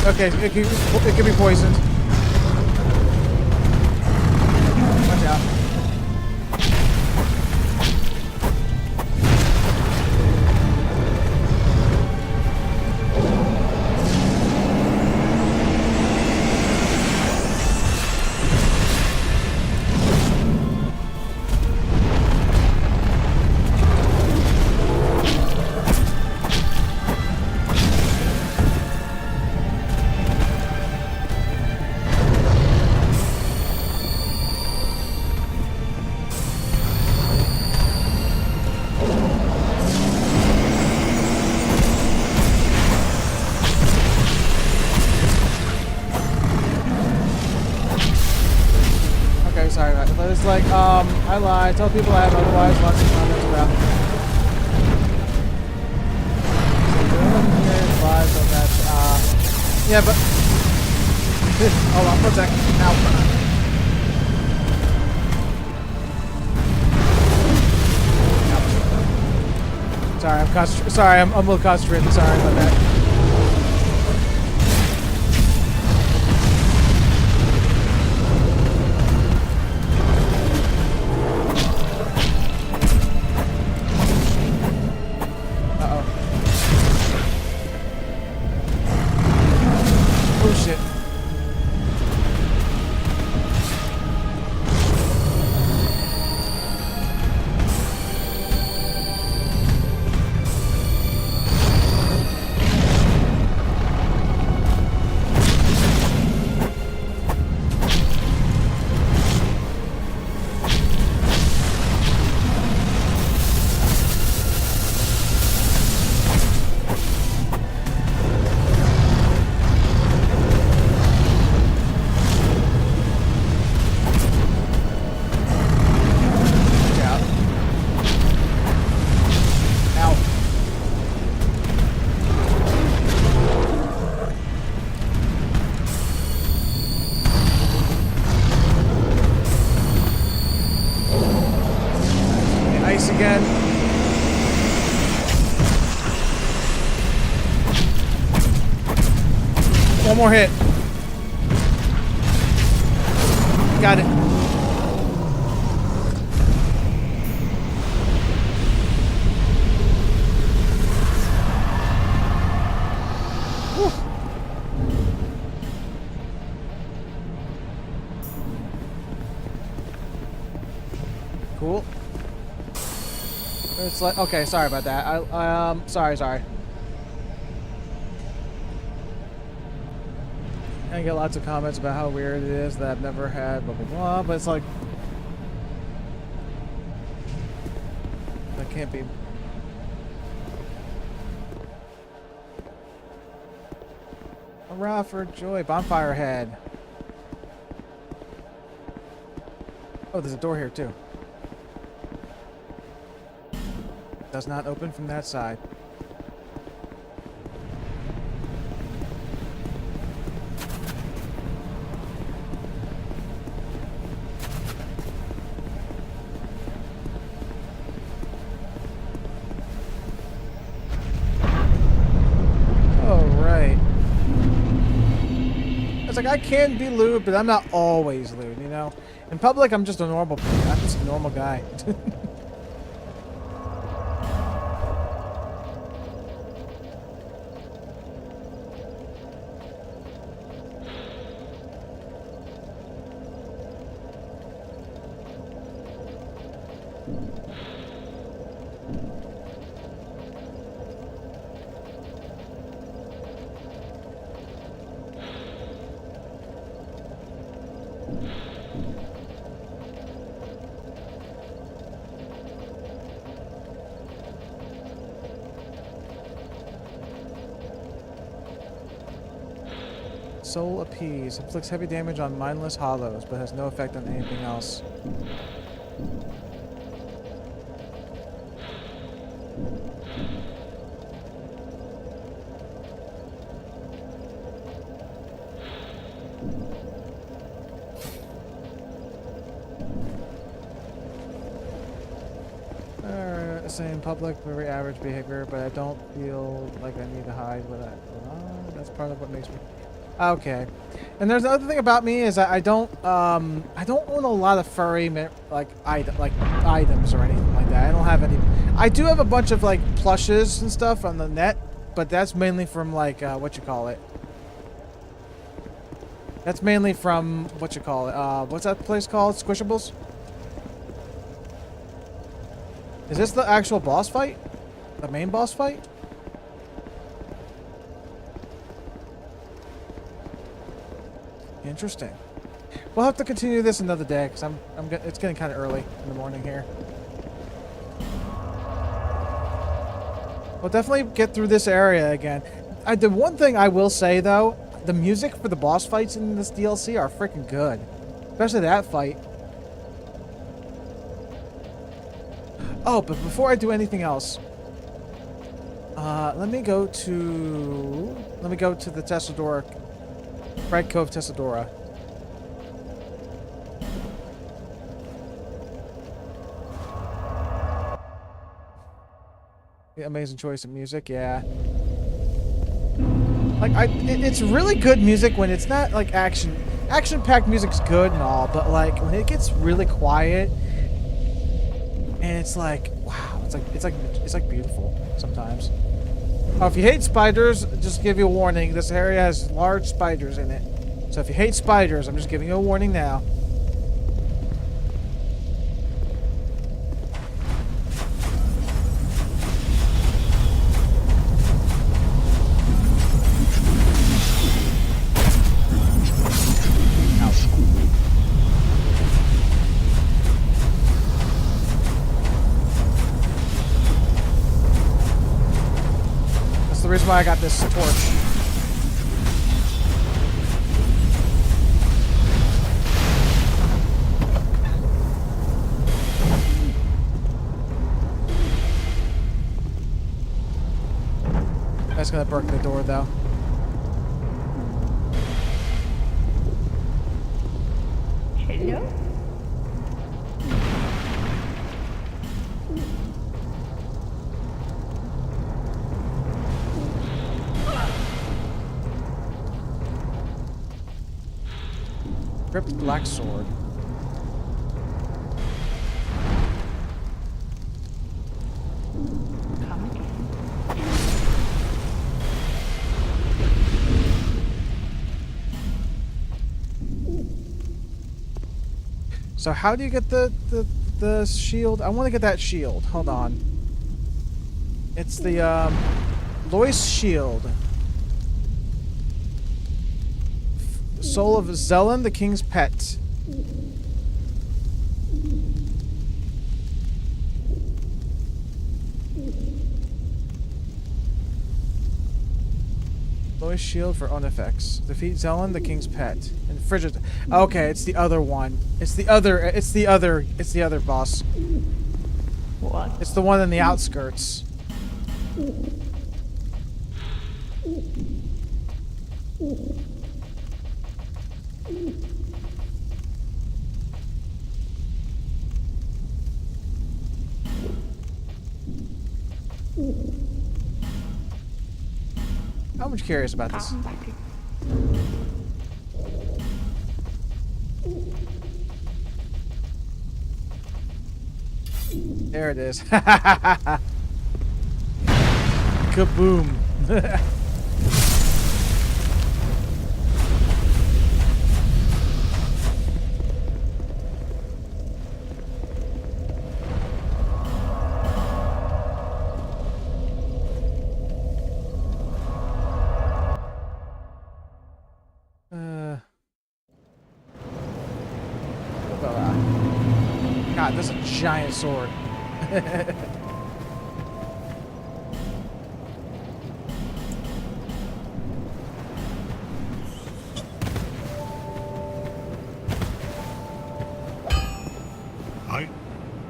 Okay, it could be poisoned. Watch out. guys. But it's like, I lied. Tell people I have otherwise. Lots of comments about. So here live, so that's, yeah, but. Hold on, 1 second. Ow. Sorry, I'm a little concentrated. Sorry about that. Uh-oh. Oh shit. Again. One more hit. Got it. Whew. Cool. It's like, okay, sorry about that. Sorry. I get lots of comments about how weird it is that I've never had blah blah blah, but it's like that can't be. Hurrah for joy! Bonfire head. Oh, there's a door here too. Does not open from that side. Oh, right. It's like I can be lewd, but I'm not always lewd, you know? In public, I'm just a normal guy. Soul Appease. Inflicts heavy damage on mindless hollows, but has no effect on anything else. Same public, very average behavior, but I don't feel like I need to hide what that's part of what makes me. Okay, and there's another thing about me is I don't own a lot of furry items or anything like that. I don't have any. I do have a bunch of like plushes and stuff on the net, but that's mainly from like what you call it. That's mainly from what you call it. What's that place called? Squishables. Is this the actual boss fight? The main boss fight? Interesting. We'll have to continue this another day because it's getting kind of early in the morning here. We'll definitely get through this area again. The one thing I will say though, the music for the boss fights in this DLC are freaking good, especially that fight. Oh, but before I do anything else, let me go to the Tessadora, Bright Cove Tessadora. Yeah, amazing choice of music, yeah. Like it's really good music when it's not like action-packed music's good and all, but like when it gets really quiet and it's like, wow, it's like beautiful sometimes. Oh, if you hate spiders, just give you a warning. This area has large spiders in it. So if you hate spiders, I'm just giving you a warning now. The reason why I got this torch. That's gonna break the door though. Hello? Crypt Black Sword. Come again. So how do you get the shield? I want to get that shield. Hold on. It's the Lois shield. Soul of Zelen, the king's pet. Lois shield for Onifex. Defeat Zelen, the king's pet. And Frigid. Okay, it's the other one. It's the other boss. What? It's the one in the outskirts. I'm much curious about this. There it is. Kaboom. God, this is a giant sword.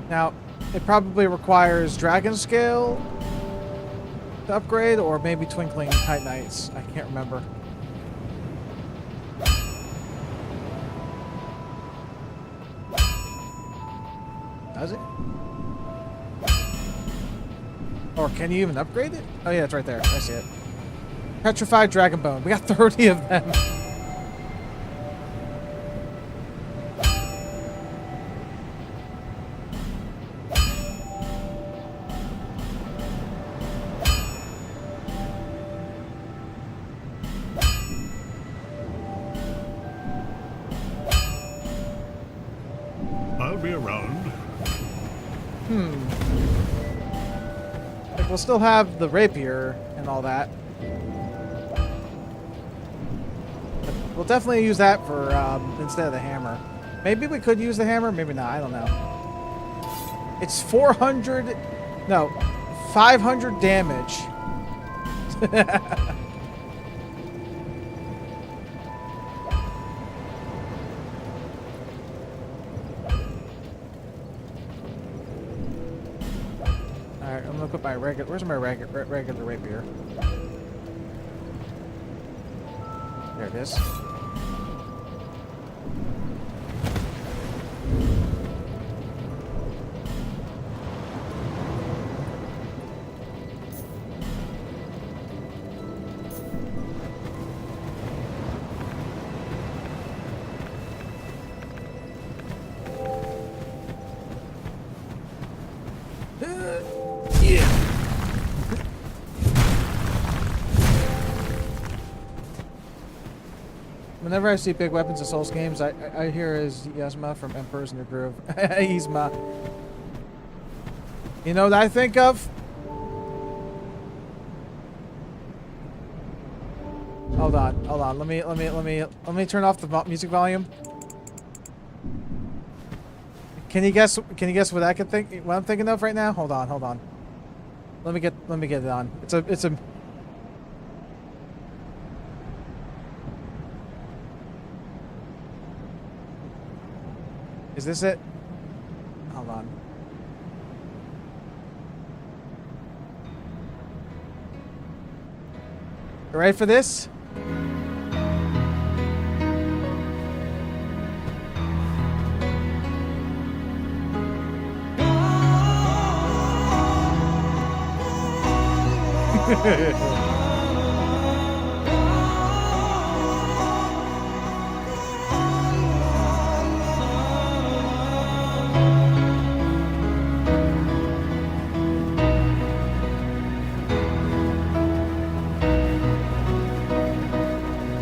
Now, it probably requires dragon scale to upgrade, or maybe twinkling titanites. I can't remember. Does it? Or can you even upgrade it? Oh yeah, it's right there. I see it. Petrified dragon bone. We got 30 of them. I'll be around. Like, we'll still have the rapier and all that. But we'll definitely use that for instead of the hammer. Maybe we could use the hammer, maybe not. I don't know. It's 400, no, 500 damage. I'm gonna put my regular. Where's my regular rapier? There it is. Whenever I see big weapons in Souls games, I hear his Yasma from Emperor's New Groove. Yasma. You know what I think of? Hold on. Let me turn off the music volume. Can you guess what I could think? What I'm thinking of right now? Hold on. Let me get it on. It's a. Is this it? Hold on. You ready for this?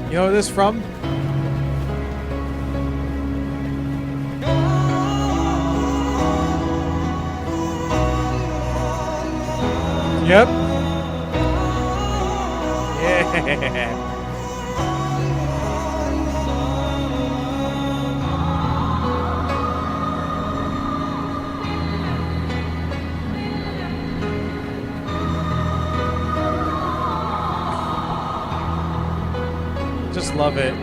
You know what this from? Yep. Yeah. Just love it.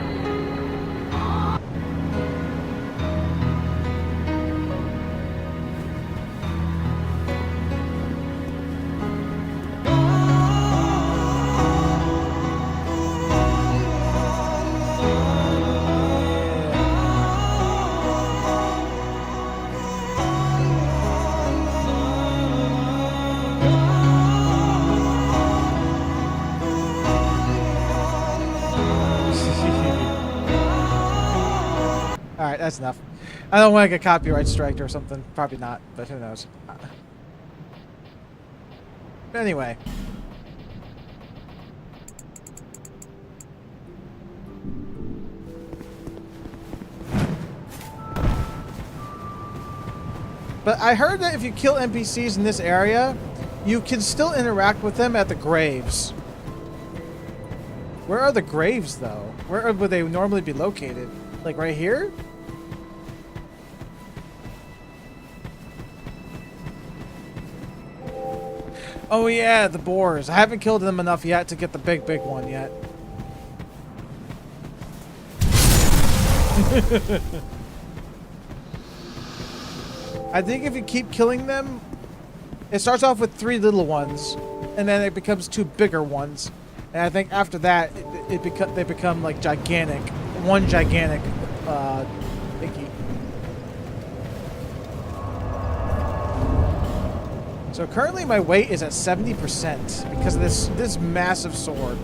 Alright, that's enough. I don't want to get copyright striked or something. Probably not, but who knows. Anyway. But I heard that if you kill NPCs in this area, you can still interact with them at the graves. Where are the graves, though? Where would they normally be located? Like right here? Oh yeah, the boars. I haven't killed them enough yet to get the big one yet. I think if you keep killing them, it starts off with 3 little ones, and then it becomes 2 bigger ones. And I think after that, they become like gigantic. One gigantic thingy. So currently my weight is at 70% because of this massive sword.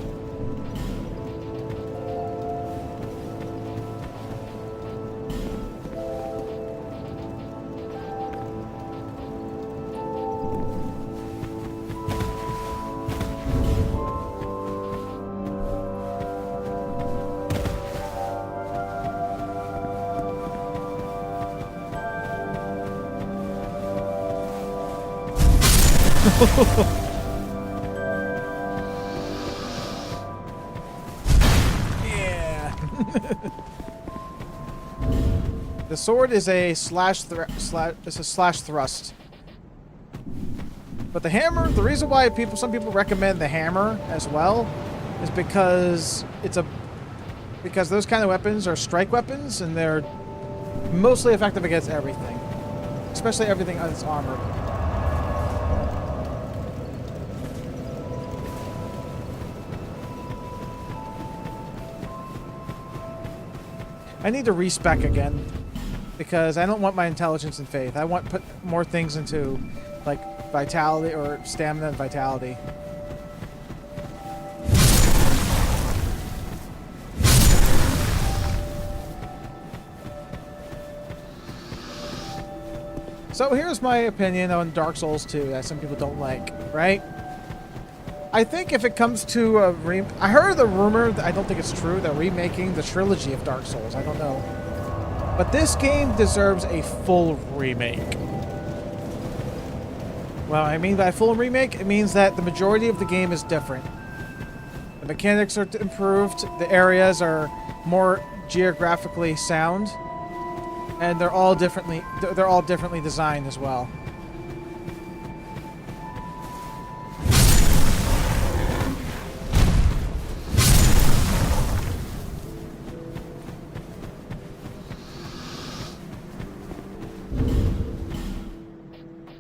Yeah. The sword is a slash thrust. But the hammer, the reason why some people recommend the hammer as well is because because those kind of weapons are strike weapons and they're mostly effective against everything, especially everything that's armored. I need to respec again because I don't want my intelligence and faith. I want to put more things into like vitality or stamina and vitality. So here's my opinion on Dark Souls 2 that some people don't like, right? I think if it comes to a I heard the rumor, I don't think it's true, they're remaking the trilogy of Dark Souls. I don't know. But this game deserves a full remake. Well, I mean by full remake, it means that the majority of the game is different. The mechanics are improved, the areas are more geographically sound. And they're all differently designed as well.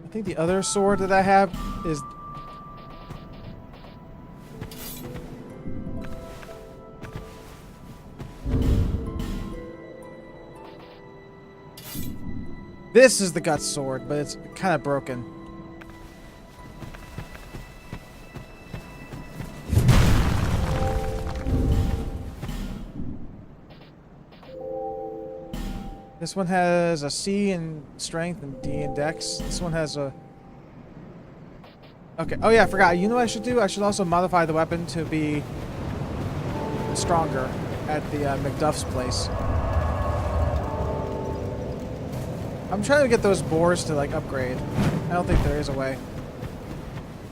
I think the other sword that I have is this is the Guts sword, but it's kind of broken. This one has a C in strength and D in dex. This one has a... Okay. Oh yeah, I forgot. You know what I should do? I should also modify the weapon to be stronger at the McDuff's place. I'm trying to get those boars to like upgrade. I don't think there is a way.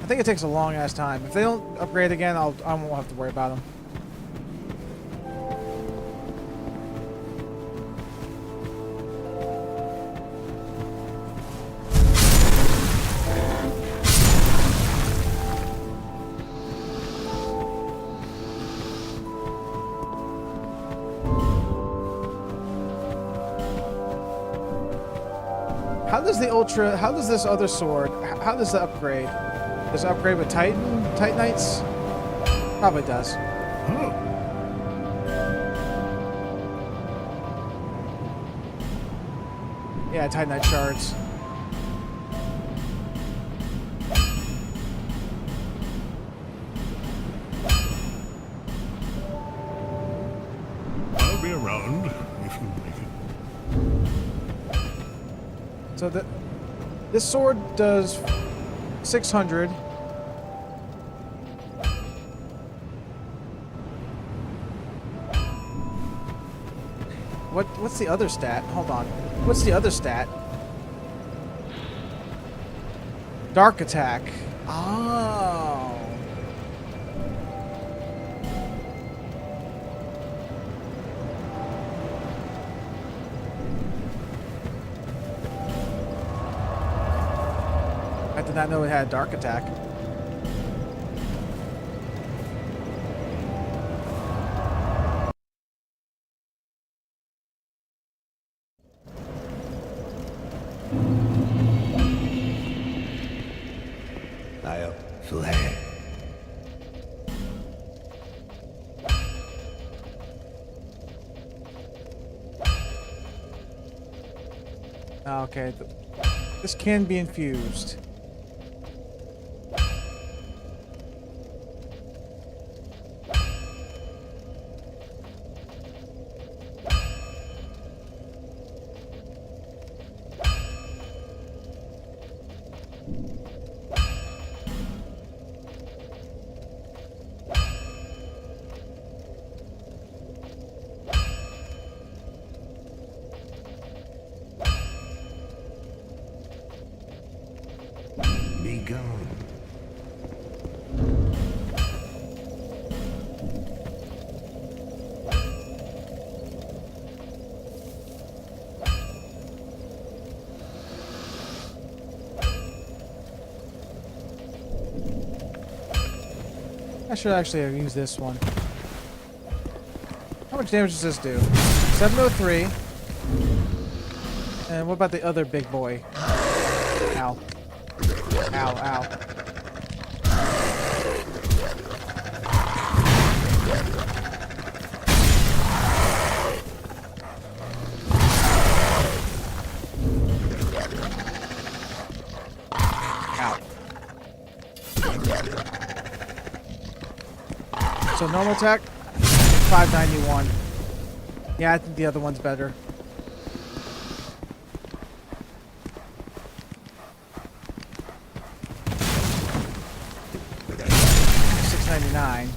I think it takes a long ass time. If they don't upgrade again, I won't have to worry about them. How does this other sword, how does it upgrade? Does it upgrade with Titanites? Probably does. Oh. Yeah, Titanite shards. I'll be around if you make it. So this sword does 600. What's the other stat? Hold on. What's the other stat? Dark attack. Oh. I did not know it had dark attack. Okay, this can be infused. Be gone. I should actually have used this one. How much damage does this do? 703. And what about the other big boy? Ow. Ow, ow. Ow. So normal attack, 591. Yeah, I think the other one's better. $699.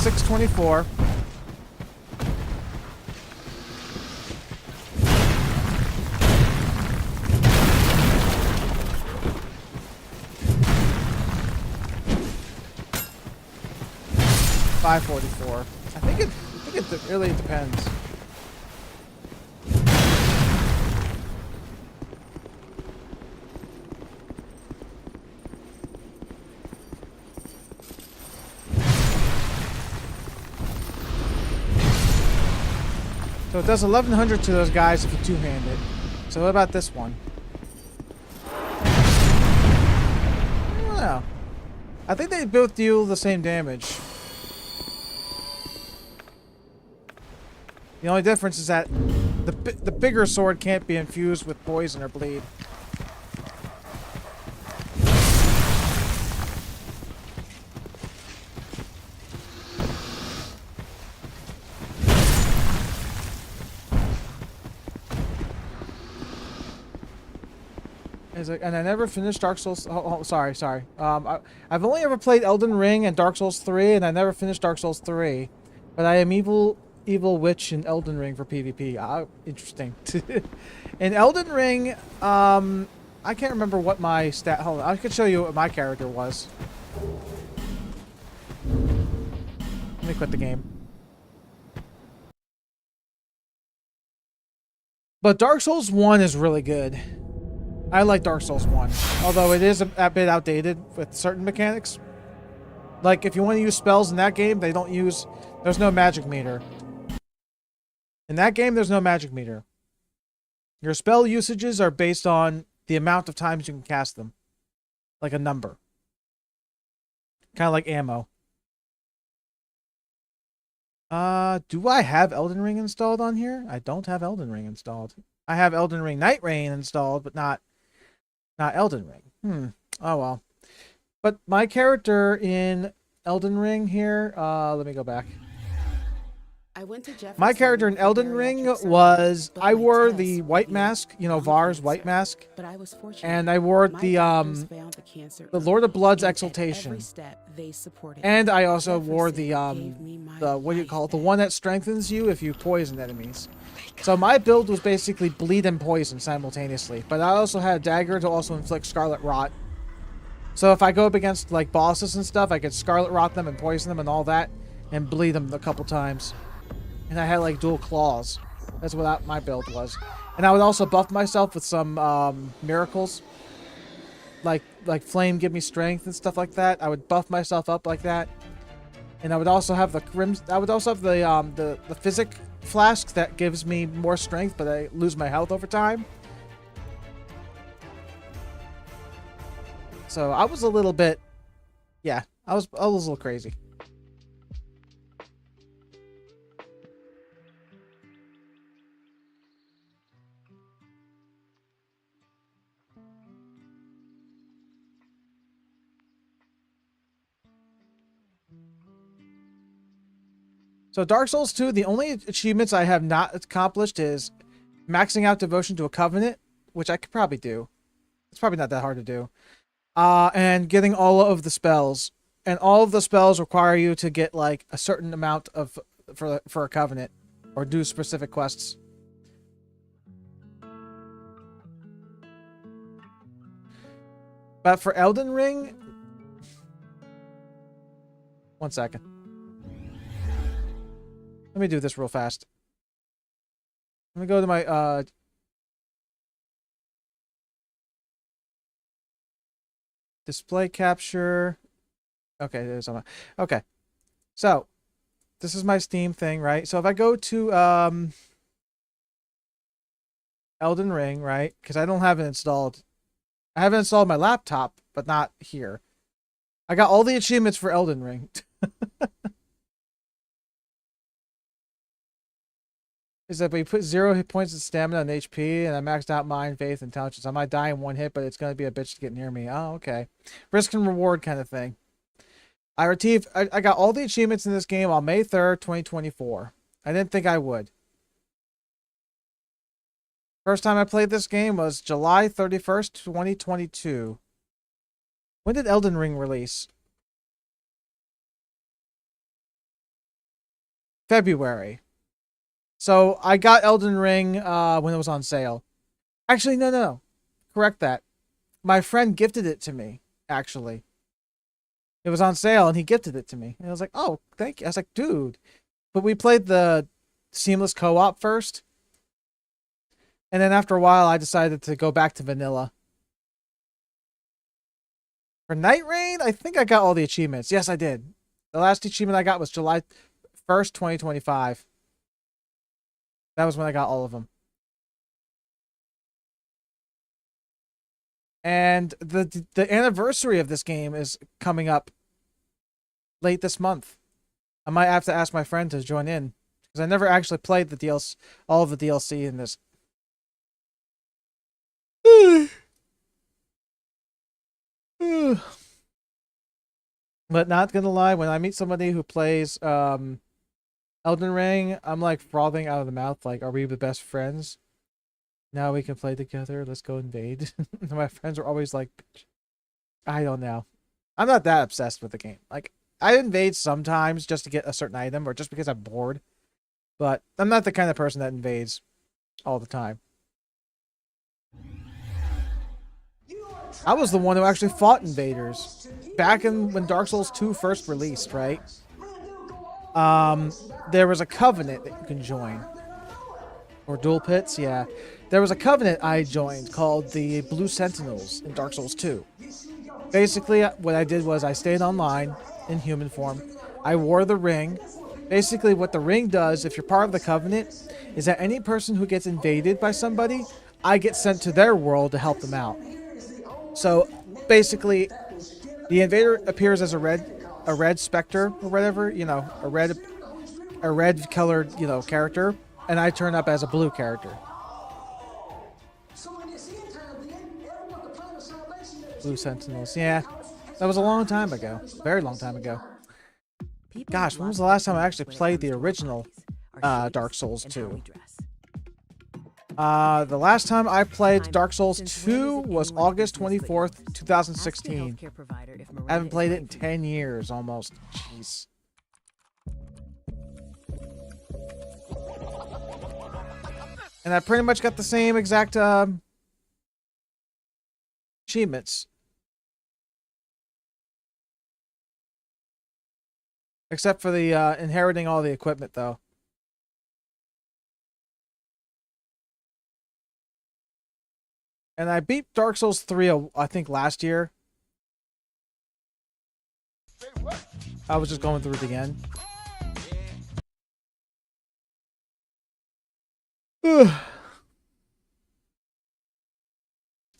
$624. $544. I think it really depends. So it does 1100 to those guys if you two-hand it. So what about this one? I don't know. I think they both deal the same damage. The only difference is that the bigger sword can't be infused with poison or bleed. And I never finished Dark Souls. Oh, sorry. I've only ever played Elden Ring and Dark Souls 3, and I never finished Dark Souls 3. But I am evil witch in Elden Ring for PvP. Interesting. In Elden Ring, I can't remember what my stat. Hold on, I could show you what my character was. Let me quit the game. But Dark Souls 1 is really good. I like Dark Souls 1, although it is a bit outdated with certain mechanics. Like, if you want to use spells in that game, there's no magic meter. In that game, there's no magic meter. Your spell usages are based on the amount of times you can cast them. Like a number. Kind of like ammo. Do I have Elden Ring installed on here? I don't have Elden Ring installed. I have Elden Ring Night Rain installed, but not Elden Ring. Oh well. But my character in Elden Ring here, let me go back. My character in Elden Ring was, I wore the white mask, you know, Var's white mask. And I wore the Lord of Blood's Exaltation. And I also wore the what do you call it? The one that strengthens you if you poison enemies. So my build was basically bleed and poison simultaneously. But I also had a dagger to also inflict Scarlet Rot. So if I go up against like bosses and stuff, I could Scarlet Rot them and poison them and all that. And bleed them a couple times. And I had like dual claws. That's what my build was. And I would also buff myself with some miracles. Like flame give me strength and stuff like that. I would buff myself up like that. And I would also have the physic flask that gives me more strength, but I lose my health over time. So I was a little bit, yeah, I was a little crazy. So Dark Souls 2, the only achievements I have not accomplished is maxing out devotion to a covenant, which I could probably do. It's probably not that hard to do. And getting all of the spells. And all of the spells require you to get like a certain amount of for a covenant or do specific quests. But for Elden Ring, one second. Let me do this real fast. Let me go to my display capture. Okay, there's some. Okay. So, this is my Steam thing, right? So if I go to Elden Ring, right? Because I don't have it installed. I have it installed on my laptop, but not here. I got all the achievements for Elden Ring. Is that we put 0 hit points of stamina and HP, and I maxed out mind, faith, intelligence. I might die in 1 hit, but it's going to be a bitch to get near me. Oh, okay. Risk and reward kind of thing. I got all the achievements in this game on May 3rd, 2024. I didn't think I would. First time I played this game was July 31st, 2022. When did Elden Ring release? February. So I got Elden Ring when it was on sale. Actually, no. Correct that. My friend gifted it to me, actually. It was on sale and he gifted it to me. And I was like, oh, thank you. I was like, dude. But we played the seamless co-op first. And then after a while, I decided to go back to vanilla. For Night Rain, I think I got all the achievements. Yes, I did. The last achievement I got was July 1st, 2025. That was when I got all of them. And the anniversary of this game is coming up late this month. I might have to ask my friend to join in, because I never actually played the DLC, all of the DLC in this. But not gonna lie, when I meet somebody who plays Elden Ring, I'm like frothing out of the mouth, like, are we the best friends? Now we can play together, let's go invade. My friends are always like, I don't know. I'm not that obsessed with the game. Like, I invade sometimes just to get a certain item or just because I'm bored. But I'm not the kind of person that invades all the time. I was the one who actually fought invaders back when Dark Souls 2 first released, right? There was a covenant that you can join. Or dual pits, yeah. There was a covenant I joined called the Blue Sentinels in Dark Souls 2. Basically, what I did was I stayed online in human form. I wore the ring. Basically, what the ring does, if you're part of the covenant, is that any person who gets invaded by somebody, I get sent to their world to help them out. So, basically, the invader appears as a red specter or whatever, you know, a red colored, you know, character, and I turn up as a blue character. Blue Sentinels, yeah. That was a long time ago. Very long time ago. Gosh, when was the last time I actually played the original Dark Souls 2? The last time I played Dark Souls 2 was August 24th, 2016. I haven't played it in 10 years almost. Jeez. And I pretty much got the same exact achievements. Except for the inheriting all the equipment, though. And I beat Dark Souls 3, I think, last year. I was just going through it again.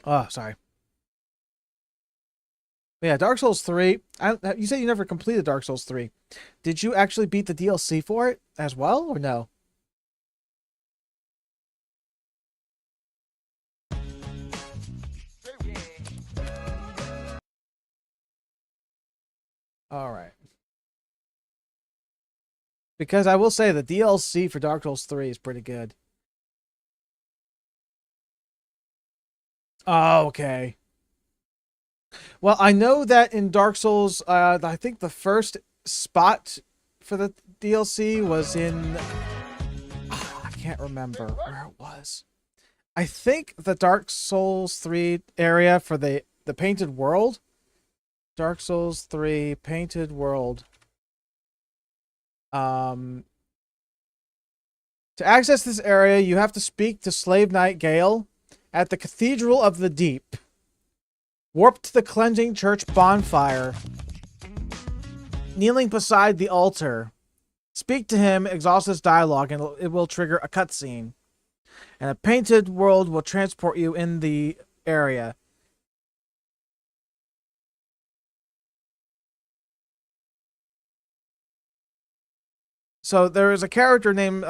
Oh, sorry. But yeah, Dark Souls 3. You said you never completed Dark Souls 3. Did you actually beat the DLC for it as well, or no? All right. Because I will say the DLC for Dark Souls 3 is pretty good. Oh, okay. Well, I know that in Dark Souls, I think the first spot for the DLC was in... I can't remember where it was. I think the Dark Souls 3 area for the Painted World. Dark Souls 3 Painted World. To access this area, you have to speak to Slave Knight Gale at the Cathedral of the Deep. Warp to the Cleansing Church bonfire. Kneeling beside the altar. Speak to him, exhaust his dialogue, and it will trigger a cutscene. And a painted world will transport you in the area. So there is a character named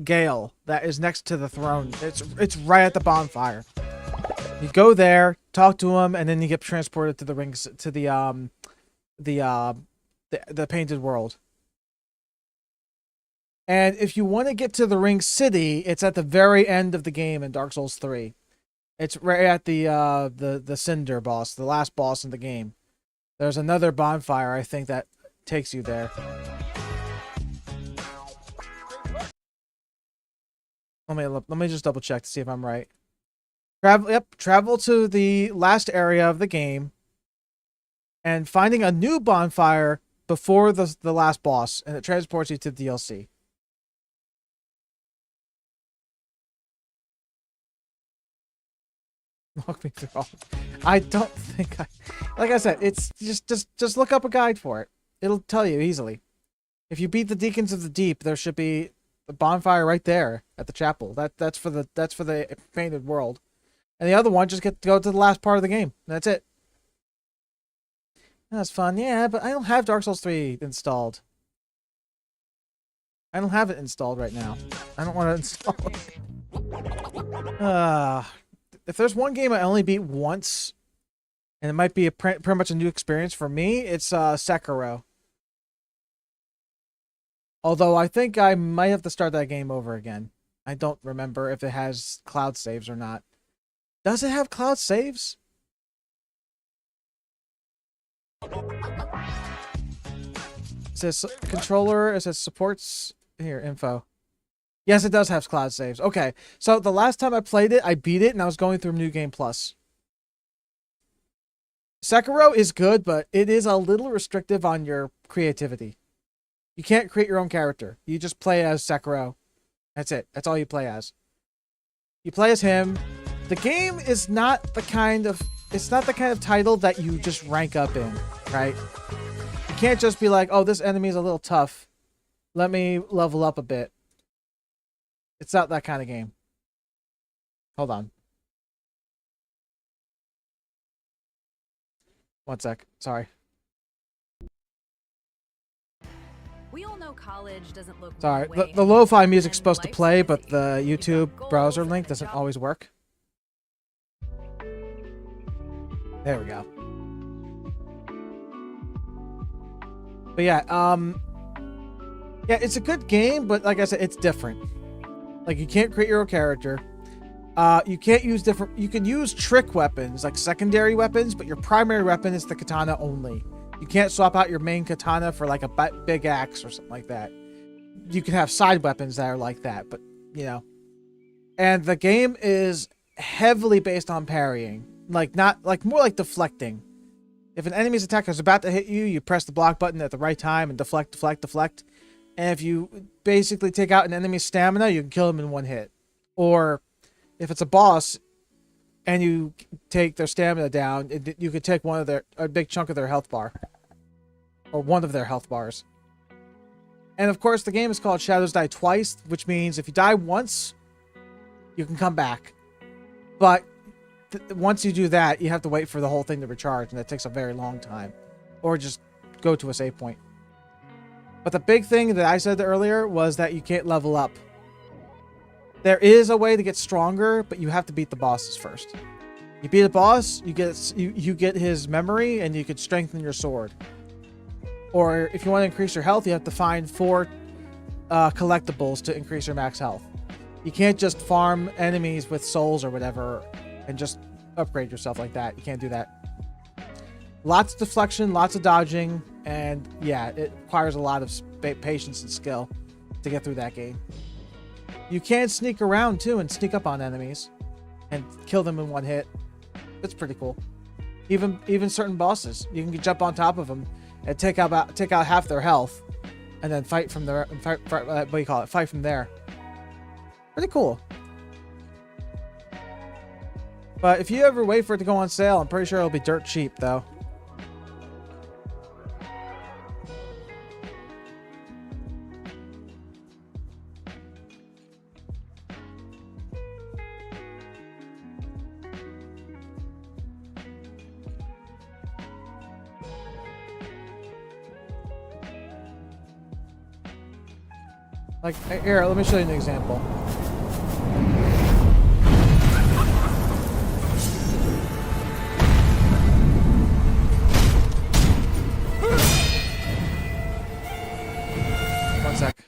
Gale that is next to the throne. It's right at the bonfire. You go there, talk to him, and then you get transported to the rings to the painted world. And if you want to get to the ring city, it's at the very end of the game in Dark Souls 3. It's right at the Cinder boss, the last boss in the game. There's another bonfire, I think, that takes you there. Let me just double check to see if I'm right. Travel to the last area of the game and finding a new bonfire before the last boss, and it transports you to DLC. Walk me through all. I don't think like I said, it's just look up a guide for it. It'll tell you easily. If you beat the Deacons of the Deep, there should be a bonfire right there at the chapel. That's for the painted world. And the other one, just go to the last part of the game. That's it. That's fun, yeah, but I don't have Dark Souls 3 installed. I don't have it installed right now. I don't want to install it. If there's one game I only beat once, and it might be pretty much a new experience for me, it's Sekiro. Although I think I might have to start that game over again. I don't remember if it has cloud saves or not. Does it have cloud saves? It says controller, it says supports, here, info. Yes, it does have cloud saves. Okay, so the last time I played it, I beat it, and I was going through New Game Plus. Sekiro is good, but it is a little restrictive on your creativity. You can't create your own character. You just play as Sekiro. That's it. That's all you play as. You play as him. The game is not the kind of title that you just rank up in, right? You can't just be like, oh, this enemy is a little tough. Let me level up a bit. It's not that kind of game. Hold on. One sec. Sorry. We all know college doesn't look Sorry. one way The lo-fi music's and supposed to life's play, busy. but the You've YouTube got browser goals, link doesn't job. always work. There we go. But yeah, yeah, it's a good game, but like I said, it's different. Like, you can't create your own character. You can't use different... You can use trick weapons, like secondary weapons, but your primary weapon is the katana only. You can't swap out your main katana for, like, a big axe or something like that. You can have side weapons that are like that, but, you know. And the game is heavily based on parrying. Like, not... Like, more like deflecting. If an enemy's attack is about to hit you, you press the block button at the right time and deflect, deflect, deflect. And if you basically take out an enemy's stamina, you can kill him in one hit. Or if it's a boss and you take their stamina down, you could take a big chunk of their health bar. Or one of their health bars. And of course, the game is called Shadows Die Twice, which means if you die once, you can come back. But once you do that, you have to wait for the whole thing to recharge, and that takes a very long time. Or just go to a save point. But the big thing that I said earlier was that you can't level up. There is a way to get stronger, but you have to beat the bosses first. You beat a boss, you get his memory, and you can strengthen your sword. Or if you want to increase your health, you have to find 4 collectibles to increase your max health. You can't just farm enemies with souls or whatever and just upgrade yourself like that. You can't do that. Lots of deflection, lots of dodging, and yeah, it requires a lot of patience and skill to get through that game. You can sneak around too and sneak up on enemies and kill them in one hit. It's pretty cool. Even certain bosses, you can jump on top of them and take out half their health, and then fight from there. What do you call it? Fight from there. Pretty cool. But if you ever wait for it to go on sale, I'm pretty sure it'll be dirt cheap though. Like, here, let me show you an example. One sec.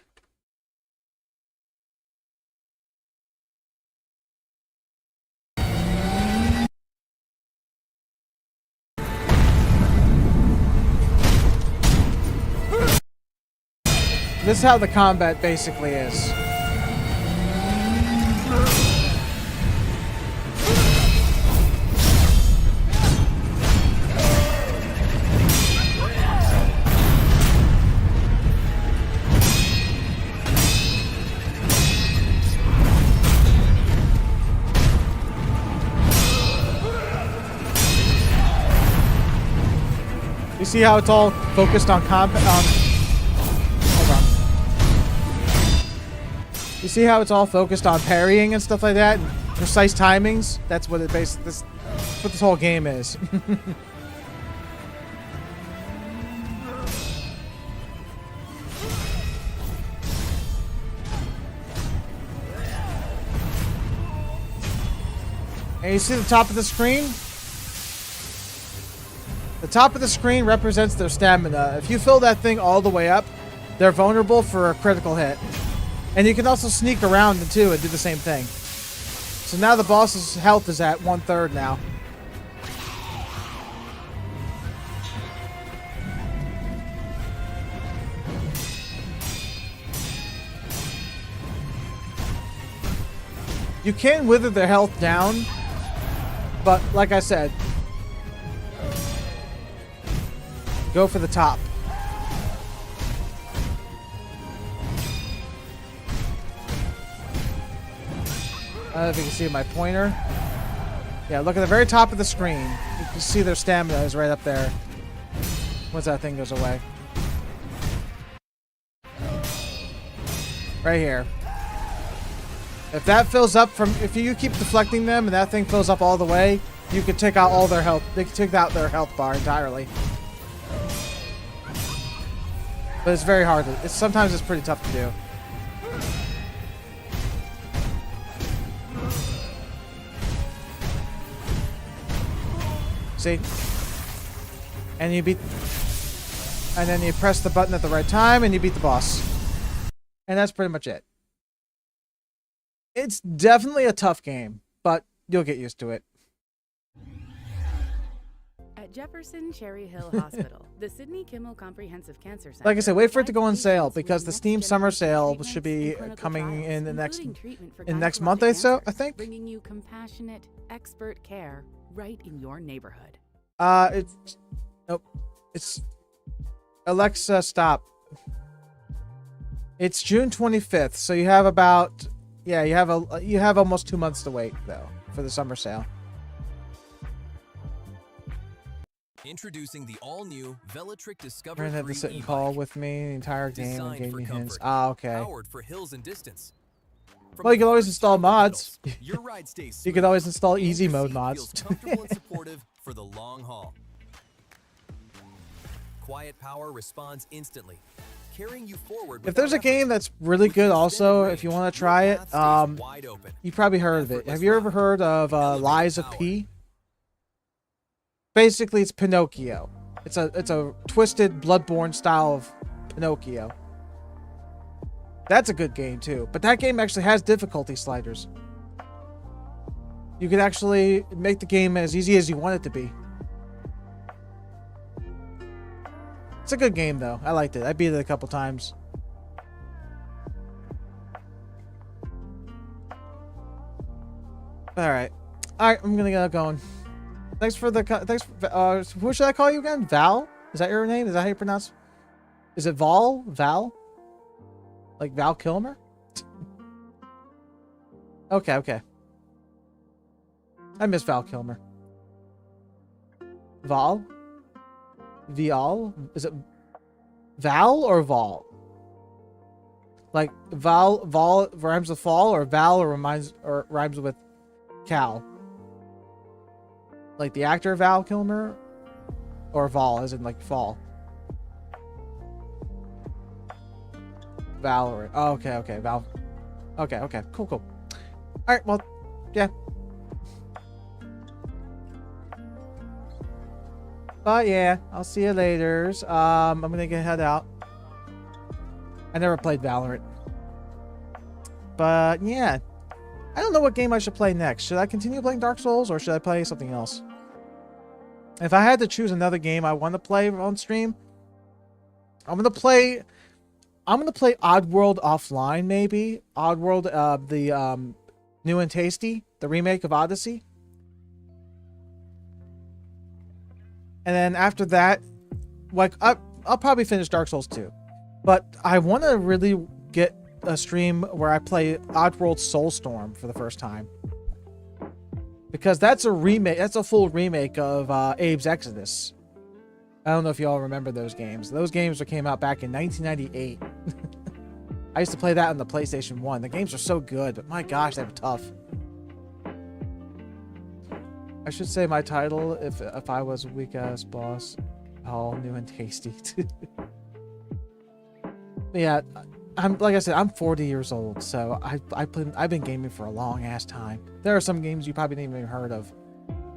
This is how the combat basically is. You see how it's all focused on combat? Hold on. You see how it's all focused on parrying and stuff like that, and precise timings? That's what it basically. That's what this whole game is. And you see the top of the screen? The top of the screen represents their stamina. If you fill that thing all the way up, they're vulnerable for a critical hit. And you can also sneak around too and do the same thing. So now the boss's health is at 1/3 now. You can wither their health down, but like I said, go for the top. I don't know if you can see my pointer. Yeah, look at the very top of the screen. You can see their stamina is right up there. Once that thing goes away. Right here. If that fills up from... If you keep deflecting them and that thing fills up all the way, you can take out all their health. They can take out their health bar entirely. But it's very hard. Sometimes it's pretty tough to do. See? And you beat... And then you press the button at the right time and you beat the boss. And that's pretty much it. It's definitely a tough game, but you'll get used to it. At Jefferson Cherry Hill Hospital, the Sidney Kimmel Comprehensive Cancer Center. Like I said, wait for it to go on sale because the Steam Summer Sale should be coming in the next month or so, I think. Bringing you compassionate, expert care right in your neighborhood. Nope. It's Alexa, stop. It's June 25th, so you have about you have almost 2 months to wait though for the summer sale. Introducing the all-new Velatric Discover Aaron had to 3 sit and e-bike. call with me the entire game and Designed gave for me hints. comfort, Ah, okay. Powered for hills and distance. From Well, you the can always first install time mods. pedals, your ride stays You can smooth, always install and easy your mode seat mods. feels comfortable and supportive for the long haul. Quiet power responds instantly, carrying you forward. If there's a without game effort. that's really With good extended also, range, if you want to your try it, path stays wide open. you probably heard of it. Have you ever heard of Elevated Lies of power. P? Basically, it's Pinocchio. It's a twisted, Bloodborne style of Pinocchio. That's a good game too, but that game actually has difficulty sliders. You can actually make the game as easy as you want it to be. It's a good game though. I liked it. I beat it a couple times. All right, I'm gonna get going. Thanks for the who should I call you again? Val? Is that your name? Is that how you pronounce? Is it Val? Val? Like Val Kilmer? Okay. I miss Val Kilmer. Val? Vial? Is it Val or Vol? Like Val rhymes with fall, or Val rhymes with Cal? Like the actor Val Kilmer, or Vol as in like fall? Valorant. Oh, okay. Valve. Okay. Cool. All right. Well, yeah. But yeah, I'll see you later. I'm gonna head out. I never played Valorant. But yeah, I don't know what game I should play next. Should I continue playing Dark Souls or should I play something else? If I had to choose another game I want to play on stream, I'm gonna play Oddworld offline, maybe. Oddworld, the new and tasty, the remake of Odyssey. And then after that, like I'll probably finish Dark Souls 2. But I want to really get a stream where I play Oddworld Soulstorm for the first time. Because that's a remake, that's a full remake of Abe's Exodus. I don't know if y'all remember those games. Those games came out back in 1998. I used to play that on the PlayStation 1. The games are so good, but my gosh, they were tough. I should say my title if I was a weak-ass boss. All new and tasty. But yeah, like I said, I'm 40 years old, so I've been gaming for a long-ass time. There are some games you probably didn't even heard of.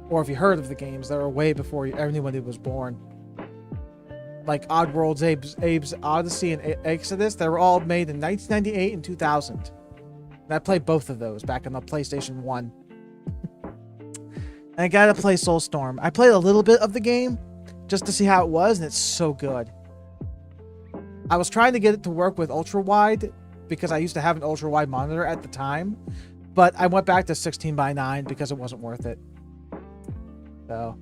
Or if you heard of the games, they were way before anybody was born. Like Oddworld's Abe's Odyssey and Exodus, they were all made in 1998 and 2000. And I played both of those back on the PlayStation 1. And I gotta play Soulstorm. I played a little bit of the game just to see how it was, and it's so good. I was trying to get it to work with ultra wide because I used to have an ultra wide monitor at the time, but I went back to 16:9 because it wasn't worth it. So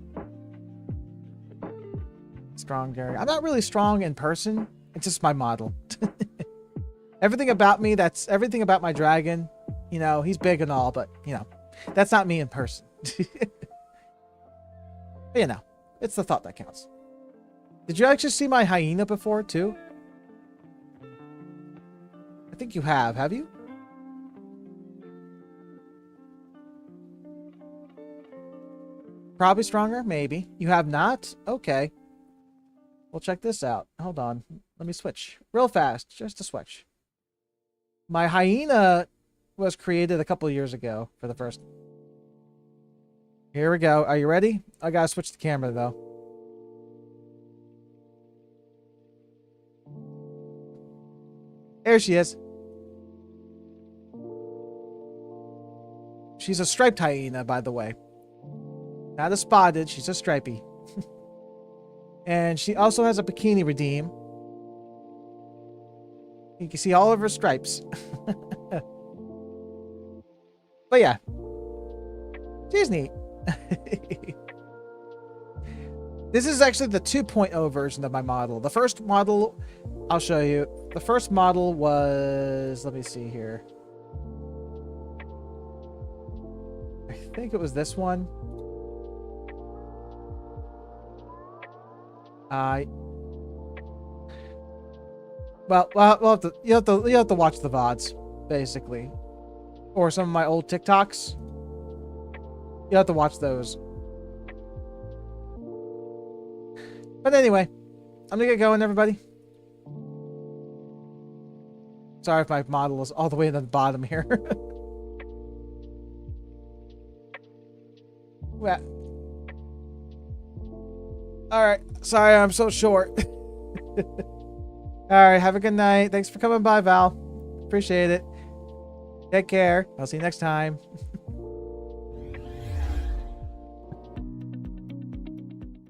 strong, Gary. I'm not really strong in person. It's just my model. Everything about me, that's everything about my dragon. You know, he's big and all, but you know, that's not me in person. But, you know, it's the thought that counts. Did you actually see my hyena before too? I think you have you? Probably stronger, maybe. You have not? Okay. Well, check this out. Hold on. Let me switch. Real fast, just to switch. My hyena was created a couple years ago for the first. Here we go. Are you ready? I gotta switch the camera though. There she is. She's a striped hyena, by the way. Not a spotted, she's a stripy. And she also has a bikini redeem. You can see all of her stripes. But yeah. She's neat. This is actually the 2.0 version of my model. The first model, I'll show you. The first model was, let me see here. I think it was this one. Well, you have to watch the VODs, basically, or some of my old TikToks. You have to watch those. But anyway, I'm gonna get going, everybody. Sorry if my model is all the way at the bottom here. Well, all right. Sorry, I'm so short. All right. Have a good night. Thanks for coming by, Val. Appreciate it. Take care. I'll see you next time.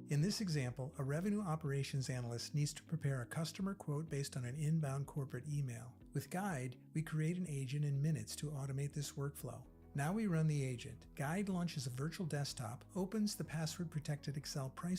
In this example, a revenue operations analyst needs to prepare a customer quote based on an inbound corporate email. With Guide, we create an agent in minutes to automate this workflow. Now we run the agent. Guide launches a virtual desktop, opens the password-protected Excel price